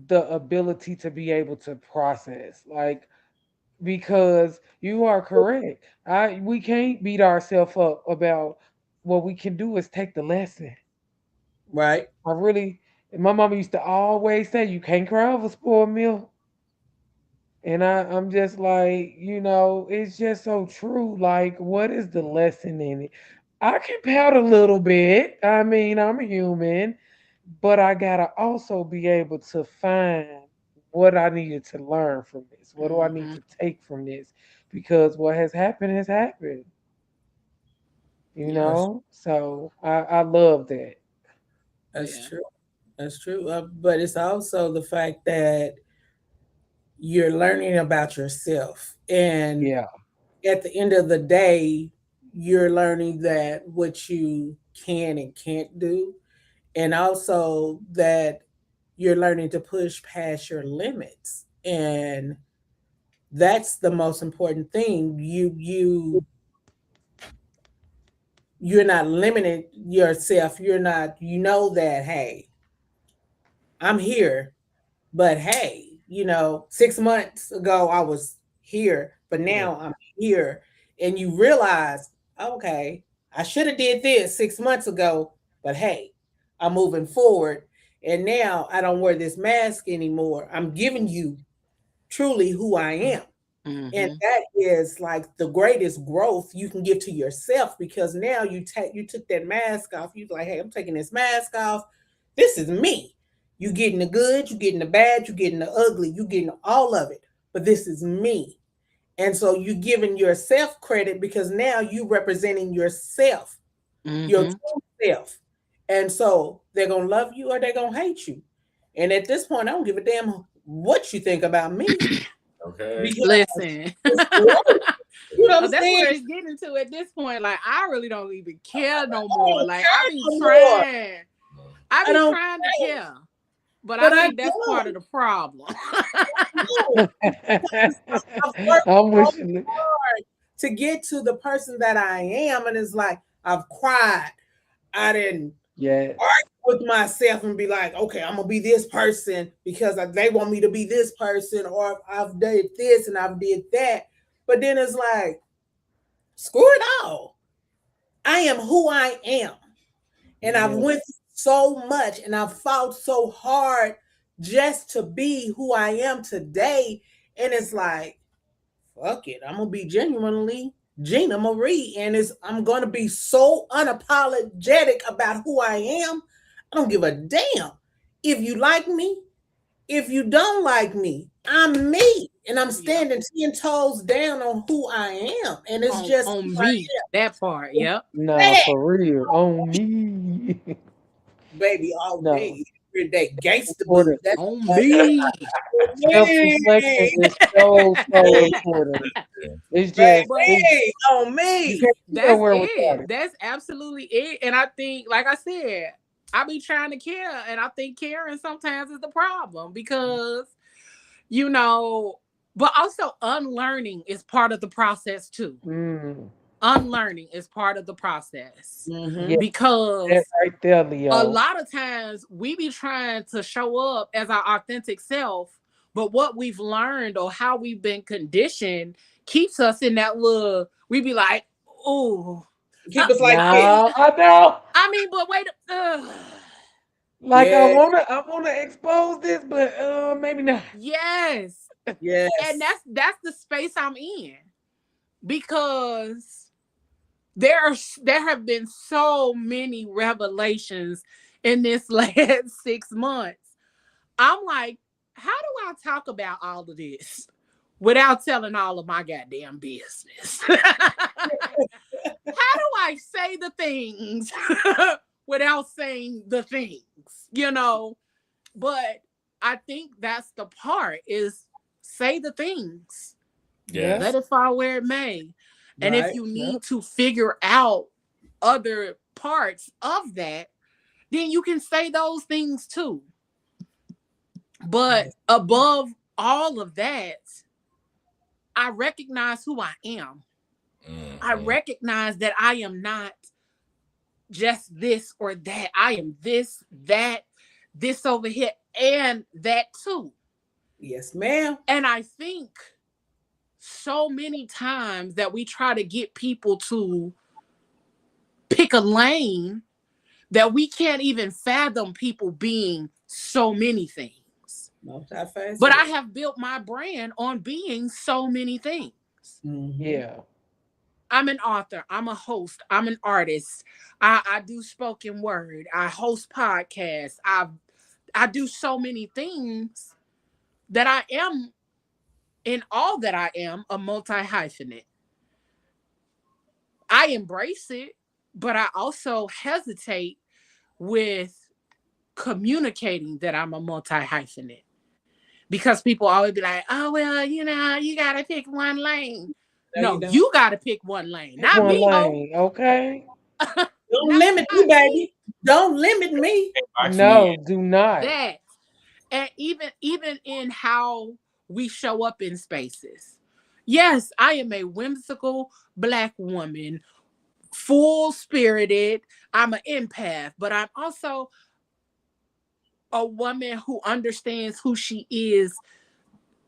[SPEAKER 3] the ability to be able to process. Like, because you are correct. We can't beat ourselves up about what we can do is take the lesson.
[SPEAKER 4] Right.
[SPEAKER 3] I really, my mama used to always say, you can't cry over spoiled milk. And I'm just like, it's just so true. Like, what is the lesson in it? I can pout a little bit. I mean, I'm human, but I gotta also be able to find what I needed to learn from this. What do I need
[SPEAKER 1] Hmm.
[SPEAKER 3] to take from this? Because what has happened has happened,
[SPEAKER 1] Yeah.
[SPEAKER 3] So I love that.
[SPEAKER 4] That's
[SPEAKER 1] Yeah.
[SPEAKER 4] true. That's true. But it's also the fact that you're learning about yourself. And
[SPEAKER 3] Yeah.
[SPEAKER 4] at the end of the day, you're learning that what you can and can't do. And also that you're learning to push past your limits. And that's the most important thing. You're not limiting yourself. You're not, you know that, hey, I'm here. But hey, 6 months ago I was here, but
[SPEAKER 3] Yeah.
[SPEAKER 4] now I'm here. And you realize, okay, I should have did this 6 months ago, but hey, I'm moving forward. And now I don't wear this mask anymore. I'm giving you truly who I am. And
[SPEAKER 1] Hmm.
[SPEAKER 4] that is like the greatest growth you can give to yourself, because now you took that mask off. You like, hey, I'm taking this mask off. This is me. You getting the good, you getting the bad, you getting the ugly, you getting all of it. But this is me. And so you giving yourself credit because now you representing yourself, your
[SPEAKER 1] Hmm.
[SPEAKER 4] true self. And so they're gonna love you or they're gonna hate you. And at this point, I don't give a damn what you think about me,
[SPEAKER 5] Okay.
[SPEAKER 4] because
[SPEAKER 1] Listen.
[SPEAKER 4] it's growth. You know what I'm
[SPEAKER 1] That's
[SPEAKER 4] saying?
[SPEAKER 1] where it's getting to at this point. Like, I really don't even care no
[SPEAKER 4] I
[SPEAKER 1] more.
[SPEAKER 4] don't
[SPEAKER 1] Like, I be
[SPEAKER 4] care no more.
[SPEAKER 1] trying. I
[SPEAKER 4] I
[SPEAKER 1] be
[SPEAKER 4] don't
[SPEAKER 1] trying to
[SPEAKER 4] care,
[SPEAKER 1] care. But I
[SPEAKER 4] but I
[SPEAKER 1] think that's part
[SPEAKER 4] don't.
[SPEAKER 1] of the problem.
[SPEAKER 4] No, because I've worked
[SPEAKER 3] I'm
[SPEAKER 4] so
[SPEAKER 3] wishing.
[SPEAKER 4] hard to get to the person that I am, and it's like I've cried. I didn't
[SPEAKER 3] Yes.
[SPEAKER 4] argue with myself and be like, okay, I'm gonna be this person because they want me to be this person, or I've did this and I've did that. But then it's like, screw it all. I am who I am. And I've
[SPEAKER 3] Yes.
[SPEAKER 4] went through so much and I've fought so hard just to be who I am today. And it's like, fuck it, I'm gonna be genuinely Gina Marie, and I'm gonna be so unapologetic about who I am. I don't give a damn if you like me, if you don't like me. I'm me, and I'm
[SPEAKER 1] Yep.
[SPEAKER 4] standing 10 toes down on who I am, and it's just who
[SPEAKER 1] On
[SPEAKER 4] I
[SPEAKER 1] me. That part.
[SPEAKER 4] am.
[SPEAKER 1] Yep.
[SPEAKER 3] Nah,
[SPEAKER 4] Hey,
[SPEAKER 3] for real. On me.
[SPEAKER 4] baby, all
[SPEAKER 3] No.
[SPEAKER 4] day, every day, gangster boo.
[SPEAKER 3] Important.
[SPEAKER 4] That's
[SPEAKER 1] On
[SPEAKER 4] what
[SPEAKER 1] me.
[SPEAKER 3] Self-reflection
[SPEAKER 4] me.
[SPEAKER 3] is so, so important. It's just,
[SPEAKER 1] But
[SPEAKER 4] On
[SPEAKER 3] you
[SPEAKER 4] me.
[SPEAKER 3] can't be
[SPEAKER 1] that's
[SPEAKER 3] nowhere without
[SPEAKER 1] it.
[SPEAKER 3] it.
[SPEAKER 1] That's absolutely it. And I think, like I said, I be trying to care, and I think caring sometimes is the problem because, you know, but also unlearning is part of the process too.
[SPEAKER 3] Mm.
[SPEAKER 1] Unlearning is part of the process
[SPEAKER 3] Yeah,
[SPEAKER 4] Mm-hmm.
[SPEAKER 3] that
[SPEAKER 1] because
[SPEAKER 3] right there,
[SPEAKER 1] a
[SPEAKER 3] Leo.
[SPEAKER 1] lot of times we be trying to show up as our authentic self, but what we've learned or how we've been conditioned keeps us in that little, we be like, oh,
[SPEAKER 4] Keep us like
[SPEAKER 1] I
[SPEAKER 4] this.
[SPEAKER 1] mean,
[SPEAKER 3] No, I know.
[SPEAKER 1] I mean, but wait,
[SPEAKER 3] Like
[SPEAKER 4] Yeah,
[SPEAKER 3] I wanna expose this, but maybe not.
[SPEAKER 1] Yes. And
[SPEAKER 4] yes.
[SPEAKER 1] that's the space I'm in because there have been so many revelations in this last 6 months. I'm like, how do I talk about all of this without telling all of my goddamn business? How do I say the things without saying the things, you know? But I think that's the part is say the things.
[SPEAKER 3] Yeah,
[SPEAKER 1] Let
[SPEAKER 5] Yes.
[SPEAKER 1] it fall where it may. And if
[SPEAKER 4] Right.
[SPEAKER 1] you
[SPEAKER 3] yeah,
[SPEAKER 1] need to figure out other parts of that, then you can say those things too. But
[SPEAKER 4] Yes.
[SPEAKER 1] above all of that, I recognize who I am. I
[SPEAKER 5] Hmm.
[SPEAKER 1] recognize that I am not just this or that. I am this, that, this over here, and that too.
[SPEAKER 4] Yes, ma'am.
[SPEAKER 1] And I think so many times that we try to get people to pick a lane that we can't even fathom people being so many things. But I
[SPEAKER 4] Multifaceted.
[SPEAKER 1] have built my brand on being so many things.
[SPEAKER 4] Mm-hmm.
[SPEAKER 3] yeah.
[SPEAKER 1] I'm an author, I'm a host, I'm an artist. I do spoken word, I host podcasts, I do so many things that I am in all that I am a multi hyphenate. I embrace it, but I also hesitate with communicating that I'm a multi hyphenate because people always be like, oh, well, you got to pick one lane.
[SPEAKER 4] No, you
[SPEAKER 1] No,
[SPEAKER 4] don't.
[SPEAKER 1] you got to pick one lane,
[SPEAKER 3] Pick
[SPEAKER 1] not
[SPEAKER 3] one
[SPEAKER 1] me, ho.
[SPEAKER 3] lane, okay?
[SPEAKER 4] Don't
[SPEAKER 1] Not
[SPEAKER 4] limit me,
[SPEAKER 1] me.
[SPEAKER 4] baby. Don't limit me.
[SPEAKER 5] Box me in.
[SPEAKER 3] No, do not.
[SPEAKER 1] That. And even in how we show up in spaces. Yes, I am a whimsical black woman, full spirited. I'm an empath, but I'm also a woman who understands who she is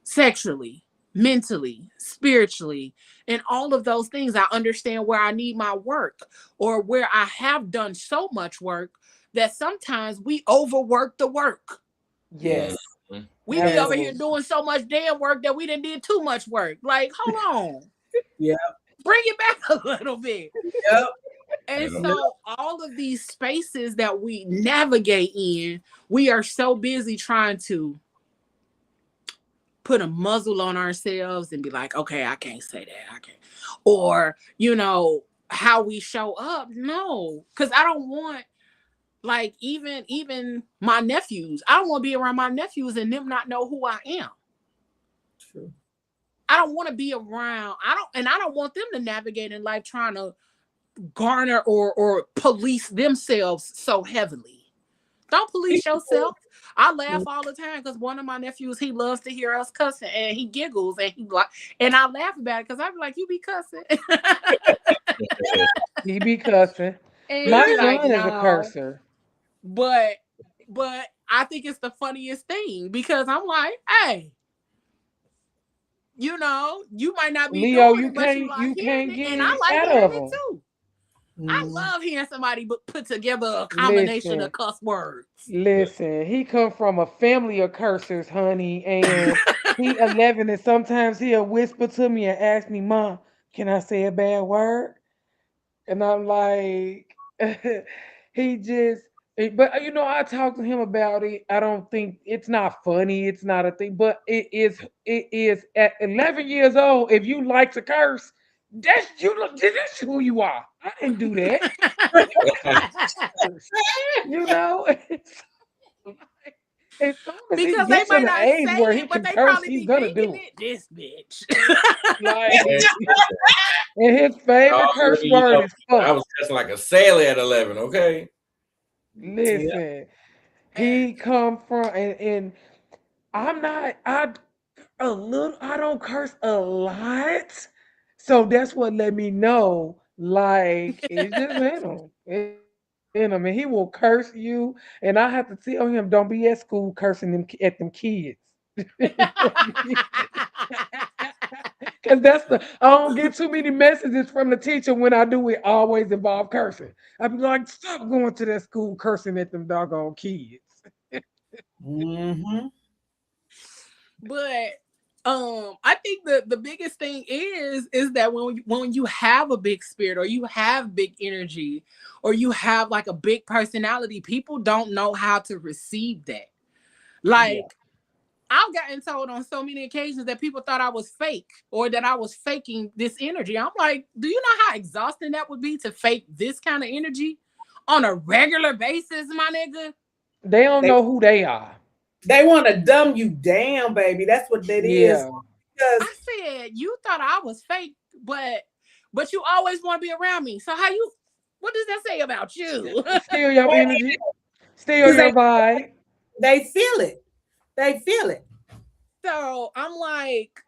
[SPEAKER 1] sexually, mentally, spiritually, and all of those things. I understand where I need my work or where I have done so much work that sometimes we overwork the work.
[SPEAKER 3] Yes,
[SPEAKER 4] Yes.
[SPEAKER 5] Mhm.
[SPEAKER 1] We be
[SPEAKER 4] Yes.
[SPEAKER 1] over here
[SPEAKER 3] absolutely.
[SPEAKER 1] doing so much damn work that we didn't did too much work. Like, hold on,
[SPEAKER 4] Yep.
[SPEAKER 1] bring it back a little bit.
[SPEAKER 4] Yep.
[SPEAKER 1] And
[SPEAKER 5] Yeah.
[SPEAKER 4] Yep.
[SPEAKER 1] so all of these spaces that we navigate in, we are so busy trying to put a muzzle on ourselves and be like, okay, I can't say that. I can't. Or, how we show up. No. Cause I don't want like even my nephews. I don't want to be around my nephews and them not know who I am.
[SPEAKER 4] True.
[SPEAKER 1] I don't want to be around. I don't want them to navigate in life trying to garner or police themselves so heavily. Don't police yourself. I laugh all the time because one of my nephews, he loves to hear us cussing and he giggles and he like, and I laugh about it because I be like, you be cussing.
[SPEAKER 3] He be cussing.
[SPEAKER 1] And he
[SPEAKER 3] My
[SPEAKER 1] be like,
[SPEAKER 3] son is a
[SPEAKER 1] no.
[SPEAKER 3] cursor.
[SPEAKER 1] But but I think it's the funniest thing because I'm like, hey, you might not be
[SPEAKER 3] Leo,
[SPEAKER 1] doing it, but you like
[SPEAKER 3] you
[SPEAKER 1] hearing
[SPEAKER 3] can't
[SPEAKER 1] it.
[SPEAKER 3] get
[SPEAKER 1] And I
[SPEAKER 3] it
[SPEAKER 1] like
[SPEAKER 3] out
[SPEAKER 1] hearing
[SPEAKER 3] of
[SPEAKER 1] it
[SPEAKER 3] him.
[SPEAKER 1] too. I
[SPEAKER 4] Mm.
[SPEAKER 1] love hearing somebody put together a combination of
[SPEAKER 3] Listen,
[SPEAKER 1] cuss words.
[SPEAKER 3] listen. He come from a family of cursors, honey, and he 11, and sometimes he'll whisper to me and ask me, "Mom, can I say a bad word?" And I'm like, he just, but I talked to him about it. I don't think it's not funny. It's not a thing, but it is at 11 years old. If you like to curse, that's who you are. I didn't do that. Curse. You know, as soon as he
[SPEAKER 1] Because they
[SPEAKER 3] gets in
[SPEAKER 1] might
[SPEAKER 3] an
[SPEAKER 1] not
[SPEAKER 3] age
[SPEAKER 1] say
[SPEAKER 3] where he
[SPEAKER 1] it, but
[SPEAKER 3] can
[SPEAKER 1] they
[SPEAKER 3] curse,
[SPEAKER 1] probably
[SPEAKER 3] he's
[SPEAKER 1] be
[SPEAKER 3] gonna
[SPEAKER 1] thinking
[SPEAKER 3] do
[SPEAKER 1] it.
[SPEAKER 3] it.
[SPEAKER 1] This bitch.
[SPEAKER 3] Like,
[SPEAKER 5] Man,
[SPEAKER 3] and his
[SPEAKER 5] I
[SPEAKER 3] favorite curse
[SPEAKER 5] already,
[SPEAKER 3] word is
[SPEAKER 5] I
[SPEAKER 3] fuck.
[SPEAKER 5] was just like a sailor at 11. Okay.
[SPEAKER 4] Yeah.
[SPEAKER 3] Listen,
[SPEAKER 1] And
[SPEAKER 3] he come from and I'm not I don't curse a lot. So that's what let me know like it's just in him. It's in him and he will curse you and I have to tell him don't be at school cursing them at them kids. Cause that's I don't get too many messages from the teacher when I do it always involve cursing. I be like, stop going to that school cursing at them doggone kids.
[SPEAKER 4] Mm-hmm.
[SPEAKER 1] But I think the biggest thing is that when you have a big spirit or you have big energy or you have like a big personality, people don't know how to receive that.
[SPEAKER 4] Yeah.
[SPEAKER 1] Like I've gotten told on so many occasions that people thought I was fake or that I was faking this energy. I'm like, do you know how exhausting that would be to fake this kind of energy on a regular basis, my nigga?
[SPEAKER 3] They don't
[SPEAKER 4] They
[SPEAKER 3] know who they are.
[SPEAKER 4] they want to dumb you down, baby. That's what that is.
[SPEAKER 3] Yeah.
[SPEAKER 4] Because
[SPEAKER 1] I said, you thought I was fake, but you always want to be around me. So how you what does that say about you?
[SPEAKER 3] Steal your energy. Steal
[SPEAKER 4] because
[SPEAKER 3] your vibe.
[SPEAKER 4] they feel it. They feel it.
[SPEAKER 1] So I'm like,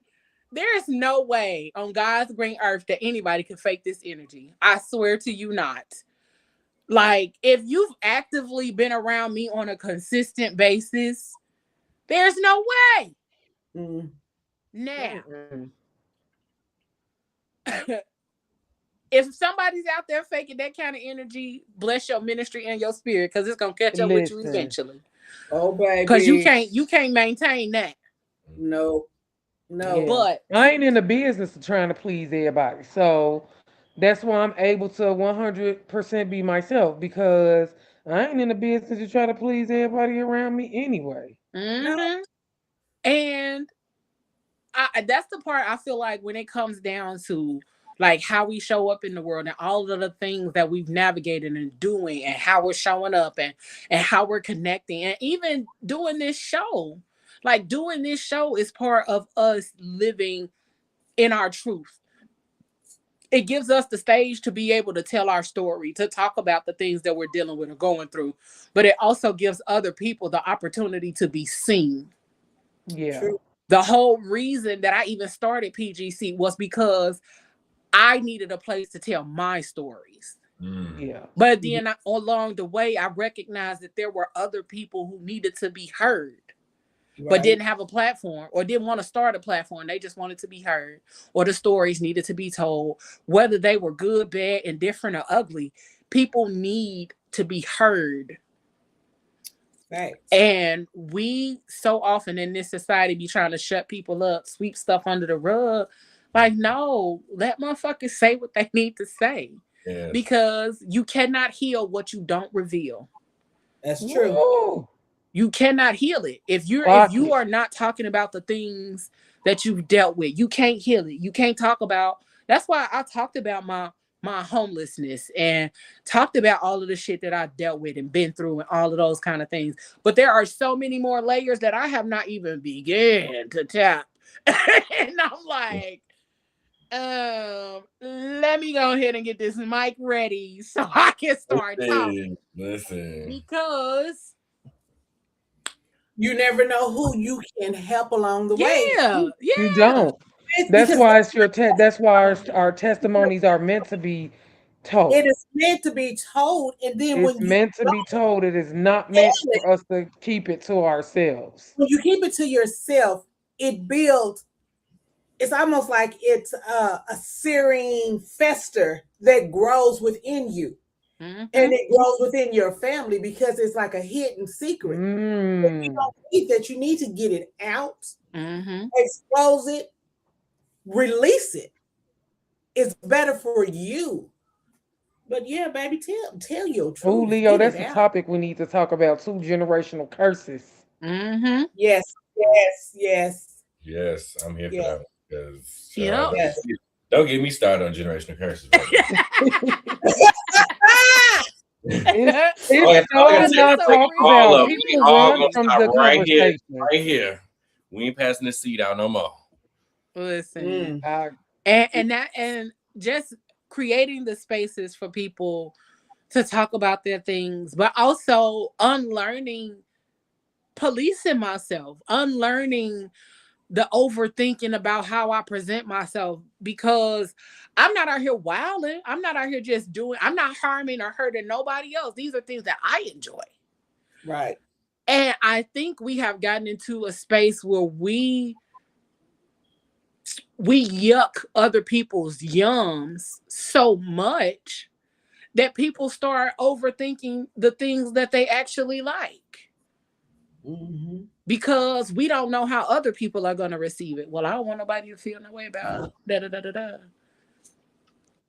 [SPEAKER 1] there's no way on God's green earth that anybody can fake this energy. I swear to you not. Like, if you've actively been around me on a consistent basis, there's no way.
[SPEAKER 4] Mm.
[SPEAKER 1] Now,
[SPEAKER 3] Mm-mm.
[SPEAKER 1] if somebody's out there faking that kind of energy, bless your ministry and your spirit, because it's gonna catch up with you
[SPEAKER 3] Listen.
[SPEAKER 1] eventually.
[SPEAKER 4] Oh,
[SPEAKER 1] Because
[SPEAKER 4] baby.
[SPEAKER 1] you can't maintain that.
[SPEAKER 4] No. No.
[SPEAKER 3] Yeah.
[SPEAKER 1] But
[SPEAKER 3] I ain't in the business of trying to please everybody. So that's why I'm able to 100% be myself because I ain't in the business to try to please everybody around me anyway.
[SPEAKER 4] No.
[SPEAKER 1] mhm. And that's the part I feel like when it comes down to like how we show up in the world and all of the things that we've navigated and doing and how we're showing up and how we're connecting and even doing this show. Like doing this show is part of us living in our truth. It gives us the stage to be able to tell our story, to talk about the things that we're dealing with or going through, but it also gives other people the opportunity to be seen.
[SPEAKER 3] Yeah.
[SPEAKER 4] True.
[SPEAKER 1] The whole reason that I even started PGC was because I needed a place to tell my stories.
[SPEAKER 5] Mm.
[SPEAKER 3] Yeah.
[SPEAKER 1] But
[SPEAKER 4] Mhm.
[SPEAKER 1] then along the way, I recognized that there were other people who needed to be heard, but
[SPEAKER 4] Right.
[SPEAKER 1] didn't have a platform or didn't want to start a platform. They just wanted to be heard, or the stories needed to be told, whether they were good, bad, indifferent, or ugly. People need to be heard.
[SPEAKER 4] Facts.
[SPEAKER 1] And we so often in this society be trying to shut people up, sweep stuff under the rug. Like, no, let motherfuckers say what they need to say.
[SPEAKER 5] Yes.
[SPEAKER 1] Because you cannot heal what you don't reveal.
[SPEAKER 4] That's true.
[SPEAKER 3] Woo!
[SPEAKER 1] You cannot heal it. If
[SPEAKER 3] Clock
[SPEAKER 1] you
[SPEAKER 3] it.
[SPEAKER 1] are not talking about the things that you've dealt with, you can't heal it. You can't talk about. That's why I talked about my homelessness and talked about all of the shit that I dealt with and been through and all of those kind of things. But there are so many more layers that I have not even began to tap. And I'm like, let me go ahead and get this mic ready so I can start talking.
[SPEAKER 5] Listen.
[SPEAKER 1] Because
[SPEAKER 4] You never know who you can help along the way.
[SPEAKER 1] yeah,
[SPEAKER 3] You
[SPEAKER 1] yeah.
[SPEAKER 3] don't. That's
[SPEAKER 4] Because
[SPEAKER 3] why it's your that's why our testimonies are meant to be
[SPEAKER 4] it
[SPEAKER 3] told.
[SPEAKER 4] is meant to be told, and then
[SPEAKER 3] It's meant to be told. It is not meant
[SPEAKER 4] tell it,
[SPEAKER 3] for us to keep it to ourselves.
[SPEAKER 4] when you keep it to yourself, it builds. It's almost like it's a searing fester that grows within you,
[SPEAKER 1] Mm-hmm.
[SPEAKER 4] and it grows within your family because it's like a hidden secret. If you
[SPEAKER 3] Mm.
[SPEAKER 4] don't think that you need to get it out,
[SPEAKER 1] Mm-hmm.
[SPEAKER 4] expose it, release it. It's better for you. But yeah, baby, tell your
[SPEAKER 3] Oh,
[SPEAKER 4] truth.
[SPEAKER 3] Leo,
[SPEAKER 4] Get it
[SPEAKER 3] that's a
[SPEAKER 4] out.
[SPEAKER 3] topic we need to talk about too. Generational curses.
[SPEAKER 1] Mm-hmm.
[SPEAKER 4] Yes, yes, yes,
[SPEAKER 5] Yes, I'm here for
[SPEAKER 4] yes,
[SPEAKER 5] that one because
[SPEAKER 1] Yep.
[SPEAKER 4] yes.
[SPEAKER 5] don't get me started on generational curses right
[SPEAKER 4] Ah!
[SPEAKER 5] now.
[SPEAKER 3] It's
[SPEAKER 5] All I
[SPEAKER 3] so
[SPEAKER 5] gotta
[SPEAKER 1] Because
[SPEAKER 5] say is
[SPEAKER 1] it's
[SPEAKER 3] not
[SPEAKER 1] so
[SPEAKER 5] like
[SPEAKER 3] talked
[SPEAKER 5] all
[SPEAKER 3] about.
[SPEAKER 5] of them.
[SPEAKER 1] real.
[SPEAKER 5] We
[SPEAKER 3] People
[SPEAKER 5] all
[SPEAKER 3] run
[SPEAKER 5] gonna
[SPEAKER 3] from
[SPEAKER 5] stop
[SPEAKER 3] the
[SPEAKER 5] right here,
[SPEAKER 3] conversation.
[SPEAKER 5] right here. We ain't passing this seat out no more.
[SPEAKER 1] Listen.
[SPEAKER 4] Mm.
[SPEAKER 3] I,
[SPEAKER 1] And just creating the spaces for people to talk about their things, but also unlearning, policing myself, unlearning the overthinking about how I present myself because I'm not out here wilding. I'm not out here just doing, I'm not harming or hurting nobody else. These are things that I enjoy.
[SPEAKER 4] Right.
[SPEAKER 1] And I think we have gotten into a space where we yuck other people's yums so much that people start overthinking the things that they actually like.
[SPEAKER 4] Mm-hmm.
[SPEAKER 1] because we don't know how other people are going to receive it. Well, I don't want nobody to feel no way about da da da da da.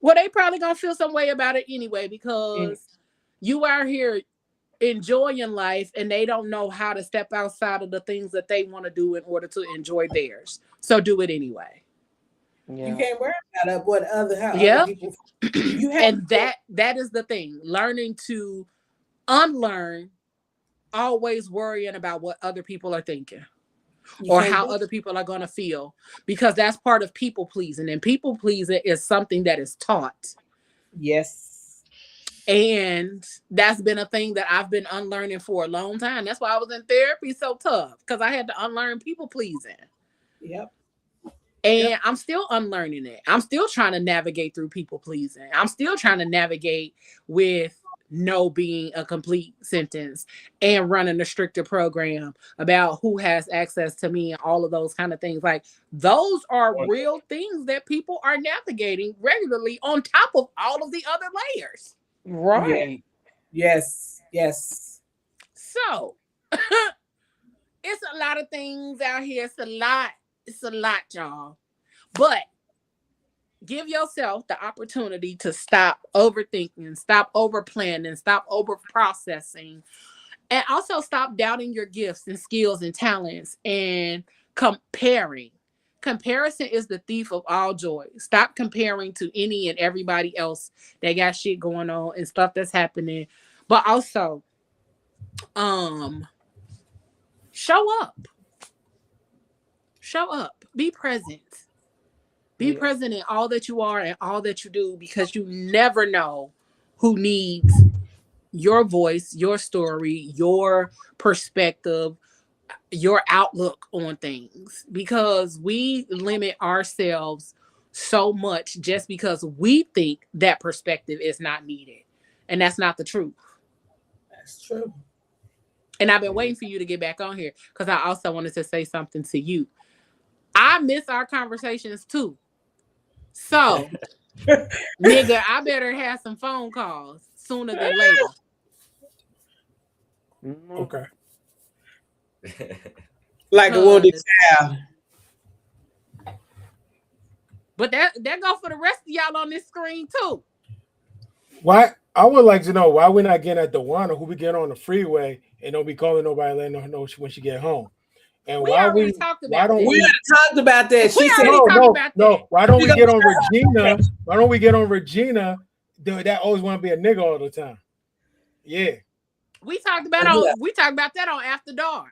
[SPEAKER 1] Well, they probably going to feel some way about it anyway
[SPEAKER 3] And
[SPEAKER 1] because you are here enjoying life and they don't know how to step outside of the things that they want to do in order to enjoy theirs. So do it anyway.
[SPEAKER 4] You
[SPEAKER 3] yeah,
[SPEAKER 4] can't worry about what other how other
[SPEAKER 1] Yeah.
[SPEAKER 4] people. You have
[SPEAKER 1] And that is the thing. Learning to unlearn always worrying about what other people are thinking
[SPEAKER 4] you
[SPEAKER 1] or
[SPEAKER 4] can't
[SPEAKER 1] how
[SPEAKER 4] do.
[SPEAKER 1] other people are going to feel because that's part of people pleasing, and people pleasing is something that is taught.
[SPEAKER 4] Yes.
[SPEAKER 1] And that's been a thing that I've been unlearning for a long time. That's why I was in therapy so tough because I had to unlearn people pleasing.
[SPEAKER 4] Yep. Yep.
[SPEAKER 1] And I'm still unlearning it. I'm still trying to navigate through people pleasing. I'm still trying to navigate with no being a complete sentence and running a stricter program about who has access to me and all of those kind of things. Like those are real things that people are navigating regularly on top of all of the other layers.
[SPEAKER 4] Yeah.
[SPEAKER 3] right.
[SPEAKER 4] Yes. Yes.
[SPEAKER 1] So it's a lot of things out here. It's a lot. It's a lot, y'all. But give yourself the opportunity to stop overthinking, stop over planning, stop over processing, and also stop doubting your gifts and skills and talents and comparing. Comparison is the thief of all joy. Stop comparing to any and everybody else that got shit going on and stuff that's happening. But also, um, show up. Show up. Be present. Be
[SPEAKER 3] Yeah.
[SPEAKER 1] present in all that you are and all that you do because you never know who needs your voice, your story, your perspective, your outlook on things because we limit ourselves so much just because we think that perspective is not needed. And that's not the truth.
[SPEAKER 4] That's true.
[SPEAKER 1] And I've been waiting for you to get back on here because I also wanted to say something to you. I miss our conversations too. So, nigga, I better have some phone calls sooner than later.
[SPEAKER 3] Mhm.
[SPEAKER 2] Okay.
[SPEAKER 4] Like a wounded
[SPEAKER 1] Cause,
[SPEAKER 4] child.
[SPEAKER 1] but that go for the rest of y'all on this screen too.
[SPEAKER 2] Why? I would like to know why we're not getting at Dewana, who we get on the freeway and don't be calling nobody, letting her know when she get home. And
[SPEAKER 1] We already talked
[SPEAKER 2] why
[SPEAKER 1] about
[SPEAKER 2] don't
[SPEAKER 1] that.
[SPEAKER 4] We
[SPEAKER 2] we,
[SPEAKER 4] already talked about that.
[SPEAKER 1] We
[SPEAKER 4] She said
[SPEAKER 1] already
[SPEAKER 2] no,
[SPEAKER 1] talked
[SPEAKER 2] no,
[SPEAKER 1] about that.
[SPEAKER 2] no, why don't
[SPEAKER 4] she
[SPEAKER 2] we
[SPEAKER 4] gonna
[SPEAKER 2] get on
[SPEAKER 4] tell
[SPEAKER 2] Regina? Why don't we get on Regina that always want to be a nigga all the time? Yeah.
[SPEAKER 4] her.
[SPEAKER 1] We talked about that on After Dark.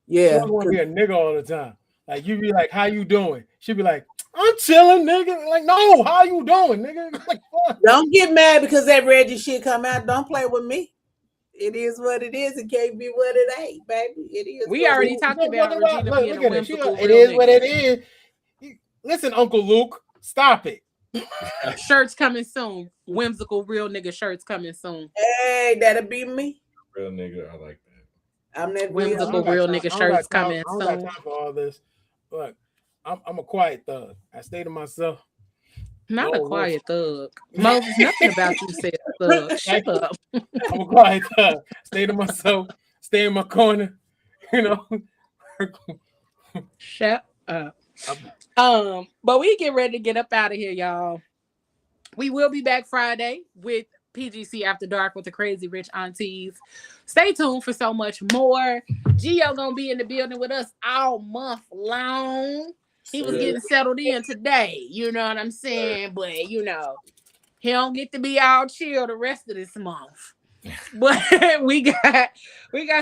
[SPEAKER 2] She
[SPEAKER 4] Yeah.
[SPEAKER 2] always want to be a nigga all the time. Like you be like, how you doing? She be like, I'm chilling, nigga. Like, no, how you doing, nigga? Like, fuck.
[SPEAKER 4] Don't get mad because that Reggie shit come out. Don't play with me. It is what it is. It can't be what it ain't, baby. It is
[SPEAKER 1] We
[SPEAKER 4] what it
[SPEAKER 1] already
[SPEAKER 4] is.
[SPEAKER 1] talked about Regina
[SPEAKER 2] Look,
[SPEAKER 1] being
[SPEAKER 2] look
[SPEAKER 1] a
[SPEAKER 2] at it. She,
[SPEAKER 1] whimsical
[SPEAKER 2] it
[SPEAKER 1] real
[SPEAKER 2] is what
[SPEAKER 1] nigga.
[SPEAKER 2] it is. Listen, Uncle Luke, stop it.
[SPEAKER 1] Shirts coming soon. Whimsical real nigga shirts coming soon.
[SPEAKER 4] Hey, that'll be me.
[SPEAKER 5] Real nigga, I like that.
[SPEAKER 4] I'm that real
[SPEAKER 2] I
[SPEAKER 1] Whimsical
[SPEAKER 2] don't
[SPEAKER 4] nigga.
[SPEAKER 2] got
[SPEAKER 1] real
[SPEAKER 2] time.
[SPEAKER 1] nigga shirts coming
[SPEAKER 2] I don't got
[SPEAKER 1] soon.
[SPEAKER 2] time for all this. Look, I'm a quiet thug. I stay to myself.
[SPEAKER 1] Not a
[SPEAKER 2] No wolf.
[SPEAKER 1] quiet thug. Moses, nothing about you said thug. Shut
[SPEAKER 2] Like,
[SPEAKER 1] up.
[SPEAKER 2] I'm a quiet thug. Stay to myself. Stay in my corner. You know.
[SPEAKER 1] Shut up.
[SPEAKER 2] I'm-
[SPEAKER 1] But we get ready to get up out of here, y'all. We will be back Friday with PGC After Dark with the Crazy Rich Aunties. Stay tuned for so much more. Gio gonna be in the building with us all month long. He was getting settled in today. You know what I'm saying? But he don't get to be all chill the rest of this month. But we got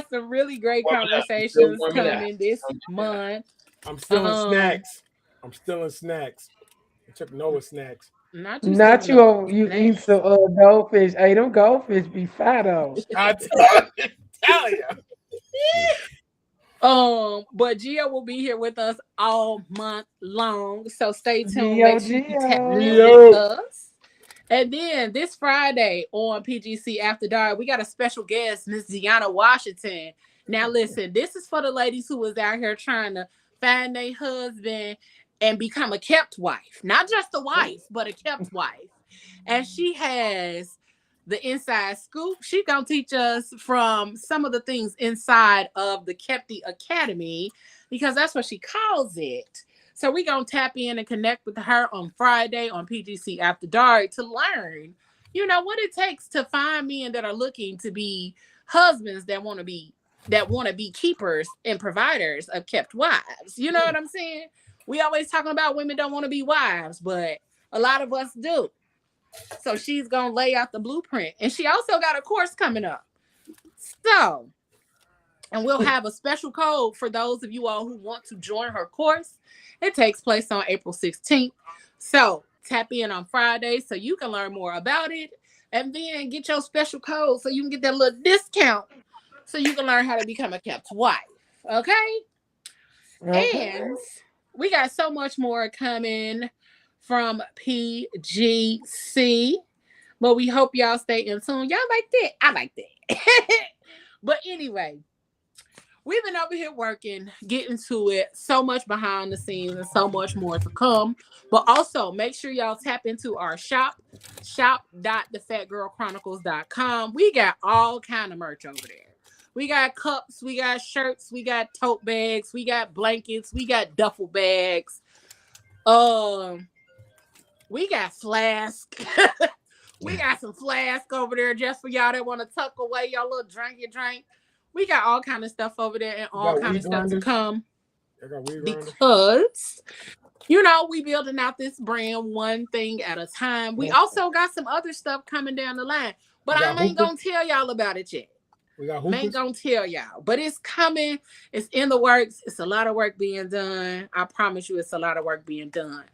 [SPEAKER 1] some really great conversations coming this month.
[SPEAKER 2] I'm still in
[SPEAKER 1] Um,
[SPEAKER 2] snacks. I'm still in snacks. I took Noah snacks.
[SPEAKER 1] not you still
[SPEAKER 3] Not
[SPEAKER 1] in
[SPEAKER 3] you.
[SPEAKER 1] the
[SPEAKER 3] You eat
[SPEAKER 1] snacks.
[SPEAKER 3] some goldfish. Hey, them goldfish be fat though.
[SPEAKER 2] I tell you.
[SPEAKER 1] But Gia will be here with us all month long. So stay tuned.
[SPEAKER 3] Geo
[SPEAKER 1] Make sure you tap
[SPEAKER 3] Geo.
[SPEAKER 1] in with
[SPEAKER 2] Yo.
[SPEAKER 1] us. And then this Friday on PGC After Dark, we got a special guest, Miss Deanna Washington. Now, listen, this is for the ladies who was out here trying to find their husband and become a kept wife. Not just a wife, but a kept wife. And she has the inside scoop. She's gonna teach us from some of the things inside of the Kepti Academy, because that's what she calls it. So we're gonna tap in and connect with her on Friday on PGC After Dark to learn, what it takes to find men that are looking to be husbands that want to be keepers and providers of kept wives. You know what I'm saying? We always talking about women don't want to be wives, but a lot of us do. So she's gonna lay out the blueprint, and she also got a course coming up. So, and we'll have a special code for those of you all who want to join her course. It takes place on April 16th. So tap in on Friday so you can learn more about it, and then get your special code so you can get that little discount so you can learn how to become a kept wife. Okay?
[SPEAKER 3] Okay.
[SPEAKER 1] And we got so much more coming from PGC, but we hope y'all stay in tune. Y'all like that? I like that. But anyway, we've been over here working, getting to it, so much behind the scenes and so much more to come. But also make sure y'all tap into our shop.thefatgirlchronicles.com. We got all kind of merch over there. We got cups, we got shirts, we got tote bags, we got blankets, we got duffel bags. We got flask. We got some flask over there just for y'all that want to tuck away your little drink. We got all kind of stuff over there and all kind of stuff to come. Because we building out this brand one thing at a time. We also got some other stuff coming down the line, but I ain't gonna tell y'all about it yet.
[SPEAKER 2] We got
[SPEAKER 1] ain't gonna tell y'all, but it's coming. It's in the works. It's a lot of work being done. I promise you, it's a lot of work being done.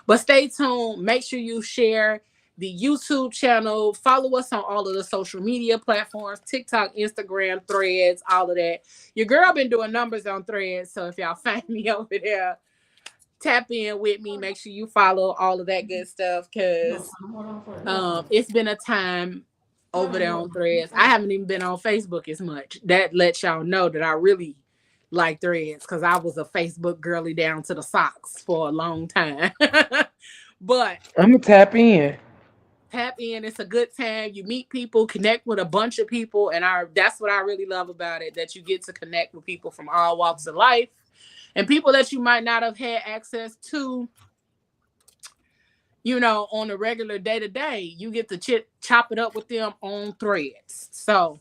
[SPEAKER 1] But stay tuned. Make sure you share the YouTube channel. Follow us on all of the social media platforms: TikTok, Instagram, Threads, all of that. Your girl been doing numbers on Threads, so if y'all find me over there, tap in with me. Make sure you follow all of that good stuff, because it's been a time over there on Threads. I haven't even been on Facebook as much. That lets y'all know that I really like Threads, because I was a Facebook girly down to the socks for a long time. But
[SPEAKER 3] I'm gonna tap in.
[SPEAKER 1] It's a good time. You meet people, connect with a bunch of people, and that's what I really love about it, that you get to connect with people from all walks of life and people that you might not have had access to on a regular day-to-day. You get to chop it up with them on Threads. So,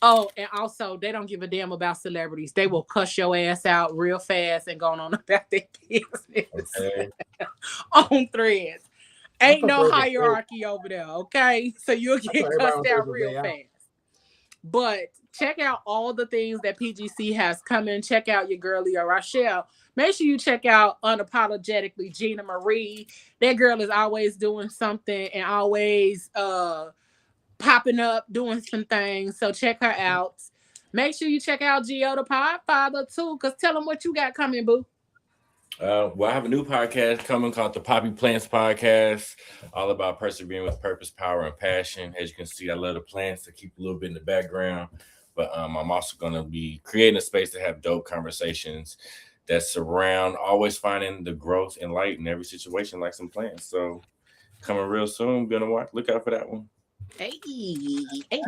[SPEAKER 1] and also, they don't give a damn about celebrities. They will cuss your ass out real fast and go on about their business.
[SPEAKER 5] Okay.
[SPEAKER 1] On Threads. Ain't no hierarchy over there, okay? So you'll get cussed out real fast. But check out all the things that PGC has coming. Check out your girlie Rochelle. Make sure you check out Unapologetically Gina Marie. That girl is always doing something and always popping up, doing some things. So check her out. Make sure you check out Gio The PodFather too, because tell them what you got coming, boo.
[SPEAKER 5] Well, I have a new podcast coming called the Poppy Plants Podcast, all about persevering with purpose, power, and passion. As you can see, I love the plants to keep a little bit in the background, but I'm also going to be creating a space to have dope conversations that surround always finding the growth and light in every situation, like some plants. So coming real soon. Be on the watch. Look out for that one.
[SPEAKER 1] Hey,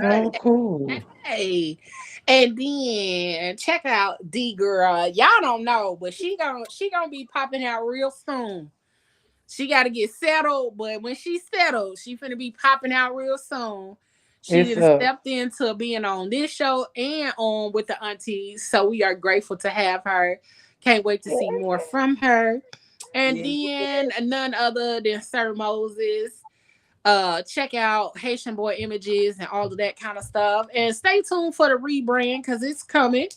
[SPEAKER 3] Oh, cool.
[SPEAKER 1] hey. And then check out D Girl. Y'all don't know, but she gonna be popping out real soon. She got to get settled, but when she settled, she finna be popping out real soon. She stepped into being on this show and on with the aunties, so we are grateful to have her. Can't wait to see more from her. And then none other than Sir Moses. Check out Haitian Boy Images and all of that kind of stuff, and stay tuned for the rebrand, because it's coming.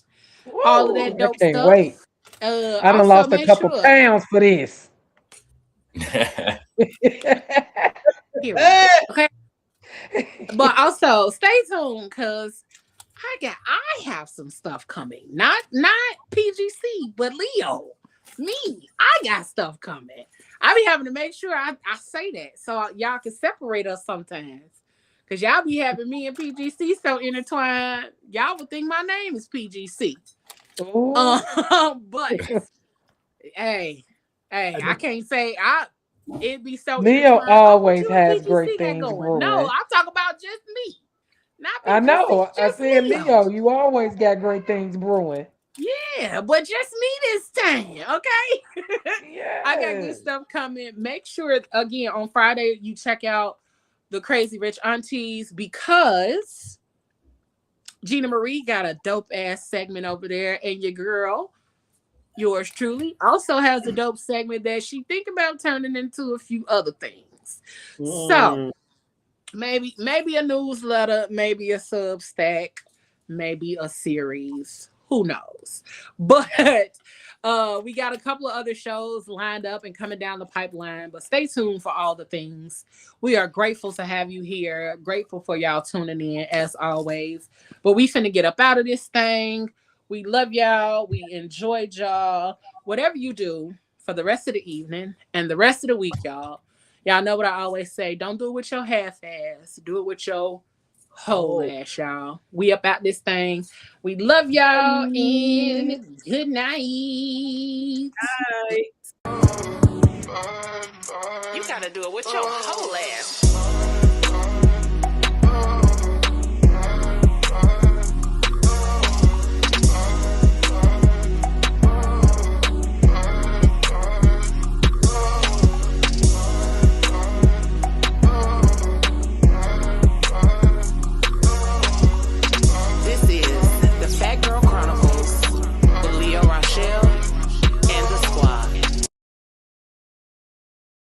[SPEAKER 1] All of that dope stuff.
[SPEAKER 3] Wait. I done lost a couple pounds for this.
[SPEAKER 1] Okay. But also stay tuned, because I have some stuff coming. Not PGC, but Leo. Me, I got stuff coming. I be having to make sure I say that so y'all can separate us sometimes. Because y'all be having me and PGC so intertwined, y'all would think my name is PGC. But hey, I can't say It'd be so
[SPEAKER 3] Leo
[SPEAKER 1] intertwined. Oh, what
[SPEAKER 3] always
[SPEAKER 1] you and
[SPEAKER 3] has
[SPEAKER 1] PGC
[SPEAKER 3] great
[SPEAKER 1] got
[SPEAKER 3] things
[SPEAKER 1] going? No,
[SPEAKER 3] brewing.
[SPEAKER 1] I'm talking about just me. Not
[SPEAKER 3] I
[SPEAKER 1] PGC,
[SPEAKER 3] know. I
[SPEAKER 1] just
[SPEAKER 3] said,
[SPEAKER 1] Leo.
[SPEAKER 3] Leo, you always got great things brewing.
[SPEAKER 1] Yeah, but just me this time, okay? I got good
[SPEAKER 3] Yes.
[SPEAKER 1] stuff coming. Make sure again on Friday you check out the Crazy Rich Aunties because Gina Marie got a dope ass segment over there, and your girl, yours truly, also has a dope segment that she think about turning into a few other things. So
[SPEAKER 4] Mm.
[SPEAKER 1] maybe a newsletter, maybe a Substack, maybe a series. Who knows? But we got a couple of other shows lined up and coming down the pipeline. But stay tuned for all the things. We are grateful to have you here. Grateful for y'all tuning in as always. But we finna get up out of this thing. We love y'all. We enjoyed y'all. Whatever you do for the rest of the evening and the rest of the week, y'all. Y'all know what I always say. Don't do it with your half ass. Do it with your whole
[SPEAKER 4] Oh.
[SPEAKER 1] ass, y'all. We up out this thing. We love y'all and good night.
[SPEAKER 4] Bye.
[SPEAKER 1] You gotta do it with your whole ass.